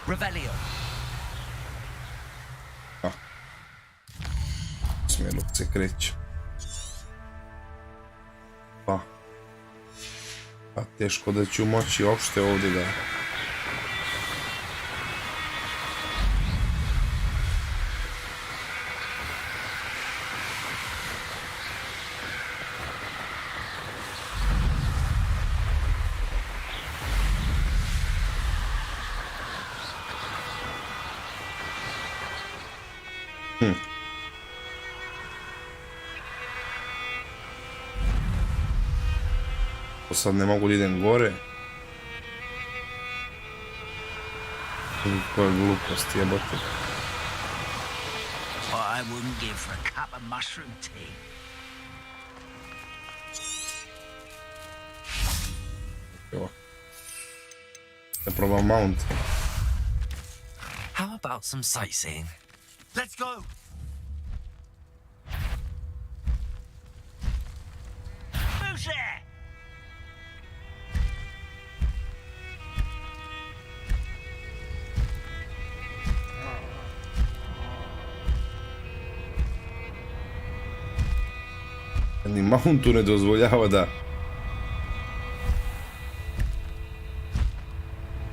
Revelio. Smjeru se kreće. Pa teško da ću moći uopšte ovdje da... Sad ne mogu da idem gore. Koja glupost, jebote. I wouldn't give for a cup of mushroom tea. Evo. Da probam mount. How about some sightseeing? Let's go! Who's there? Ni mountu ne dozvoljava da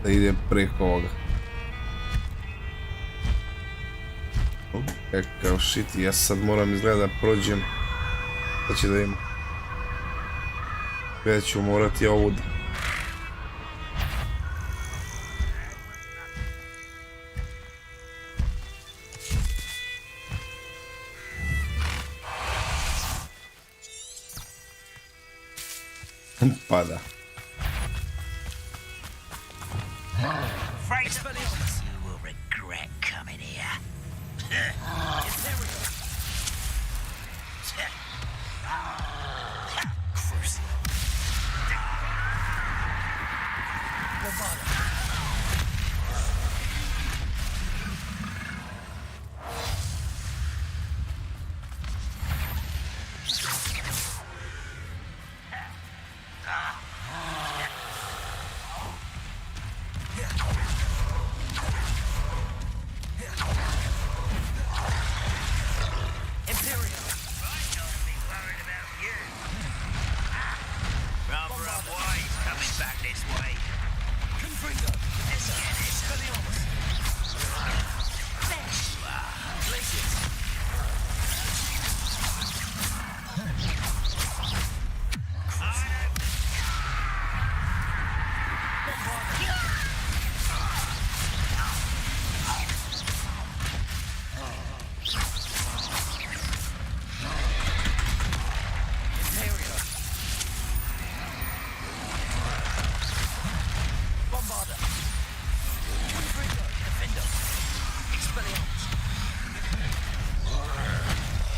ide preko ovoga. Kakav shit, ja sad moram izgleda da prođem. Da će da ima. Ja ću morati ovu da... Pada. You will regret coming here.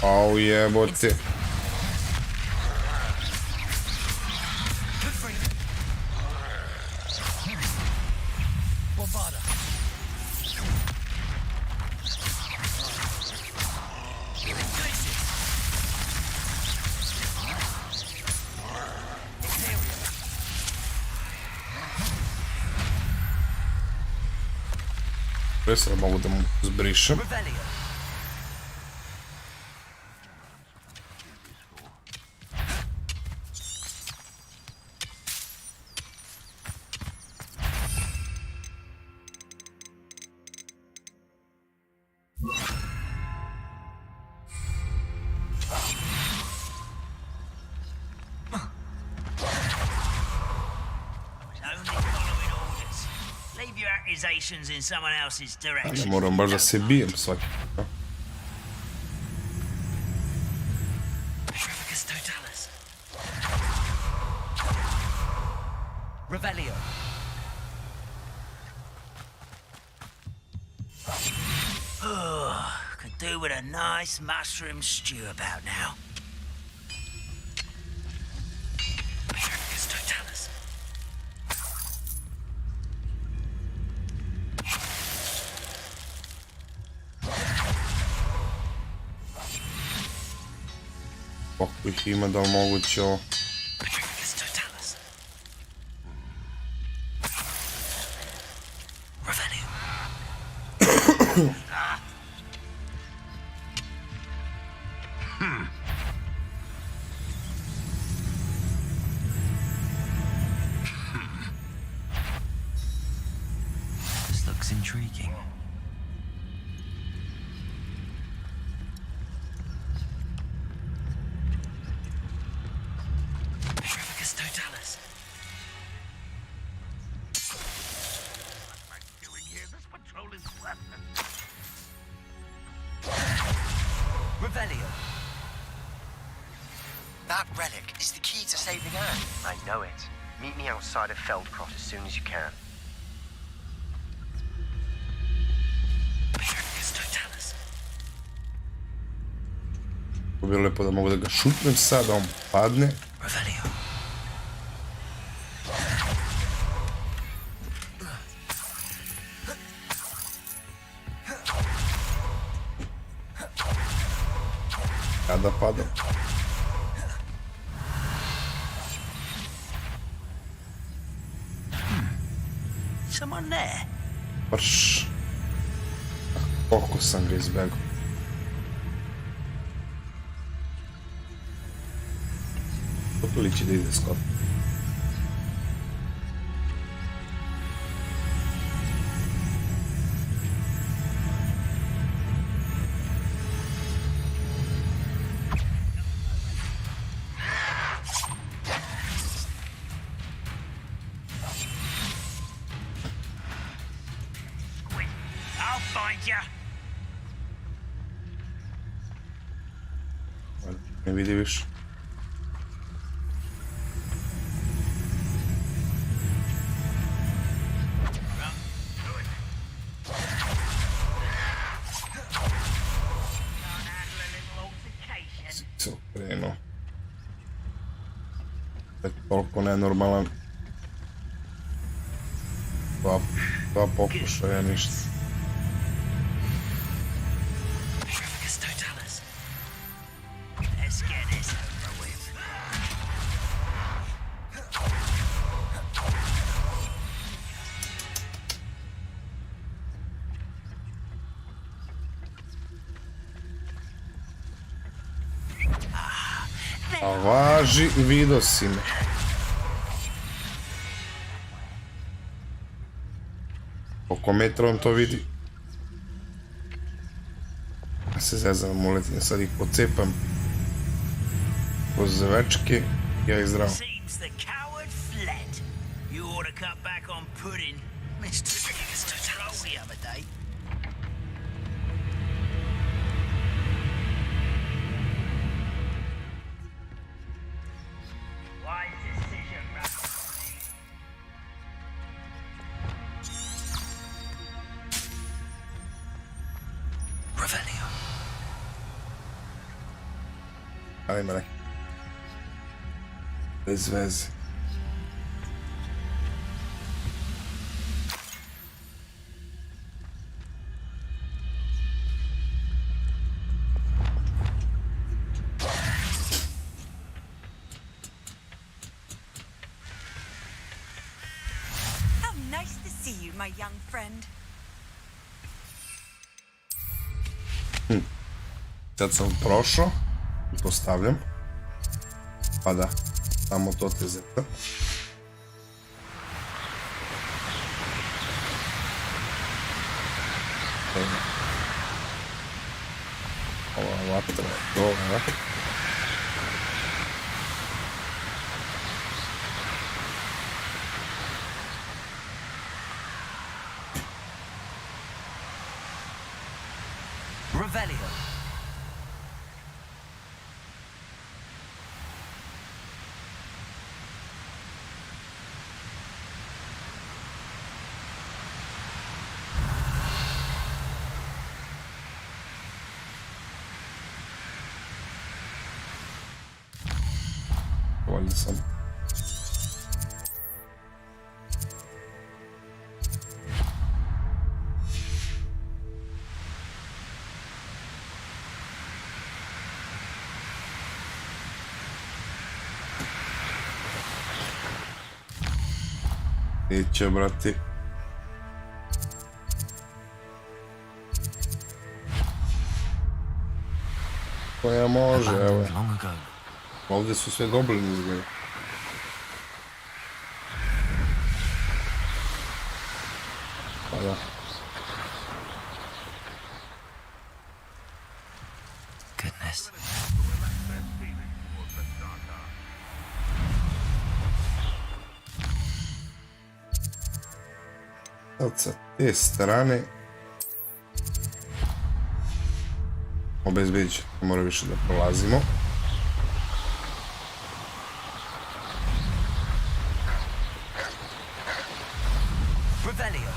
Au jebote. Sad mogu da mu zbrišem. In someone else's direction. Ne moram baš da se bijem svaki. Revelio. Could do with a nice mushroom stew about now. Koliko ih ima, da li moguće ovo? This looks intriguing. That relic is the key to saving Anne. I know it. Meet me outside of Feldcroft as soon as you can. To bi bilo lepo da mogu da ga šutnem sad, da on padne. Kada padam. Someone there? Prš. Koliko sam ga izbegao. Kako liči da ide skoro? Ne vidi više. Se okrenuo. toliko nenormalan. Dva pokušaja, ništa. Let's get this over with. A važi, vidio si me. Koliko metra on to vidi? Ja se zezam, moletim, sad ih pocepam kroz večke, ja ih zdravo. Seems the coward fled. You ought to cut back on pudding. Mr. Control the other day. Wise decision, Revelio. Ajme, ne. Bez veze. How nice to see you, my young friend. Sad sam prošao i postavljam. Pa da, samo to te zeta. Ova vatra je dobra. Revelio. Valjda sam. Neće, brati. Koja može, evo. Ovdje su sve goblini izgleda. Pa da. Goodness. Sad sa te strane obezbedit će, ne mora više da prolazimo. Revelio.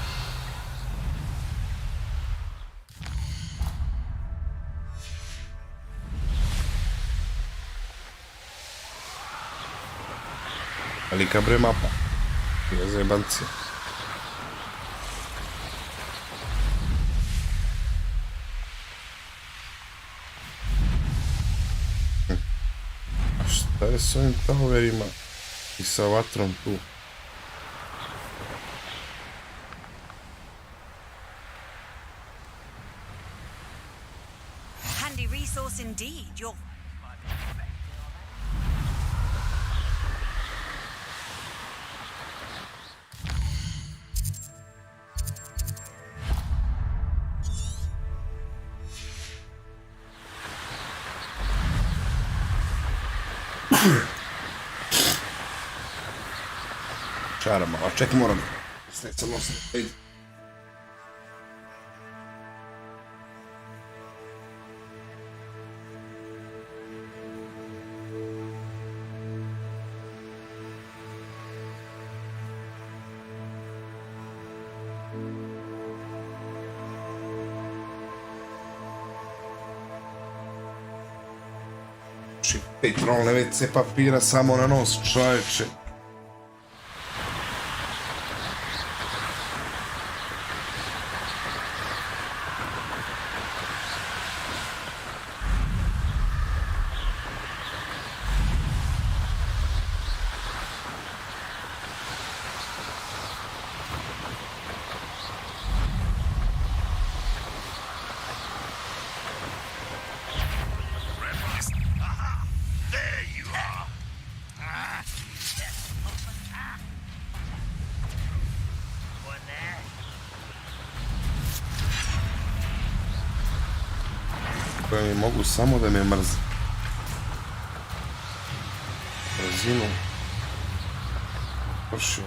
Velika bre mapa. Je zajebancija. A šta je s ovim towerima i sa vatrom tu? Handy resource indeed. You're Čara malo, ček, moram sreća nositi. Ejde. Znači, 5 rolne WC papira samo na nos, čovječe. Koji mogu samo da me mrze. Brzinu. Pršio.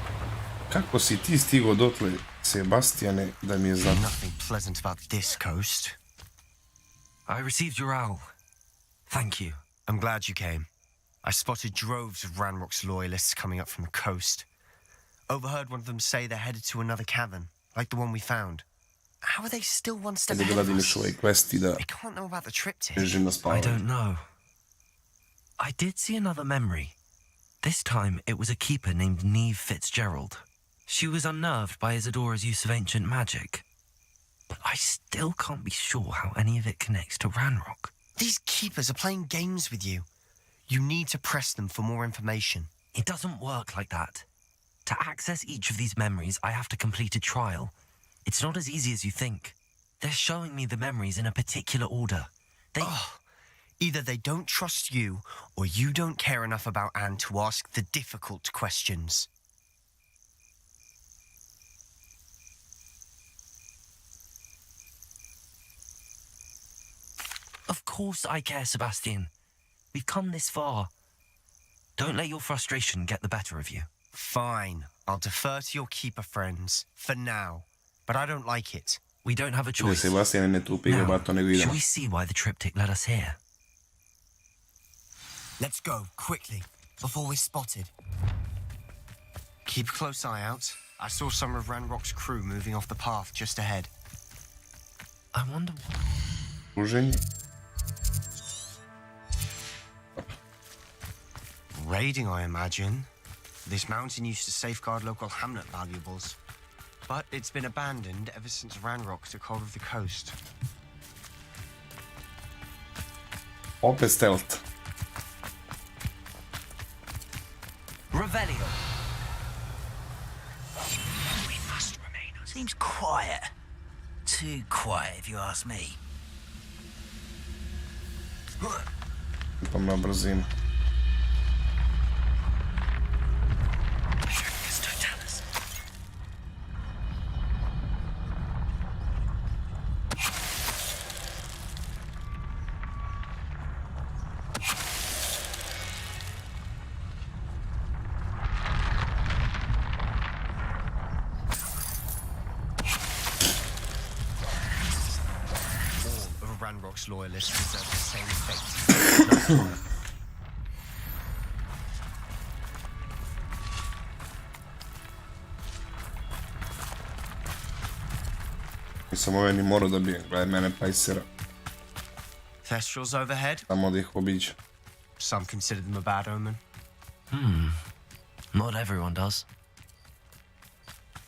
Kako si ti stigo dotle, Sebastijane, da mi je za... Nothing pleasant about this coast. I received your owl. Thank you. I'm glad you came. I spotted droves of Ranrock's loyalists coming up from the coast. Overheard one of them say they're headed to another cavern, like the one we found. How are they still one step ahead of us? They can't know about the triptych. I don't know. I did see another memory. This time it was a keeper named Neve Fitzgerald. She was unnerved by Isadora's use of ancient magic. But I still can't be sure how any of it connects to Ranrock. These keepers are playing games with you. You need to press them for more information. It doesn't work like that. To access each of these memories, I have to complete a trial. It's not as easy as you think. They're showing me the memories in a particular order. Either they don't trust you, or you don't care enough about Anne to ask the difficult questions. Of course I care, Sebastian. We've come this far. Don't let your frustration get the better of you. Fine. I'll defer to your keeper friends, for now. But I don't like it. We don't have a choice. Sebastian ne tu piga bato nego Shall idemo. we see why the triptych led us here? Let's go, quickly, before we're spotted. Keep a close eye out. I saw some of Ranrock's crew moving off the path just ahead. I wonder Druženje. Raiding, I imagine. This mountain used to safeguard local hamlet valuables. But it's been abandoned ever since Ranrock took hold of the coast. Opet stealth. Revelio. We must remain. Seems quiet. Too quiet, if you ask me. Idem na brzinu. Ranrock's loyalists deserve the same fate. Nisam ove ni morao da bijem, gledaj mene pajsera. Thestrals overhead? Samo da ih obiđe. Some consider them a bad omen. Not everyone does.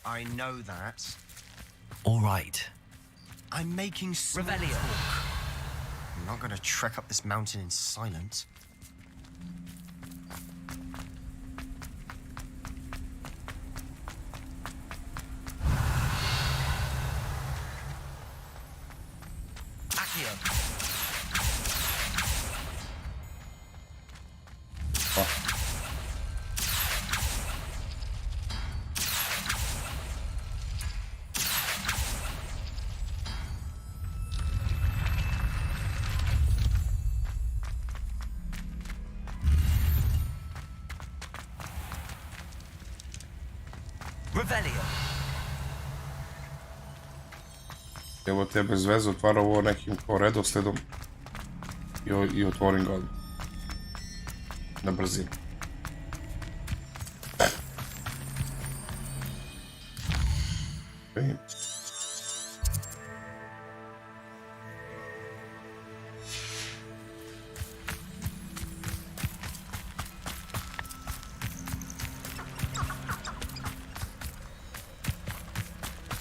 I know that. All right. I'm making small talk. I'm not going to trek up this mountain in silence. Accio. Revelio. Evo te bez veze otvara ovo nekim kao redosledom i otvorim ga na brzinu. Okay.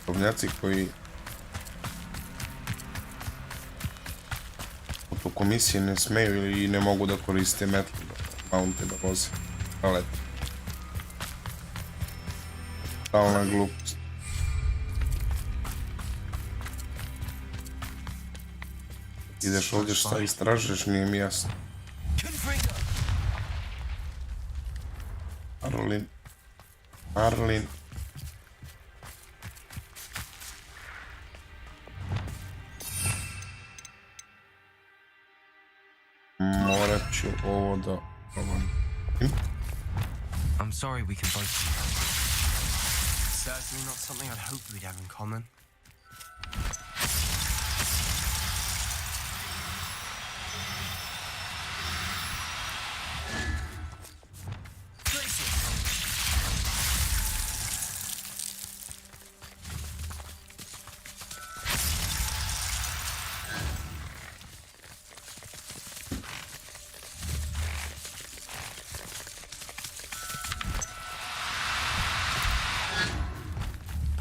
Rovnjaci koji u komisiji ne smeju ili ne mogu da koriste metlu, mounte da voze, da lete. Stalna glupost. Ideš ovdje šta istražuješ, nije mi jasno. Arlin. Morat ću ovo da probam. I'm sorry we can both. Certainly not something I'd hoped we'd have in common.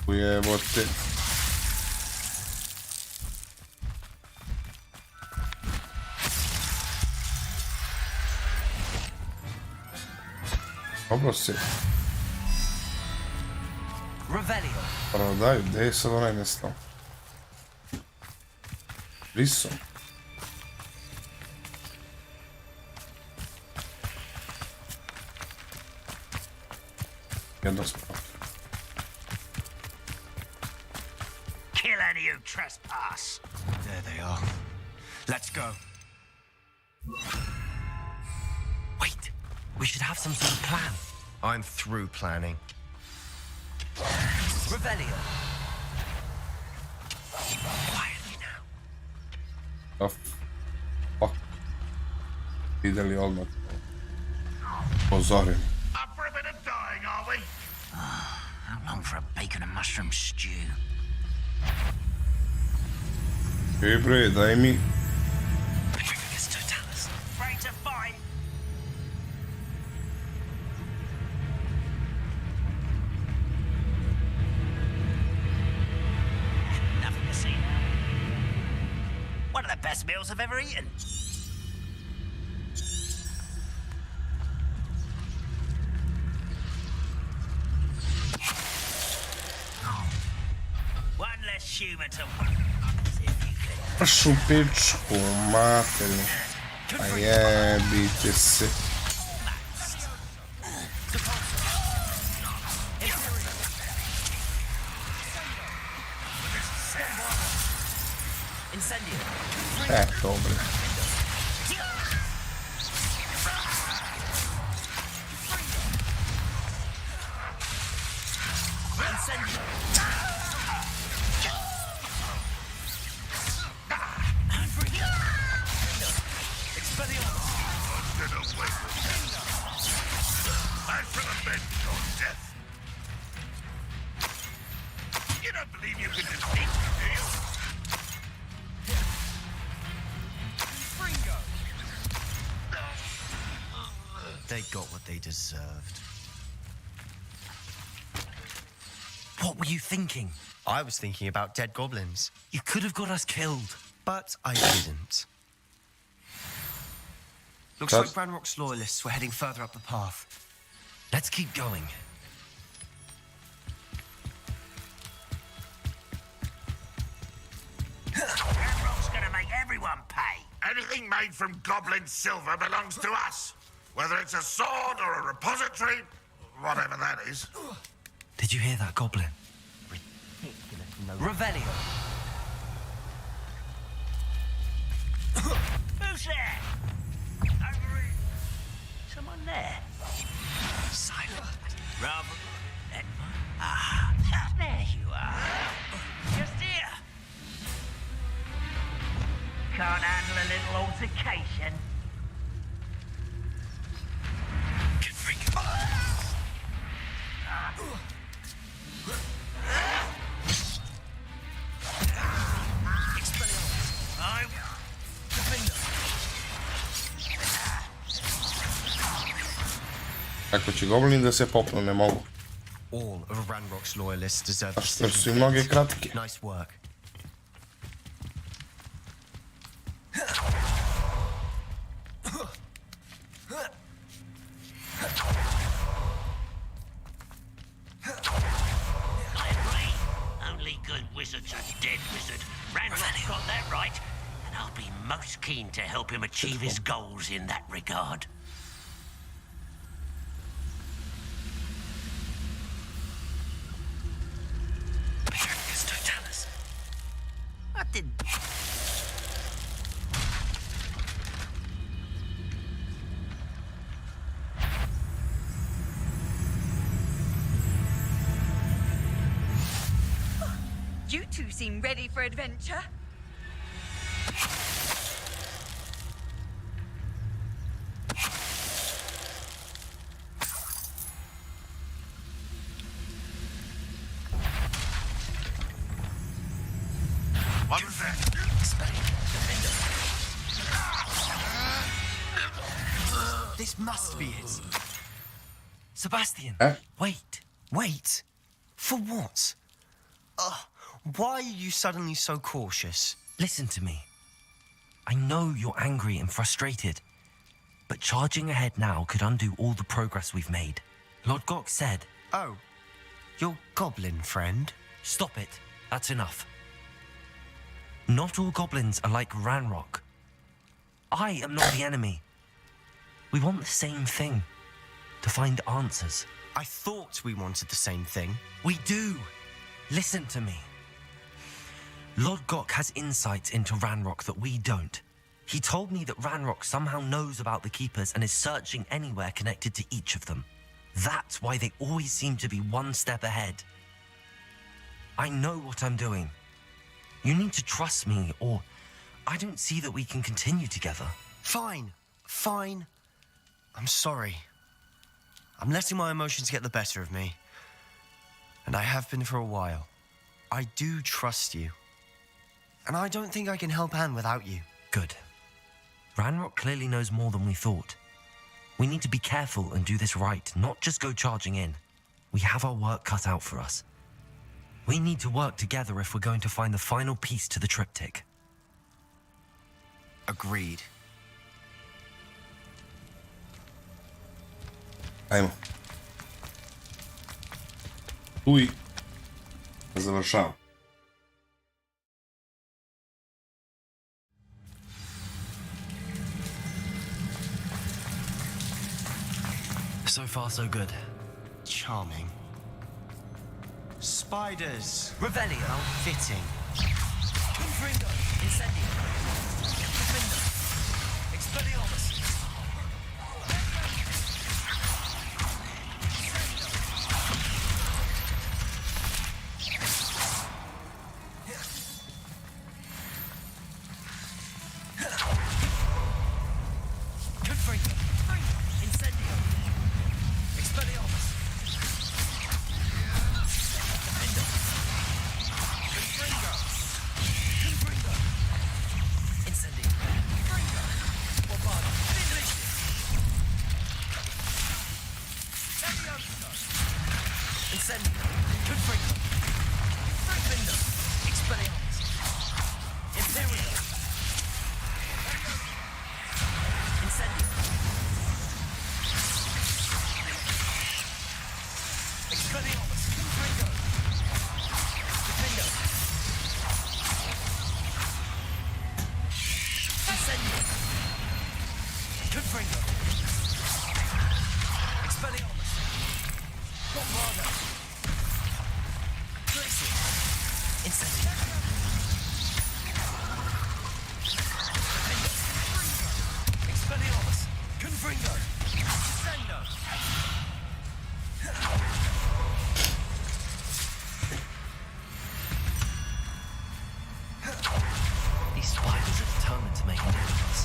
Ujebote. Dobro si. Prodaju, gdje je sad onaj nestao? Riso. Jedno spravo. Kill any who trespass. There they are. Let's go. Wait, we should have some sort of plan. I'm through planning. Revelio. Quietly now. Oh, fuck. Vidjeli odmah. Pozorim. Up for a bit of dying, are we? How long for a bacon and mushroom stew? Ej bre, daj mi. Afraid to fight? Nothing to see now. One of the best meals I've ever eaten. One less human to Pršu pičku, materinu. A jebite se. Dobro. You don't believe you can defeat me, do you? They got what they deserved. What were you thinking? I was thinking about dead goblins. You could have got us killed. But I didn't. Looks like Ranrock's loyalists were heading further up the path. Let's keep going. Ranrock's gonna make everyone pay. Anything made from goblin silver belongs to us. Whether it's a sword or a repository, whatever that is. Did you hear that, goblin? Revelio. Who's there? Over it. Someone there. Silent. Rather. Ah, there you are. Just here. Can't handle a little altercation. Ako će goblin da se popnu, ne mogu. All of Ranrock's loyalists deserve the Što su same i mnoge fate. kratke. Nice work. I agree. Only good wizards are dead wizard. Ranrock's got that right, and I'll be most keen to help him achieve his goals in that regard. I didn't. You two seem ready for adventure. What was that? This must be it. Sebastian, wait. For what? Why are you suddenly so cautious? Listen to me. I know you're angry and frustrated, but charging ahead now could undo all the progress we've made. Lord Gok said... Oh, your goblin friend? Stop it. That's enough. Not all goblins are like Ranrock. I am not the enemy. We want the same thing. To find answers. I thought we wanted the same thing. We do. Listen to me. Lord Gok has insights into Ranrock that we don't. He told me that Ranrock somehow knows about the Keepers and is searching anywhere connected to each of them. That's why they always seem to be one step ahead. I know what I'm doing. You need to trust me, or I don't see that we can continue together. Fine. I'm sorry. I'm letting my emotions get the better of me. And I have been for a while. I do trust you. And I don't think I can help Anne without you. Good. Ranrock clearly knows more than we thought. We need to be careful and do this right, not just go charging in. We have our work cut out for us. We need to work together if we're going to find the final piece to the triptych. Agreed. Ajmo. Tu završavam. So far, so good. Charming. Spiders. Revelio. How fitting. Confringo. Incendio. Confringo. Expelliarmus. Confringo. Incendio. Expelliarmus. Confringo. Confringo. Confringo. Incendio. Confringo. Bombado. Finish. Levioso. Incendio. Confringo. Confringo. Expelliarmus. Imperial. Incendio. Expelliarmus. Confringo. Defendo. Incendio. Confringo. Expelliarmus. Bombardo. Glacier. Incendio. Defendo. Expelliarmus. Confringo. Descendo. These spiders are determined to make a difference.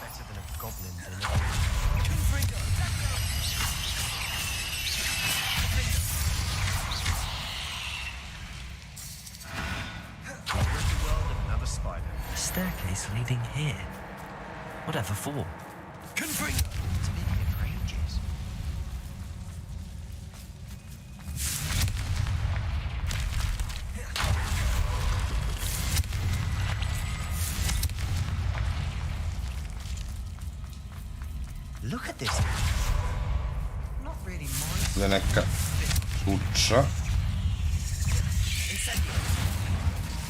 Better than a goblin dinner. Confringo. We've rid the world of another spider. Staircase leading here. Whatever for? Confringo. It's been here for ages. Look at this. Not really mine. Da neka tuča. Incendio.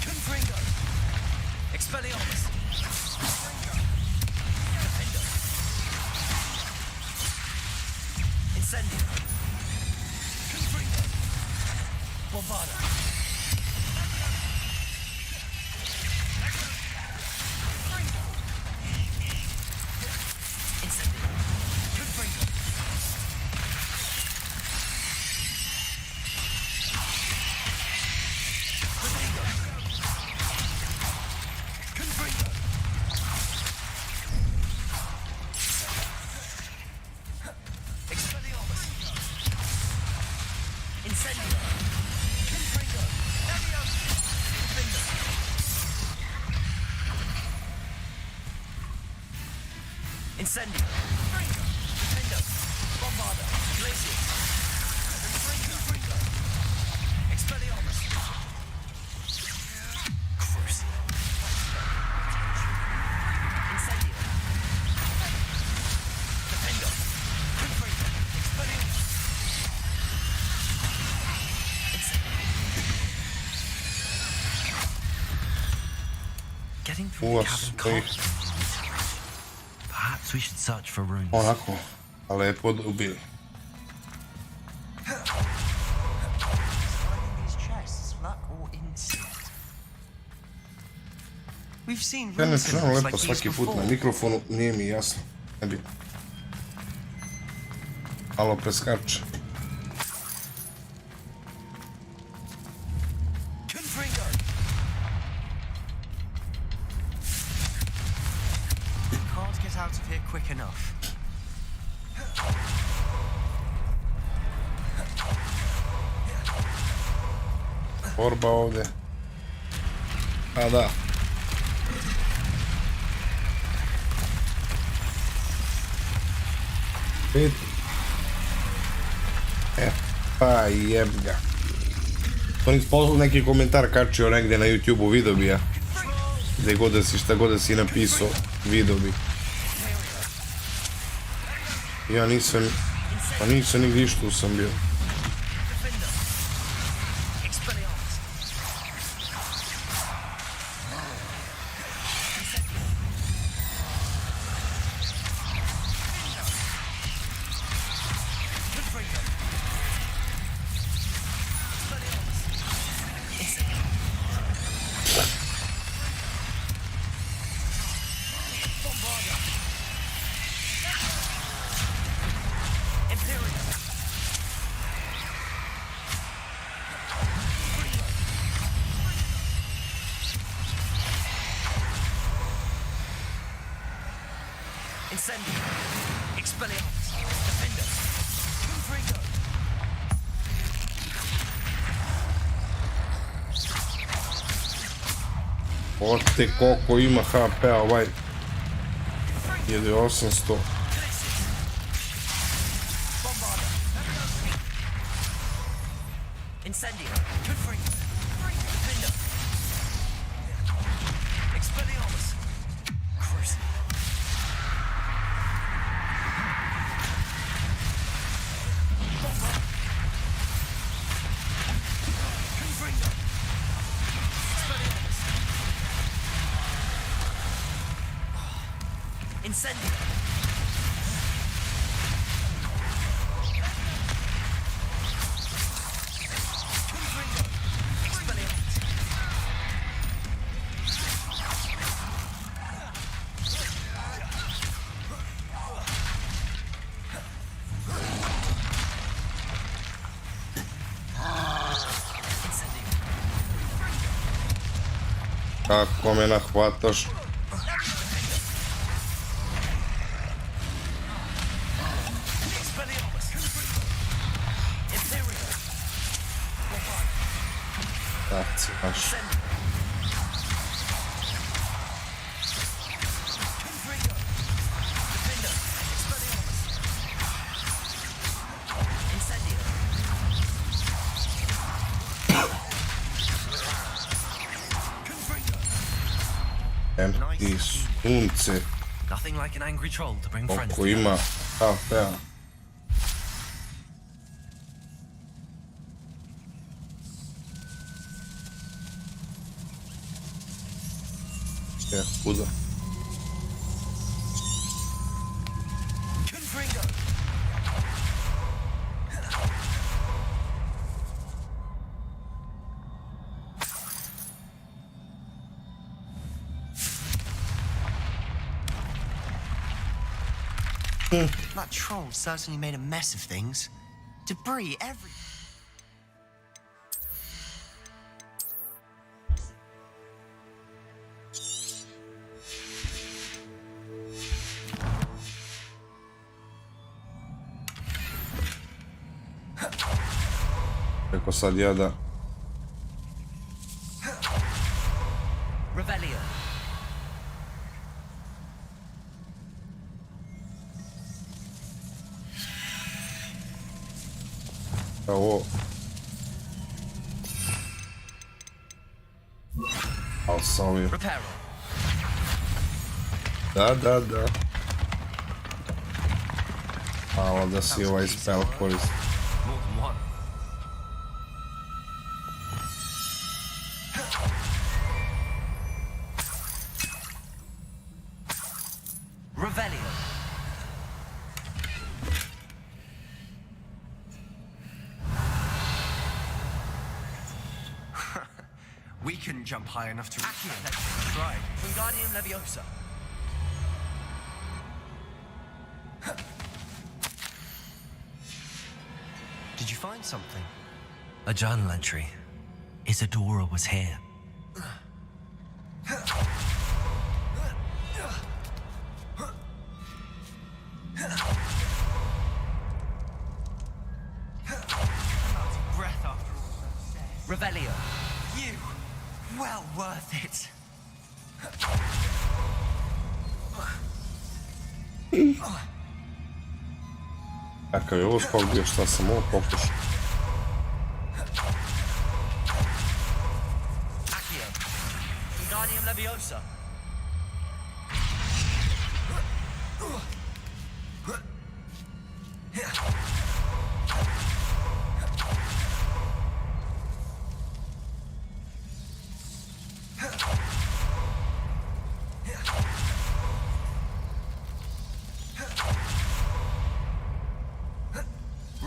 Confringo. Expelliarmus. Defendo. Incendio. Confringo. Bombarda. Incendio. Defendo. Bombarda. Glacius. Confringo. Expelliarmus. Crucible. Incendio. Defendo. Confringo. Expelliarmus. Getting through the cavern can't. Perhaps we should search for runes. Onako, a lepo dobili. Ja ne čujem lepo svaki put na mikrofonu, nije mi jasno. Ne bi. Malo preskače. Out of here quick enough. Borba ovdje. A da. Pet. Pa jeb ga. To nis poslao neki komentar kačio negdje na YouTube-u, vidio bi ja. Gdje god da si, šta god da si napisao, vidio bi. Ja nisam, pa nisam nigdje išta sam bio. Incendio. Expelliarmus. Defendo. Confringo. Ote koliko ima HP-a ovaj. 1800. Incendio. Confringo. Defendo. Expelliarmus. Crucible. Incendio. Kako me nahvataš? Tak si maš. I sunce. Nothing like an angry troll to bring friends Oko together. ima HP-a. Kuda? That troll certainly made a mess of things. Debris every... Rekao sad ja da... Revelio. Ovo... Al sam ovim... Reparo. Da. Malo da si ovaj spell koristi. More than one. Revelio. We couldn't jump high enough to... Accio. Let's try. Wingardium Leviosa. Did you find something? A journal entry. Isadora was here. Breath after all. Revelio. You! Well worth it. Kakav je ovo skok bio, šta sam ovo pokušao? Accio. Wingardium Leviosa.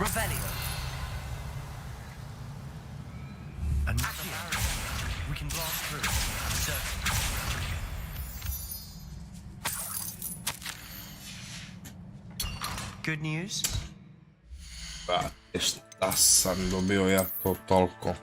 Revelio. Another barrier. We can blast through. Certain. Good news? Brate, šta sam dobio ja to toliko?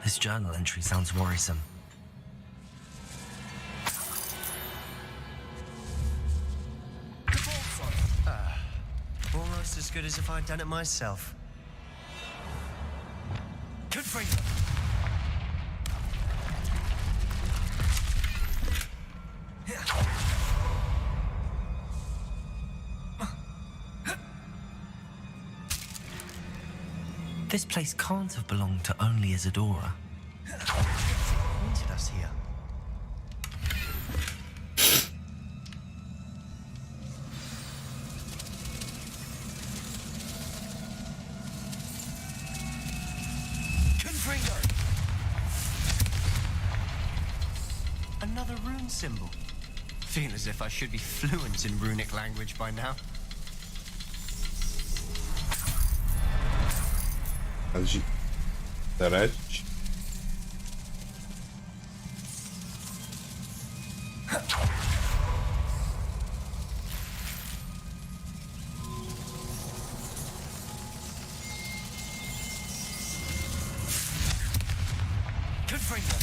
This journal entry sounds worrisome. Almost as good as if I'd done it myself. Confringo. This place can't have belonged to only Isadora. Pointed us here. Confringo. Another rune symbol. Feel as if I should be fluent in runic language by now. Znači, da reći. Confringo.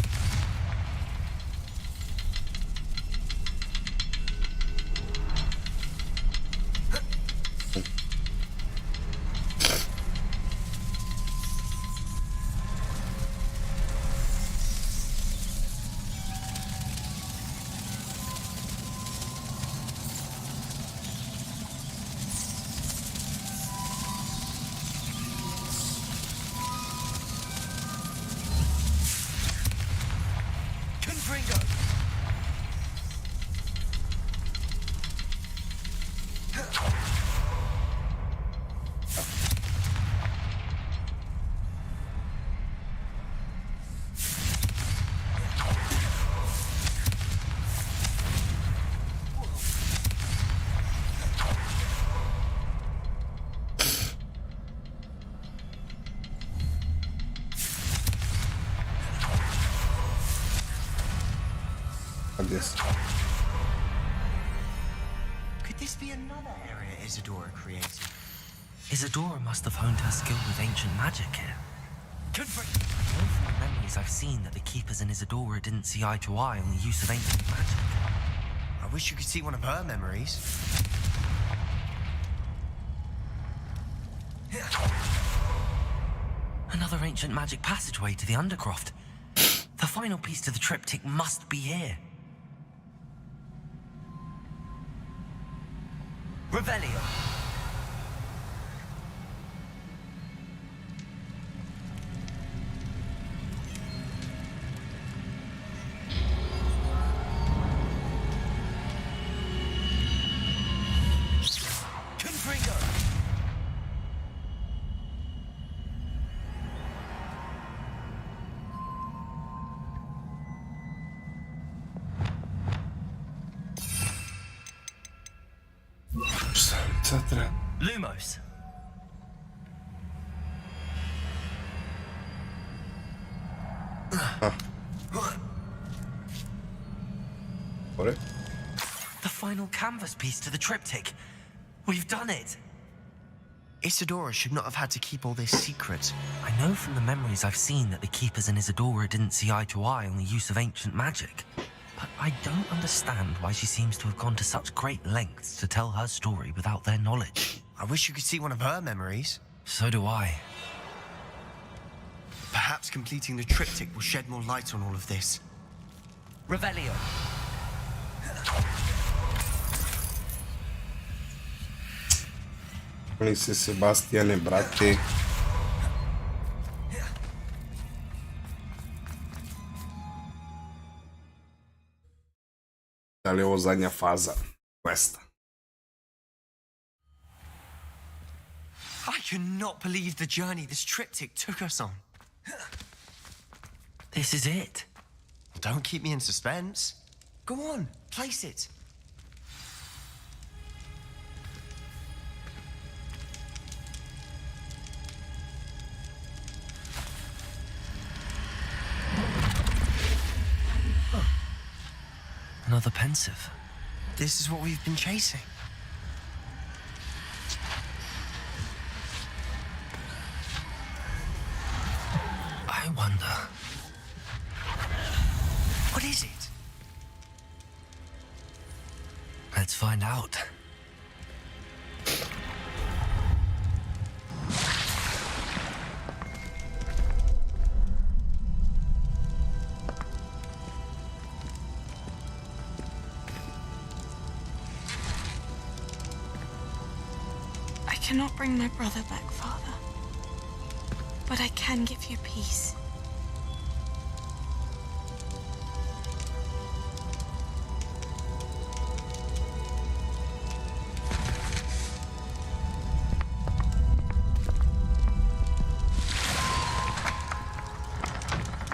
Could this be another area Isadora created? Isadora must have honed her skill with ancient magic here. From the memories I've seen that the Keepers and Isadora didn't see eye to eye on the use of ancient magic. I wish you could see one of her memories. Another ancient magic passageway to the Undercroft. The final piece to the triptych must be here. Revelio. Lumos. What? The final canvas piece to the triptych. We've done it. Isadora should not have had to keep all this secret. I know from the memories I've seen that the Keepers and Isadora didn't see eye to eye on the use of ancient magic. But I don't understand why she seems to have gone to such great lengths to tell her story without their knowledge. I wish you could see one of her memories. So do I. Perhaps completing the triptych will shed more light on all of this. Revelio. Oni se Sebastiane, brate. Da li je ovo zadnja faza questa? I cannot believe the journey this triptych took us on. This is it. Don't keep me in suspense. Go on, place it. Another pensive. This is what we've been chasing. I wonder. What is it? Let's find out. I cannot bring my brother back, Father. But I can give you peace.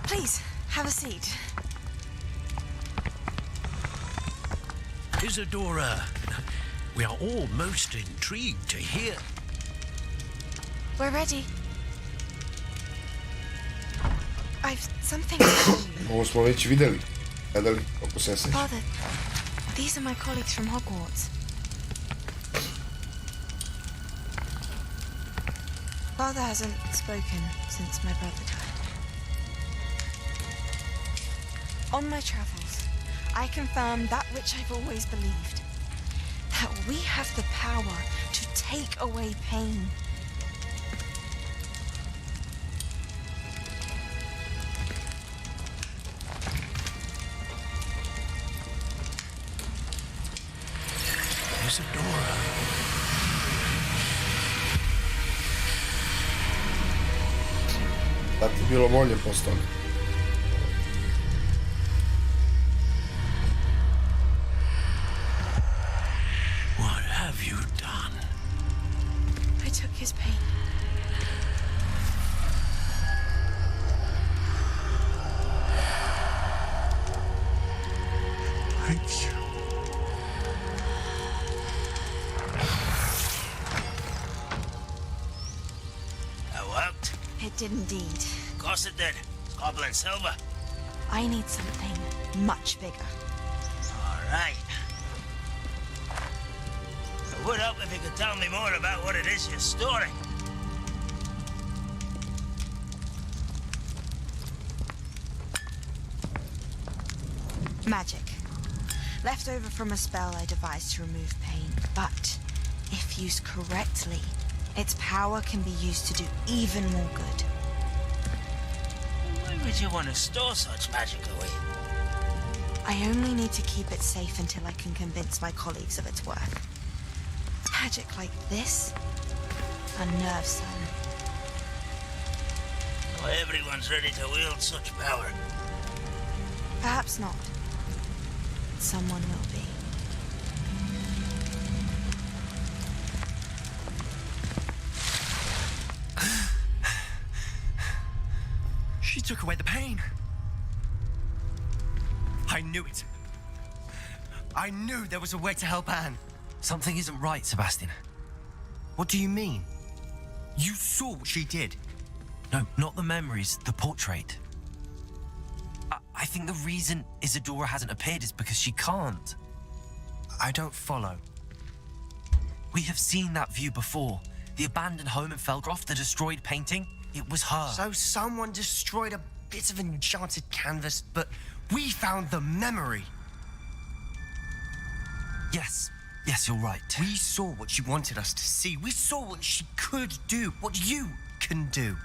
Please, have a seat. Isadora, we are all most intrigued to hear. We're ready. I've something to tell you. Ovo smo već videli. Gledali, kako se sjeća. Father, these are my colleagues from Hogwarts. Father hasn't spoken since my brother died. On my travels, I confirmed that which I've always believed. That we have the power to take away pain. Isadora. Da ti bilo bolje posto toga. What have you done? I took his pain. Thank you. That worked? It did indeed. Of course it did. Goblin silver. I need something much bigger. Right. It would help if you could tell me more about what it is you're storing. Magic. Left over from a spell I devised to remove pain, but if used correctly, its power can be used to do even more good. Why would you want to store such magic away? I only need to keep it safe until I can convince my colleagues of its worth. Magic like this unnerves some. Not everyone's ready to wield such power. Perhaps not. Someone will be. She took away the pain. I knew it. I knew there was a way to help Anne. Something isn't right, Sebastian. What do you mean? You saw what she did. No, not the memories, the portrait. I think the reason Isadora hasn't appeared is because she can't. I don't follow. We have seen that view before. The abandoned home in Felgroth, the destroyed painting, it was her. So someone destroyed a bit of enchanted canvas, but we found the memory. Yes, you're right. We saw what she wanted us to see. We saw what she could do, what you can do.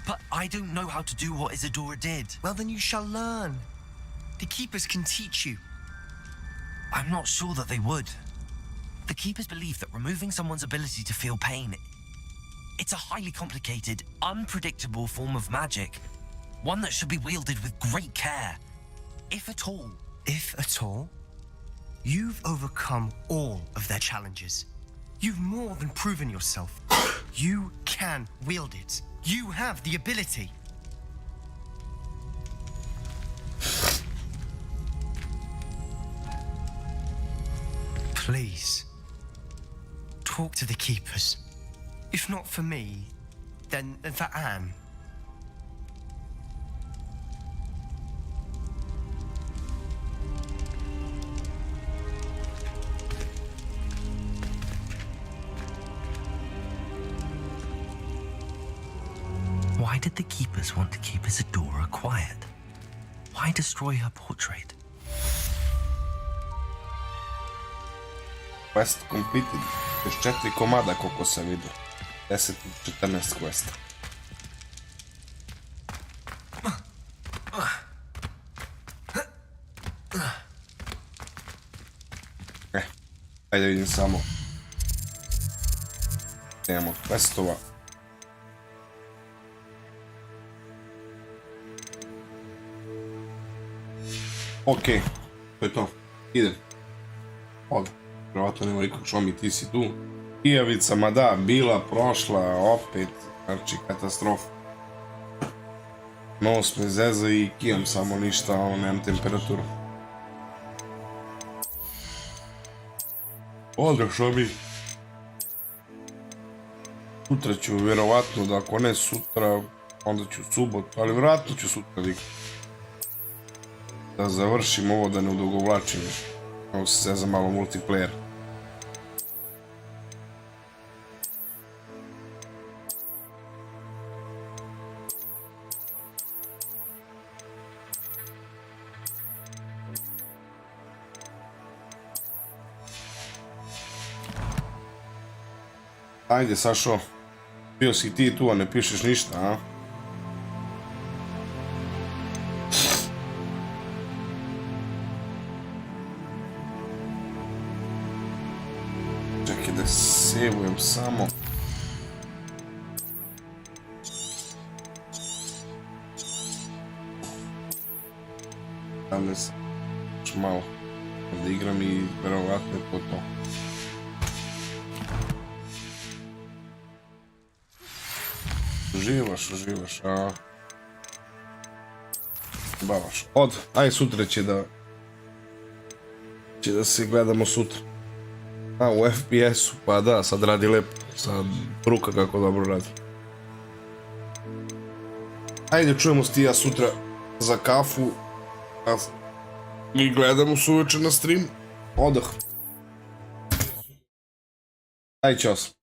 But I don't know how to do what Isadora did. Well, then you shall learn. The Keepers can teach you. I'm not sure that they would. The Keepers believe that removing someone's ability to feel pain, it's a highly complicated, unpredictable form of magic. One that should be wielded with great care. If at all. If at all? You've overcome all of their challenges. You've more than proven yourself. You can wield it. You have the ability. Please, talk to the Keepers. If not for me, then for Anne. Why did the Keepers want to keep Isadora quiet? Why destroy her portrait? Quest completed. Još 4 komada koliko sam vidio. 10 i 14 questa. Ajde vidim samo. Nemamo questova. Okej, to je to. Idem. Ovdje. Vjerovatno nema nikog Šomi, ti si tu. Pijavica, ma da, bila, prošla, opet. Znači, katastrofa. Nos me zeza i kijam samo ništa, nemam temperaturu. Ovdje Šomi. Sutra ću vjerovatno, da ako ne sutra, onda ću subotu, ali vjerojatno ću sutra da završim ovo, da ne odugovlačim. Ovo se zeza malo multiplayer. Ajde, Sašo. Bio si ti tu, a ne pišeš ništa, a? Čekaj da sevujem samo. Danas ću malo da igram i verovatno je to to. Uživaš, a... Bavaš. Aj sutra će da se gledamo sutra. A, u FPS-u, pa da, sad radi lepo. Sad ruka kako dobro radi. Ajde, čujemo se ti ja sutra za kafu. ги гледам сувече на стрим. Одах. Ај час.